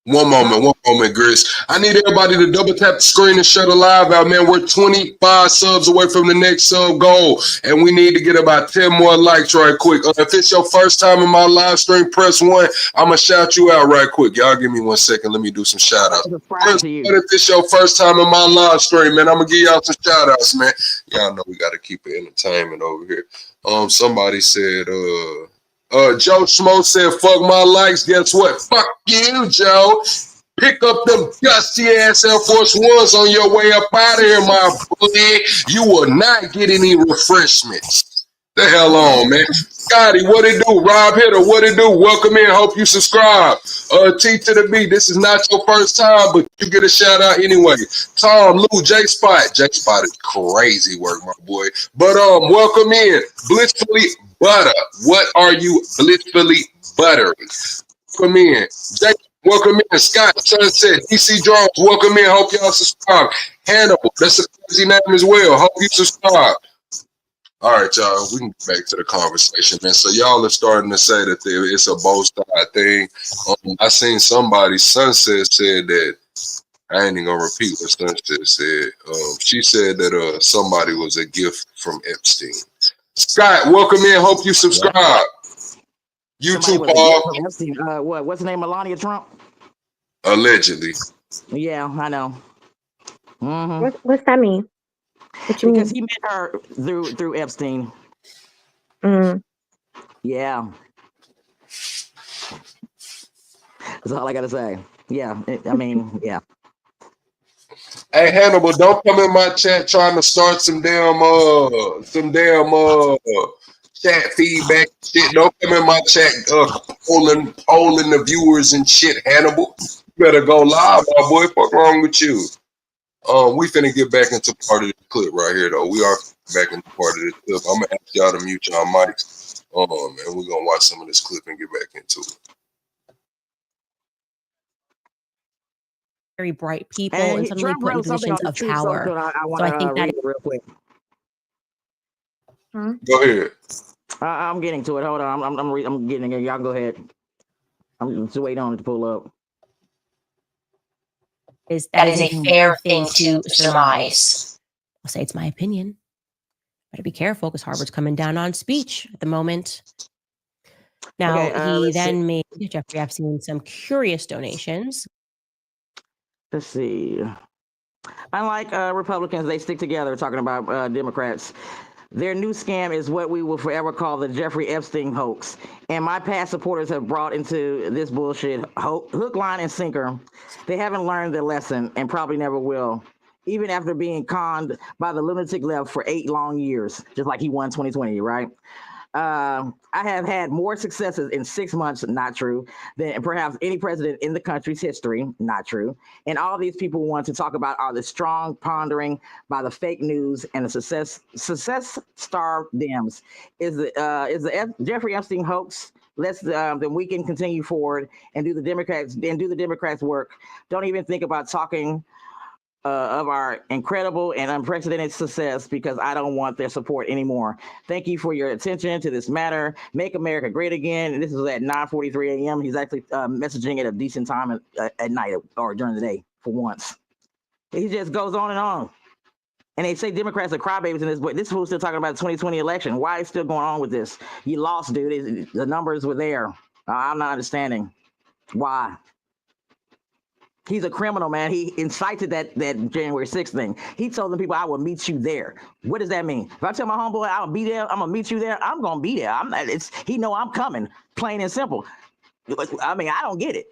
One moment, Gris. I need everybody to double tap the screen and shut the live out, man. We're 25 subs away from the next sub goal, and we need to get about 10 more likes right quick. If it's your first time in my live stream, press 1. I'm going to shout you out right quick. Y'all give me 1 second. Let me do some shout outs. If it's your first time in my live stream, man, I'm going to give y'all some shout outs, man. Y'all know we got to keep it entertainment over here. Somebody said, Joe Schmo said, fuck my likes. Guess what? Fuck you, Joe. Pick up them dusty ass Air Force Ones on your way up out of here, my boy. You will not get any refreshments. The hell on, man. Scotty, what it do? Rob Hitter, what it do? Welcome in. Hope you subscribe. T to the B. This is not your first time, but you get a shout out anyway. Tom, Lou, J Spot. J Spot is crazy work, my boy. But welcome in. Blissfully Butter. What are you blissfully buttering? Welcome in. Jay, welcome in. Scott, Sunset, DC Drones, welcome in. Hope y'all subscribe. Hannibal, that's a crazy name as well. Hope you subscribe. All right, y'all, we can get back to the conversation, man. So y'all are starting to say that it's a both side thing. I seen somebody, Sunset, said that, I ain't even gonna repeat what Sunset said. She said that somebody was a gift from Epstein. Scott, welcome in. Hope you subscribe. You too, Paul. What's the name? Melania Trump? Allegedly. Yeah, I know. Mm-hmm. What's that mean? What you because mean? he met her through Epstein. Mm. Yeah. That's all I gotta say. Yeah, I mean, yeah. Hey Hannibal, don't come in my chat trying to start some damn chat feedback shit. Don't come in my chat polling the viewers and shit, Hannibal. You better go live, my boy. Fuck wrong with you? We finna get back into part of the clip right here though. We are back into part of this clip. I'm gonna ask y'all to mute y'all mics. And we're gonna watch some of this clip and get back into it. Very bright people and suddenly put in positions of power. So I think that real quick. Go ahead. I'm getting to it. Hold on. I'm getting it. Y'all go ahead. I'm just waiting on it to pull up. That is a fair thing to surmise. I'll say it's my opinion. Better be careful because Harvard's coming down on speech at the moment. Now, he then made Jeffrey Epstein some curious donations. Let's see. Unlike Republicans, they stick together talking about Democrats. Their new scam is what we will forever call the Jeffrey Epstein hoax. And my past supporters have brought into this bullshit hook, line, and sinker. They haven't learned their lesson and probably never will, even after being conned by the lunatic left for 8 long years, just like he won 2020, right? I have had more successes in 6 months, not true, than perhaps any president in the country's history, not true. And all these people want to talk about are the strong pondering by the fake news and the success-starved Dems. Is the Jeffrey Epstein hoax? Then we can continue forward and do the Democrats' work. Don't even think about talking of our incredible and unprecedented success because I don't want their support anymore. Thank you for your attention to this matter. Make America great again. And this is at 9:43 a.m. He's actually messaging at a decent time at night or during the day for once. He just goes on and on. And they say Democrats are crybabies in this, but this fool's still talking about the 2020 election. Why is still going on with this? You lost, dude. The numbers were there. I'm not understanding why. He's a criminal, man. He incited that January 6th thing. He told the people, I will meet you there. What does that mean? If I tell my homeboy I'll be there, I'm gonna meet you there, I'm gonna be there. He know I'm coming, plain and simple. I mean, I don't get it.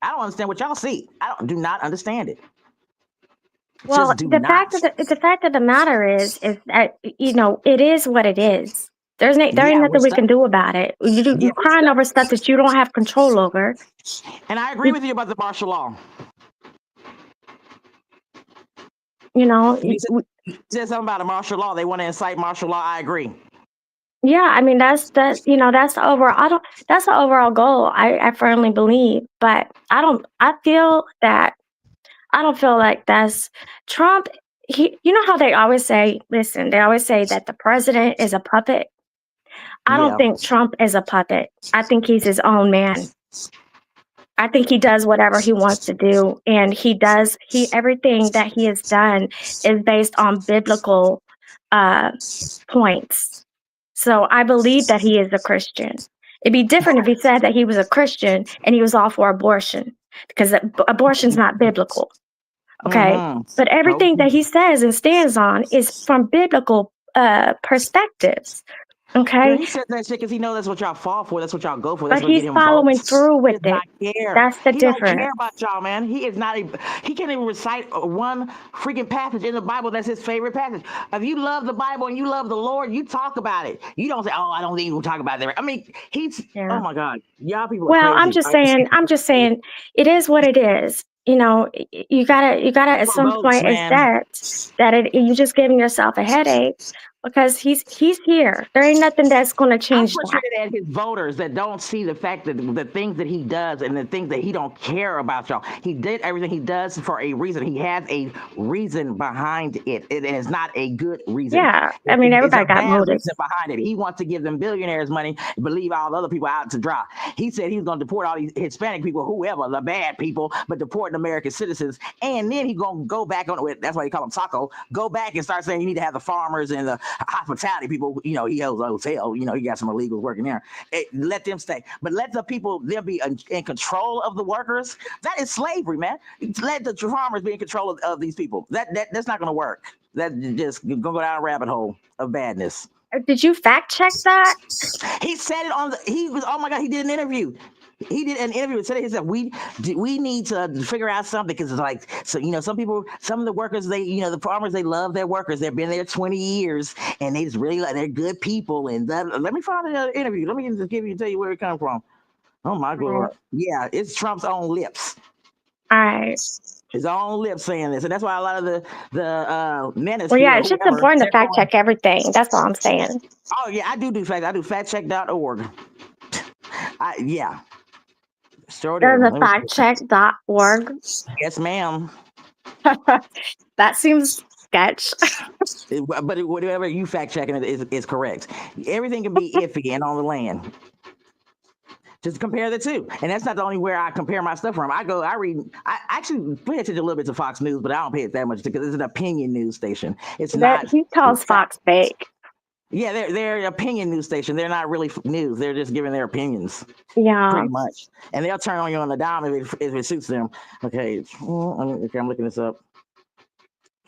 I don't understand what y'all see. Do not understand it. Well, the fact of the matter is that, it is what it is. There ain't nothing we can do about it. You're crying over stuff that you don't have control over. And I agree with you about the martial law. You said something about a martial law. They want to incite martial law. I agree. Yeah, I mean that's the overall. That's the overall goal. I firmly believe, but I don't feel like that's Trump. How they always say, listen, they always say that the president is a puppet. I don't think Trump is a puppet. I think he's his own man. I think he does whatever he wants to do, and everything that he has done is based on biblical points. So I believe that he is a Christian. It'd be different if he said that he was a Christian and he was all for abortion, because abortion's not biblical. Okay. But everything that he says and stands on is from biblical perspectives. Okay. He said that shit because he knows that's what y'all fall for. That's what y'all go for. That's But what get he's him following votes. through He with does it. not care. That's the He don't difference. care about y'all, man. He is not. He can't even recite one freaking passage in the Bible that's his favorite passage. If you love the Bible and you love the Lord, you talk about it. You don't say, "Oh, I don't even talk about that." I mean, he's. Yeah. Oh my God, y'all people are Well, crazy. I'm just saying, it is what it is. You know, you gotta at some votes, point man. accept that you just giving yourself a headache because he's here. There ain't nothing that's gonna I'm change that. frustrated at his voters that don't see the fact that the things that he does and the things that he don't care about y'all. He did everything he does for a reason. He has a reason behind it. It is not a good reason. Yeah, I mean, It's a everybody got bad motives. reason behind it. He wants to give them billionaires money and leave all the other people out to dry. He said he was going to deport all these Hispanic people, whoever, the bad people, but deporting American citizens. And then he's going to go back on it. That's why he call them Taco. Go back and start saying you need to have the farmers and the hospitality people. You know, he owns a hotel. You know, he got some illegals working there. Let them stay. But let the people then be in control of the workers. That is slavery, man. Let the farmers be in control of these people. That's not going to work. That just going to go down a rabbit hole of badness. Did you fact check that? He said it on oh my God, he did an interview. He did an interview and said, he said, we need to figure out something because it's like, so, you know, some of the workers, the farmers, they love their workers. They've been there 20 years and they just really like, they're good people. And let me find the interview. Let me just tell you where it comes from. Oh my God. Yeah, it's Trump's own lips. All right. His own lips saying this. And that's why a lot of the manosphere. Well, yeah, it's just important to fact check everything. That's all I'm saying. Oh yeah, I do facts. I do factcheck.org. Yeah. Sure do. There's a factcheck.org. Yes, ma'am. That seems sketch. But whatever you fact checking is correct. Everything can be iffy and on the land. Just compare the two. And that's not the only where I compare my stuff from. I actually pay attention a little bit to Fox News, but I don't pay it that much because it's an opinion news station. It's not. He calls Fox fake. Yeah, they're an opinion news station. They're not really news. They're just giving their opinions. Yeah. Pretty much. And they'll turn on you on the dime if it suits them. Okay, I'm looking this up.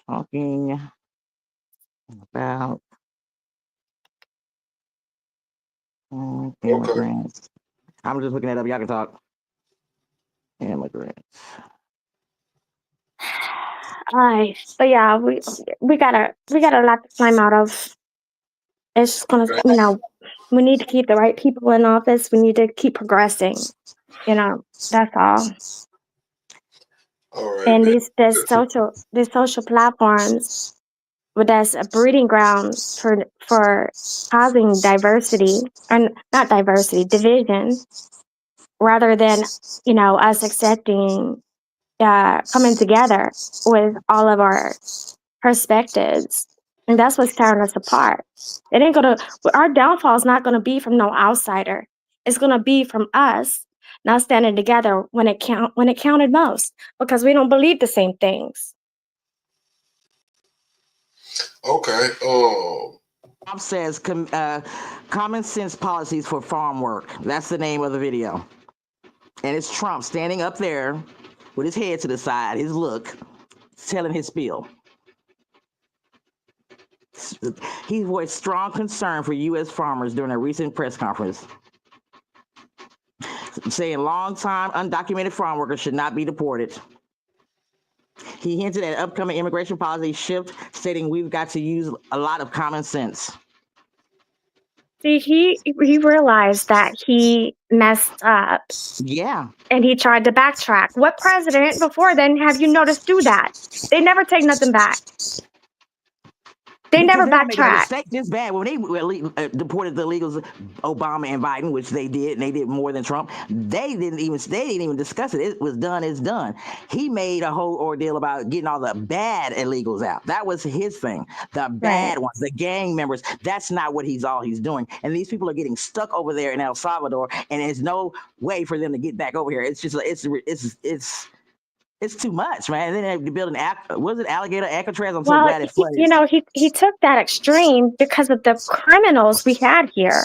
Talking about immigrants. Okay. I'm just looking it up. Y'all can talk. Immigrants. All right, but yeah, we got a lot to climb out of. It's just gonna, we need to keep the right people in office. We need to keep progressing. That's all. All right. And these social platforms, but that's a breeding ground for causing diversity, and not diversity, division, rather than us accepting, coming together with all of our perspectives. And that's what's tearing us apart. Our downfall is not gonna be from no outsider. It's gonna be from us not standing together when it counted most, because we don't believe the same things. Okay. Trump says common sense policies for farm work. That's the name of the video. And it's Trump standing up there with his head to the side, his look, telling his spiel. He voiced strong concern for U.S. farmers during a recent press conference, saying long-time undocumented farm workers should not be deported. He hinted at upcoming immigration policy shift, stating we've got to use a lot of common sense. See, he realized that he messed up. Yeah. And he tried to backtrack. What president before then have you noticed do that? They never take nothing back. They never backtrack. This bad when they deported the illegals, Obama and Biden, which they did, and they did more than Trump. They didn't even discuss it. It was done. It's done. He made a whole ordeal about getting all the bad illegals out. That was his thing. The bad ones, the gang members. That's not what he's doing. And these people are getting stuck over there in El Salvador, and there's no way for them to get back over here. It's just it's too much, man. And then they build alligator Alcatraz? I'm so glad it flooded. He took that extreme because of the criminals we had here.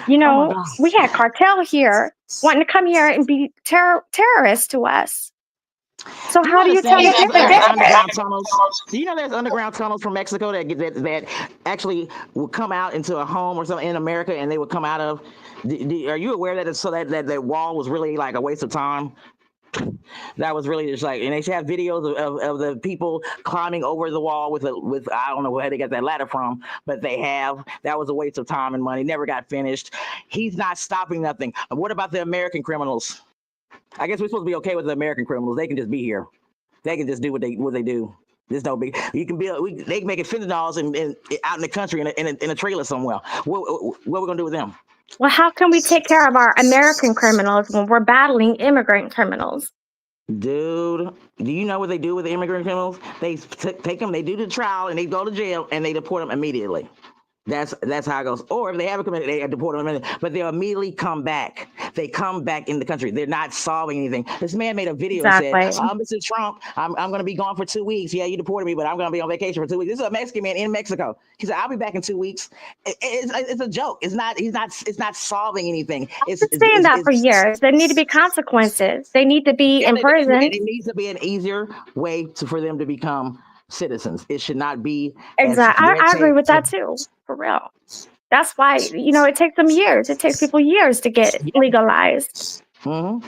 We had cartel here wanting to come here and be terrorists to us. So Do you how do you tell understand the that there's difference? underground tunnels? Do you know there's underground tunnels from Mexico that actually would come out into a home or something in America, and they would come out of? Are you aware that that wall was really like a waste of time? That was really just like, and they should have videos of the people climbing over the wall with I don't know where they got that ladder from, but that was a waste of time and money. Never got finished. He's not stopping nothing. What about the American criminals? I guess we're supposed to be okay with the American criminals. They can just be here. They can just do what they do. There's no big. You can they can make it $50 and out in the country in a trailer somewhere. What are we gonna do with them? Well, how can we take care of our American criminals when we're battling immigrant criminals? Dude, do you know what they do with the immigrant criminals? They take them, they do the trial, and they go to jail, and they deport them immediately. That's how it goes. Or if they haven't committed, they deport them, but they'll immediately come back. They come back in the country. They're not solving anything. This man made a video and said, Mr. Trump, I'm going to be gone for 2 weeks. Yeah, you deported me, but I'm going to be on vacation for 2 weeks. This is a Mexican man in Mexico. He said, I'll be back in 2 weeks. It's a joke. It's not solving anything. I've been saying that for years. There need to be consequences. They need to be in prison. It needs to be an easier way for them to become citizens. It should not be. Exactly. I agree with that too. For real. That's why, it takes them years. It takes people years to get legalized. Mm-hmm.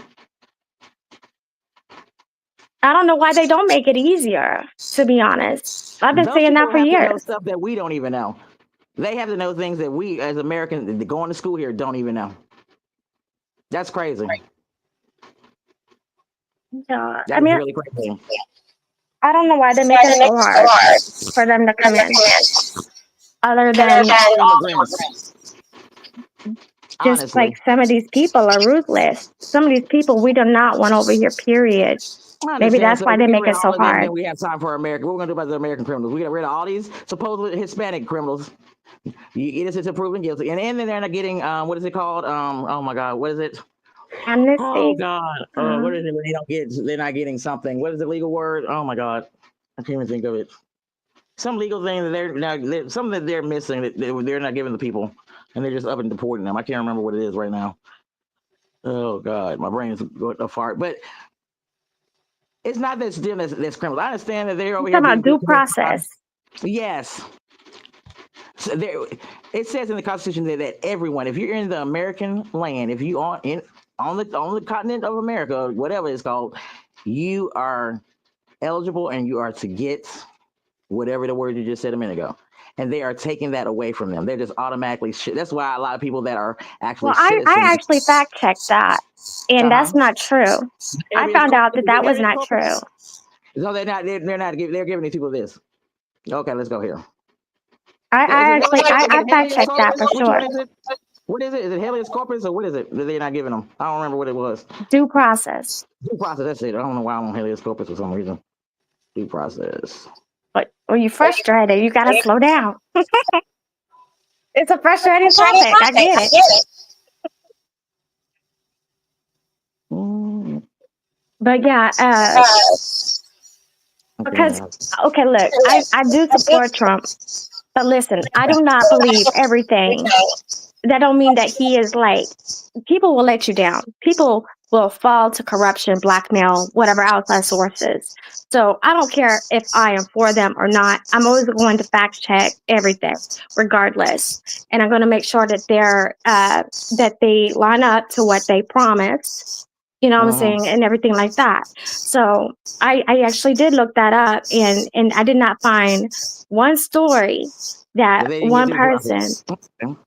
I don't know why they don't make it easier, to be honest. I've been saying that for years. Know stuff that we don't even know. They have to know things that we, as Americans, going to school here, don't even know. That's crazy. Yeah. That's really crazy. I don't know why they make it so hard for them to come in. Other than just like some of these people are ruthless. Some of these people we do not want over here, period. Maybe that's why they make it so hard. Then we have time for America. What we're going to do about the American criminals? We got rid of all these supposed Hispanic criminals. Innocent until proven guilty. And then they're not getting, what is it called? Oh my God, what is it? Amnesty. Oh God. What is it when they're not getting something? What is the legal word? Oh my God. I can't even think of it. Some legal thing that something that they're missing that they're not giving the people, and they're just up and deporting them. I can't remember what it is right now. Oh God, my brain is going to fart. But it's not that still that's criminals. I understand that they're over here. Talking about due process. Yes. So it says in the Constitution that everyone, if you're in the American land, if you are on the continent of America, whatever it's called, you are eligible and you are to get whatever the word you just said a minute ago. And they are taking that away from them. They're just automatically that's why a lot of people that are actually citizens. I actually fact checked that, and that's not true. I found out that was not true. No, they're not. They're giving these people this. Okay, let's go here. I fact checked that for sure. What is it? Is it habeas corpus or what is it that they're not giving them? I don't remember what it was. Due process. Due process. That's it. I don't know why I'm on habeas corpus for some reason. Due process. But when you're frustrated, you gotta slow down. It's a frustrating topic. I get it. But yeah, because look, I do support Trump, but listen, I do not believe everything. That don't mean that he is like, people will let you down. People will fall to corruption, blackmail, whatever outside sources. So I don't care if I am for them or not. I'm always going to fact check everything, regardless. And I'm going to make sure that that they line up to what they promised. You know what I'm saying? And everything like that. So I actually did look that up, and I did not find one story that one person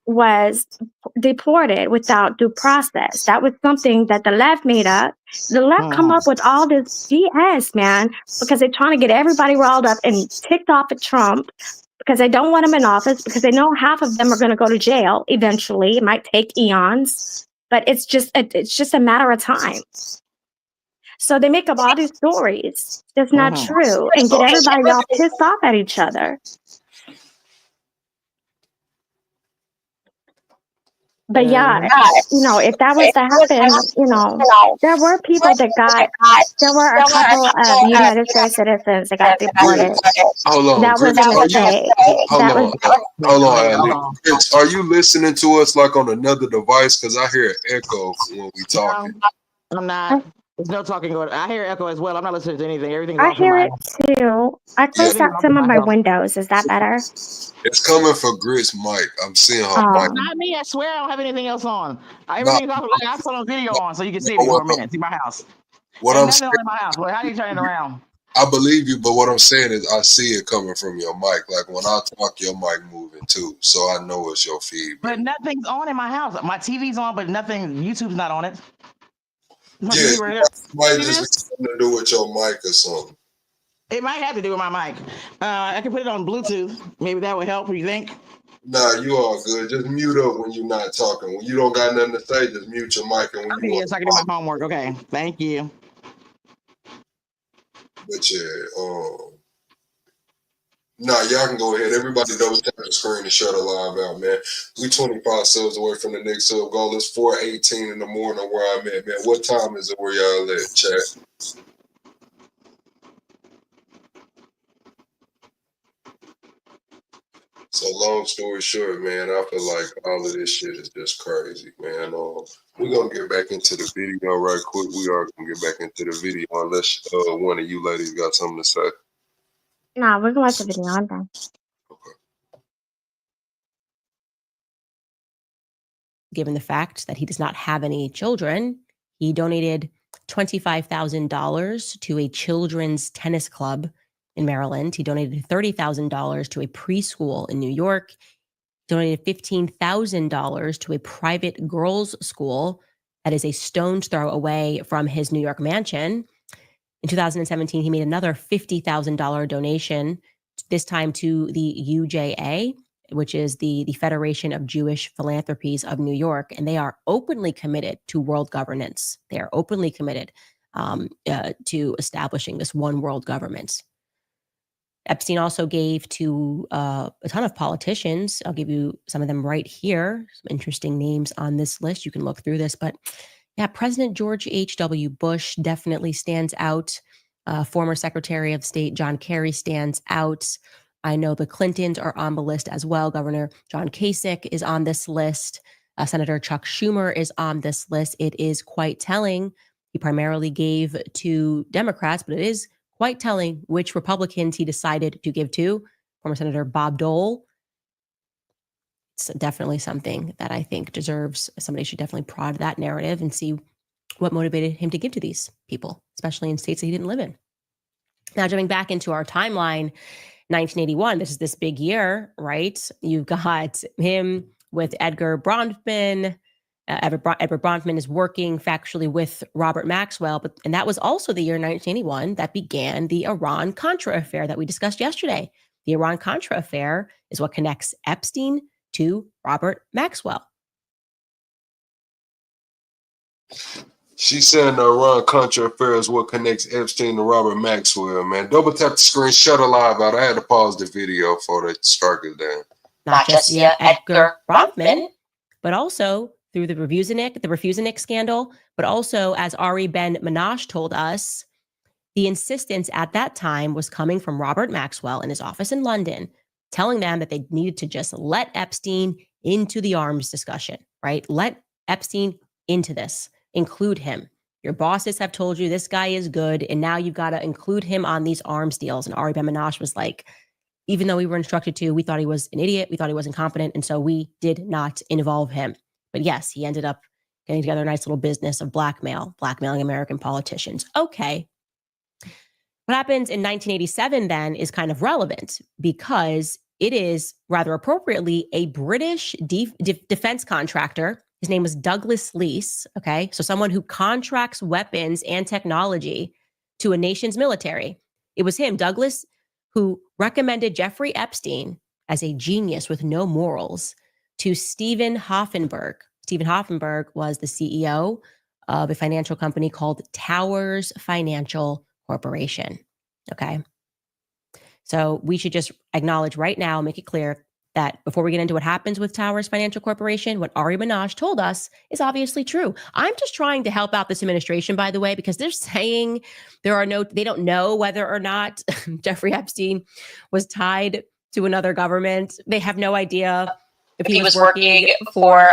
was deported without due process. That was something that the left made up. The left come up with all this BS, man, because they're trying to get everybody riled up and ticked off at Trump because they don't want him in office, because they know half of them are going to go to jail eventually. It might take eons, but it's just a matter of time. So they make up all these stories that's not true and get everybody all pissed off at each other. But yeah, if that was to happen, there were people that there were a couple of United States citizens that got deported. Hold on. That was a mistake. Hold on, Andy. Prince, are you listening to us like on another device? Because I hear an echo when we talking. I'm not. There's no talking going. I hear echo as well. I'm not listening to anything. Everything's I off in hear my it too. I closed everything's out off in some of my my house. windows. Is that better? It's coming for Grit's mic. I'm seeing her mic. Not me. I swear I don't have anything else on. Nah, Everything's off. I put on video on so you can see no, me for a minute. See my house. what Ain't I'm nothing saying, on in my house. Well, how do you turn it around? I believe you, but what I'm saying is I see it coming from your mic. Like when I talk, your mic moving too. So I know it's your feedback. But nothing's on in my house. My TV's on, but nothing. YouTube's not on it. My Yeah, TV right there. might See just be this? something to do with your mic or something. It might have to do with my mic. I can put it on Bluetooth. Maybe that would help. You think? Nah, you all good. Just mute up when you're not talking. When you don't got nothing to say, just mute your mic. And when Okay, you yes, I can do my homework. Okay, thank you. But yeah, nah, y'all can go ahead. Everybody double tap the screen and shut the live out, man. We 25 subs away from the next sub goal. It's 4:18 in the morning where I'm at, man. What time is it where y'all at, chat? So long story short, man, I feel like all of this shit is just crazy, man. We're gonna get back into the video right quick. We are gonna get back into the video unless one of you ladies got something to say. Nah, we're gonna watch the video. I'm done. Given the fact that he does not have any children, he donated $25,000 to a children's tennis club in Maryland. He donated $30,000 to a preschool in New York. Donated $15,000 to a private girls' school that is a stone's throw away from his New York mansion. In 2017, he made another $50,000 donation, this time to the UJA, which is the Federation of Jewish Philanthropies of New York, and they are openly committed to world governance. They are openly committed to establishing this one world government. Epstein also gave to a ton of politicians. I'll give you some of them right here. Some interesting names on this list. You can look through this, but yeah, President George H.W. Bush definitely stands out. Former Secretary of State John Kerry stands out. I know the Clintons are on the list as well. Governor John Kasich is on this list. Senator Chuck Schumer is on this list. It is quite telling. He primarily gave to Democrats, but it is quite telling which Republicans he decided to give to. Former Senator Bob Dole. It's definitely something that I think deserves, somebody should definitely prod that narrative and see what motivated him to give to these people, especially in states that he didn't live in. Now, jumping back into our timeline, 1981, this is this big year, right? You've got him with Edgar Bronfman. Edward Bronfman is working factually with Robert Maxwell, and that was also the year 1981 that began the Iran-Contra affair that we discussed yesterday. The Iran-Contra affair is what connects Epstein to Robert Maxwell. She said the Iran-Contra affair is what connects Epstein to Robert Maxwell, man. Double tap the screen, shut a live out. I had to pause the video for the strike it down. Not just Edgar Bronfman, but also through the Refusenik scandal, but also, as Ari Ben Menashe told us, the insistence at that time was coming from Robert Maxwell in his office in London, telling them that they needed to just let Epstein into the arms discussion, right? Let Epstein into this, include him. Your bosses have told you this guy is good, and now you've got to include him on these arms deals. And Ari Ben Menashe was like, even though we were instructed to, we thought he was an idiot, we thought he was incompetent, and so we did not involve him. But yes, he ended up getting together a nice little business of blackmailing American politicians. Okay. What happens in 1987 then is kind of relevant because it is rather appropriately a British defense contractor. His name was Douglas Leese. Okay. So someone who contracts weapons and technology to a nation's military. It was him, Douglas, who recommended Jeffrey Epstein as a genius with no morals to Stephen Hoffenberg. Stephen Hoffenberg was the CEO of a financial company called Towers Financial Corporation. Okay. So we should just acknowledge right now, make it clear that before we get into what happens with Towers Financial Corporation, what Ari Menashe told us is obviously true. I'm just trying to help out this administration, by the way, because they're saying they don't know whether or not Jeffrey Epstein was tied to another government. They have no idea if he was working for.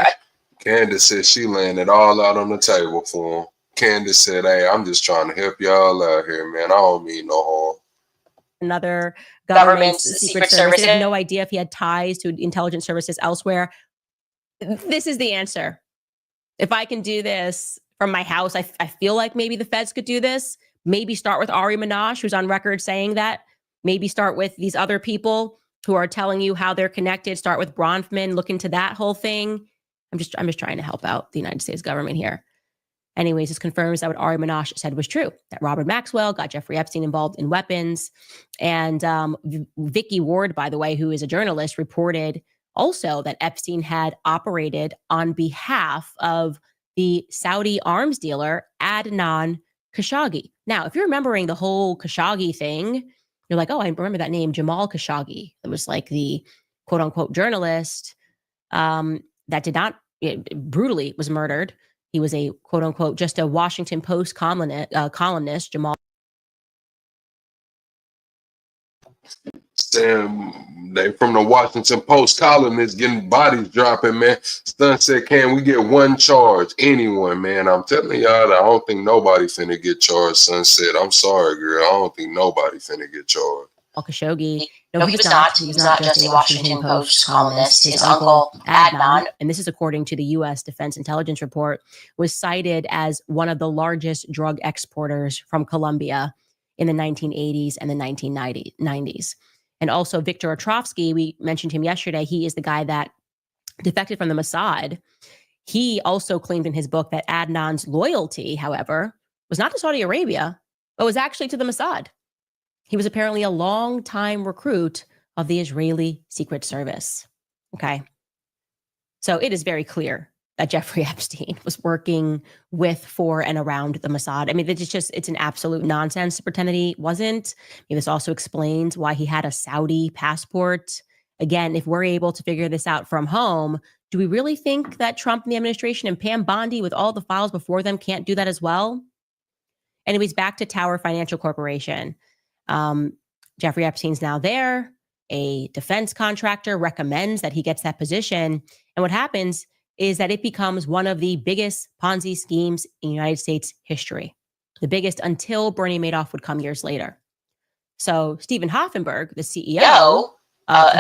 Candace said she laying it all out on the table for him. Candace said, hey, I'm just trying to help y'all out here, man. I don't mean no harm. Another government's secret service. They have no idea if he had ties to intelligence services elsewhere. This is the answer. If I can do this from my house, I feel like maybe the feds could do this. Maybe start with Ari Minaj, who's on record saying that. Maybe start with these other people who are telling you how they're connected. Start with Bronfman, look into that whole thing. I'm just trying to help out the United States government here. Anyways, this confirms that what Ari Minaj said was true, that Robert Maxwell got Jeffrey Epstein involved in weapons. And Vicky Ward, by the way, who is a journalist, reported also that Epstein had operated on behalf of the Saudi arms dealer Adnan Khashoggi. Now, if you're remembering the whole Khashoggi thing, you're like, oh, I remember that name, Jamal Khashoggi. It was like the quote unquote journalist that did not, brutally was murdered. He was a quote unquote, just a Washington Post columnist, Jamal. Sam, they from the Washington Post columnist getting bodies dropping, man. Stun said, can we get one charge? Anyone, man. I'm telling y'all that I don't think nobody finna get charged, Son said. I'm sorry, girl. I don't think nobody finna get charged. Khashoggi. No, he was not. He was not just a Washington Post columnist. His uncle, Adnan, and this is according to the U.S. Defense Intelligence Report, was cited as one of the largest drug exporters from Colombia in the 1980s and the 1990s. And also Viktor Ostrovsky, we mentioned him yesterday. He is the guy that defected from the Mossad. He also claimed in his book that Adnan's loyalty, however, was not to Saudi Arabia, but was actually to the Mossad. He was apparently a long-time recruit of the Israeli Secret Service. Okay. So it is very clear that Jeffrey Epstein was working with, for, and around the Mossad. I mean, it's an absolute nonsense to pretend that he wasn't. I mean, this also explains why he had a Saudi passport. Again, if we're able to figure this out from home, do we really think that Trump and the administration and Pam Bondi with all the files before them can't do that as well? Anyways, back to Tower Financial Corporation. Jeffrey Epstein's now there. A defense contractor recommends that he gets that position. And what happens is that it becomes one of the biggest Ponzi schemes in United States history. The biggest until Bernie Madoff would come years later. So Stephen Hoffenberg, the CEO,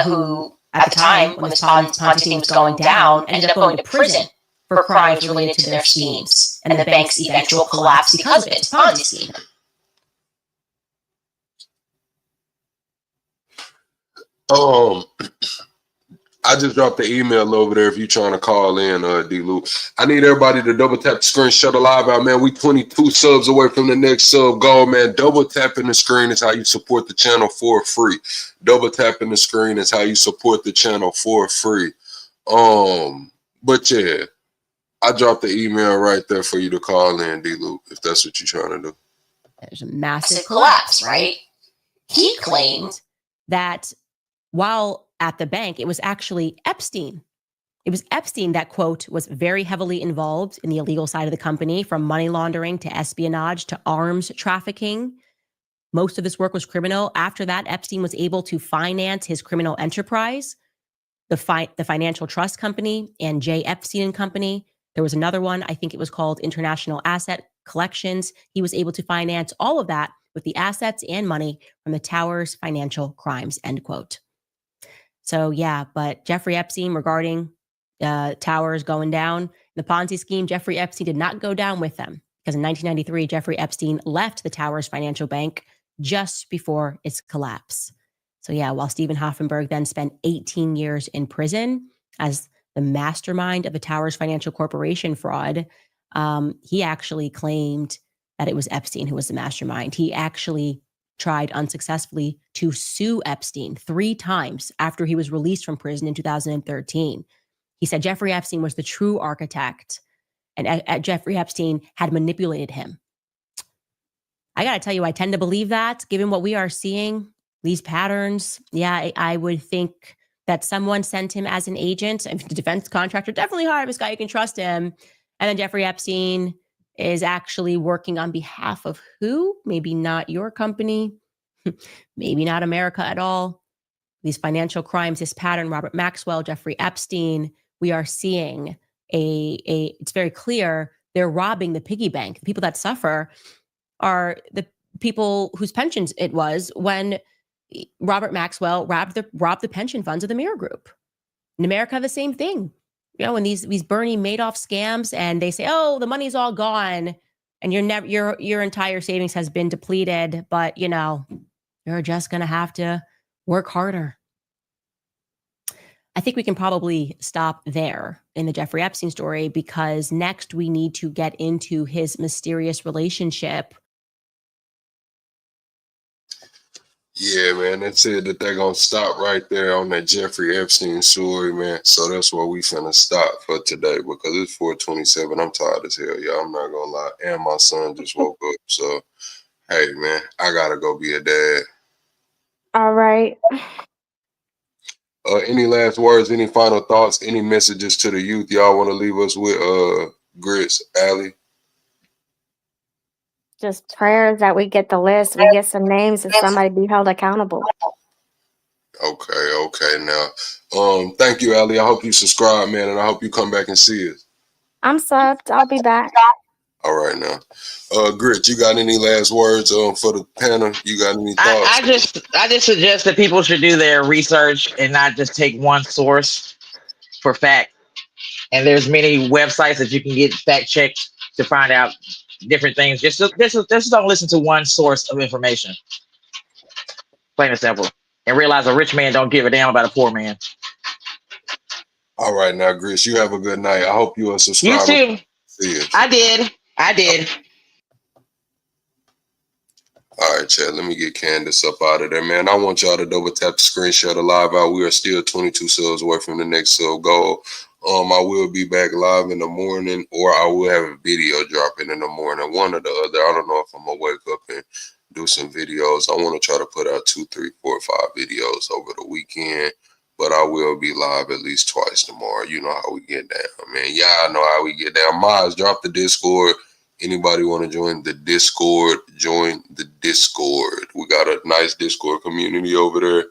who at the time when this Ponzi scheme was going down, ended up going to prison for crimes related to their schemes and the bank's eventual collapse because of its Ponzi scheme. I just dropped the email over there if you're trying to call in, D-Lou. I need everybody to double tap the screen, shut the live out, man. We 22 subs away from the next sub goal, man. Double tapping the screen is how you support the channel for free. Double tapping the screen is how you support the channel for free. But yeah, I dropped the email right there for you to call in, D-Lou, if that's what you're trying to do. There's a massive collapse, right? He claimed that while at the bank, it was actually Epstein. It was Epstein that, quote, was very heavily involved in the illegal side of the company, from money laundering to espionage to arms trafficking. Most of this work was criminal. After that, Epstein was able to finance his criminal enterprise, the financial trust company, and J. Epstein and Company. There was another one, I think it was called International Asset Collections. He was able to finance all of that with the assets and money from the Towers financial crimes, end quote. So yeah, but Jeffrey Epstein, regarding Towers going down, the Ponzi scheme, Jeffrey Epstein did not go down with them, because in 1993, Jeffrey Epstein left the Towers Financial Bank just before its collapse. So yeah, while Stephen Hoffenberg then spent 18 years in prison as the mastermind of the Towers Financial Corporation fraud, he actually claimed that it was Epstein who was the mastermind. He actually tried unsuccessfully to sue Epstein 3 times after he was released from prison in 2013. He said Jeffrey Epstein was the true architect, and Jeffrey Epstein had manipulated him. I got to tell you, I tend to believe that, given what we are seeing, these patterns. Yeah, I would think that someone sent him as an agent. The defense contractor definitely hired this guy, you can trust him. And then Jeffrey Epstein is actually working on behalf of who? Maybe not your company, maybe not America at all. These financial crimes, this pattern, Robert Maxwell, Jeffrey Epstein, we are seeing it's very clear they're robbing the piggy bank. The people that suffer are the people whose pensions it was when Robert Maxwell robbed the pension funds of the Mirror Group. In America, the same thing. When these Bernie Madoff scams, and they say, "Oh, the money's all gone, and your entire savings has been depleted," but you're just gonna have to work harder. I think we can probably stop there in the Jeffrey Epstein story, because next we need to get into his mysterious relationship. Yeah, man, they said that they're going to stop right there on that Jeffrey Epstein story, man. So that's where we finna stop for today, because it's 4:27. I'm tired as hell, y'all. I'm not going to lie. And my son just woke up. So, hey, man, I got to go be a dad. All right. Any last words, any final thoughts, any messages to the youth y'all want to leave us with, Grits, Allie? Just prayers that we get the list, we get some names, and somebody be held accountable. Okay. Now, thank you, Allie. I hope you subscribe, man, and I hope you come back and see us. I'm subbed. I'll be back. All right, now, Grit, you got any last words for the panel? You got any thoughts? I just suggest that people should do their research and not just take one source for fact. And there's many websites that you can get fact checked to find out different things. Just don't listen to one source of information. Plain and simple. And realize a rich man don't give a damn about a poor man. All right, now, Grit, you have a good night. I hope you are subscribed. You too. See you. I did. All right, Chad, let me get Candace up out of there, man. I want y'all to double tap the screen, share the live out. We are still 22 subs away from the next sub goal. I will be back live in the morning, or I will have a video dropping in the morning. One or the other. I don't know if I'm going to wake up and do some videos. I want to try to put out 2, 3, 4, 5 videos over the weekend, but I will be live at least twice tomorrow. You know how we get down, man. Y'all know how we get down. Miles, drop the Discord. Anybody want to join the Discord? Join the Discord. We got a nice Discord community over there.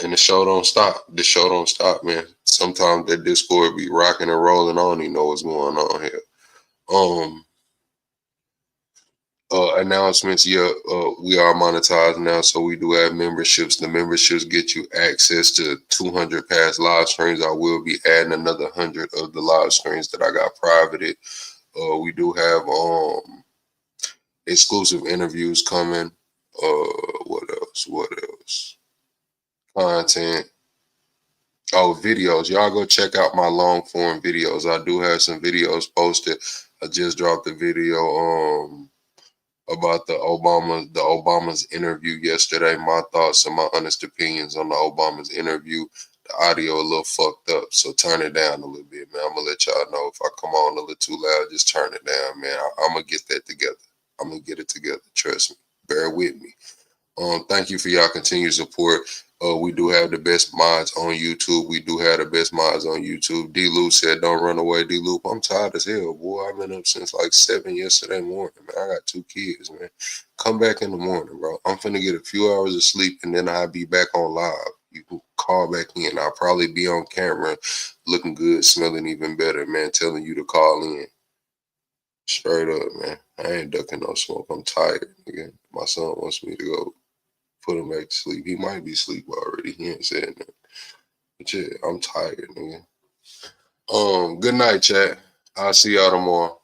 And the show don't stop. The show don't stop, man. Sometimes that Discord be rocking and rolling. I don't even know what's going on here. Announcements. Yeah, we are monetized now, so we do have memberships. The memberships get you access to 200 past live streams. I will be adding another 100 of the live streams that I got privated. We do have exclusive interviews coming. What else? Content. Oh, videos. Y'all go check out my long form videos. I do have some videos posted. I just dropped a video about the Obama's interview yesterday. My thoughts and my honest opinions on the Obama's interview. The audio a little fucked up, so turn it down a little bit, man. I'm gonna let y'all know if I come on a little too loud, just turn it down, man. I'm gonna get that together. I'm gonna get it together. Trust me. Bear with me. Thank you for y'all continued support. We do have the best mods on YouTube. D-Loop said, don't run away, D-Loop. I'm tired as hell, boy. I've been up since like 7 yesterday morning, man. I got 2 kids, man. Come back in the morning, bro. I'm finna get a few hours of sleep, and then I'll be back on live. You can call back in. I'll probably be on camera looking good, smelling even better, man, telling you to call in. Straight up, man. I ain't ducking no smoke. I'm tired, nigga. My son wants me to go put him back to sleep. He might be asleep already. He ain't saying that. But yeah, I'm tired, nigga. Good night, chat. I'll see y'all tomorrow.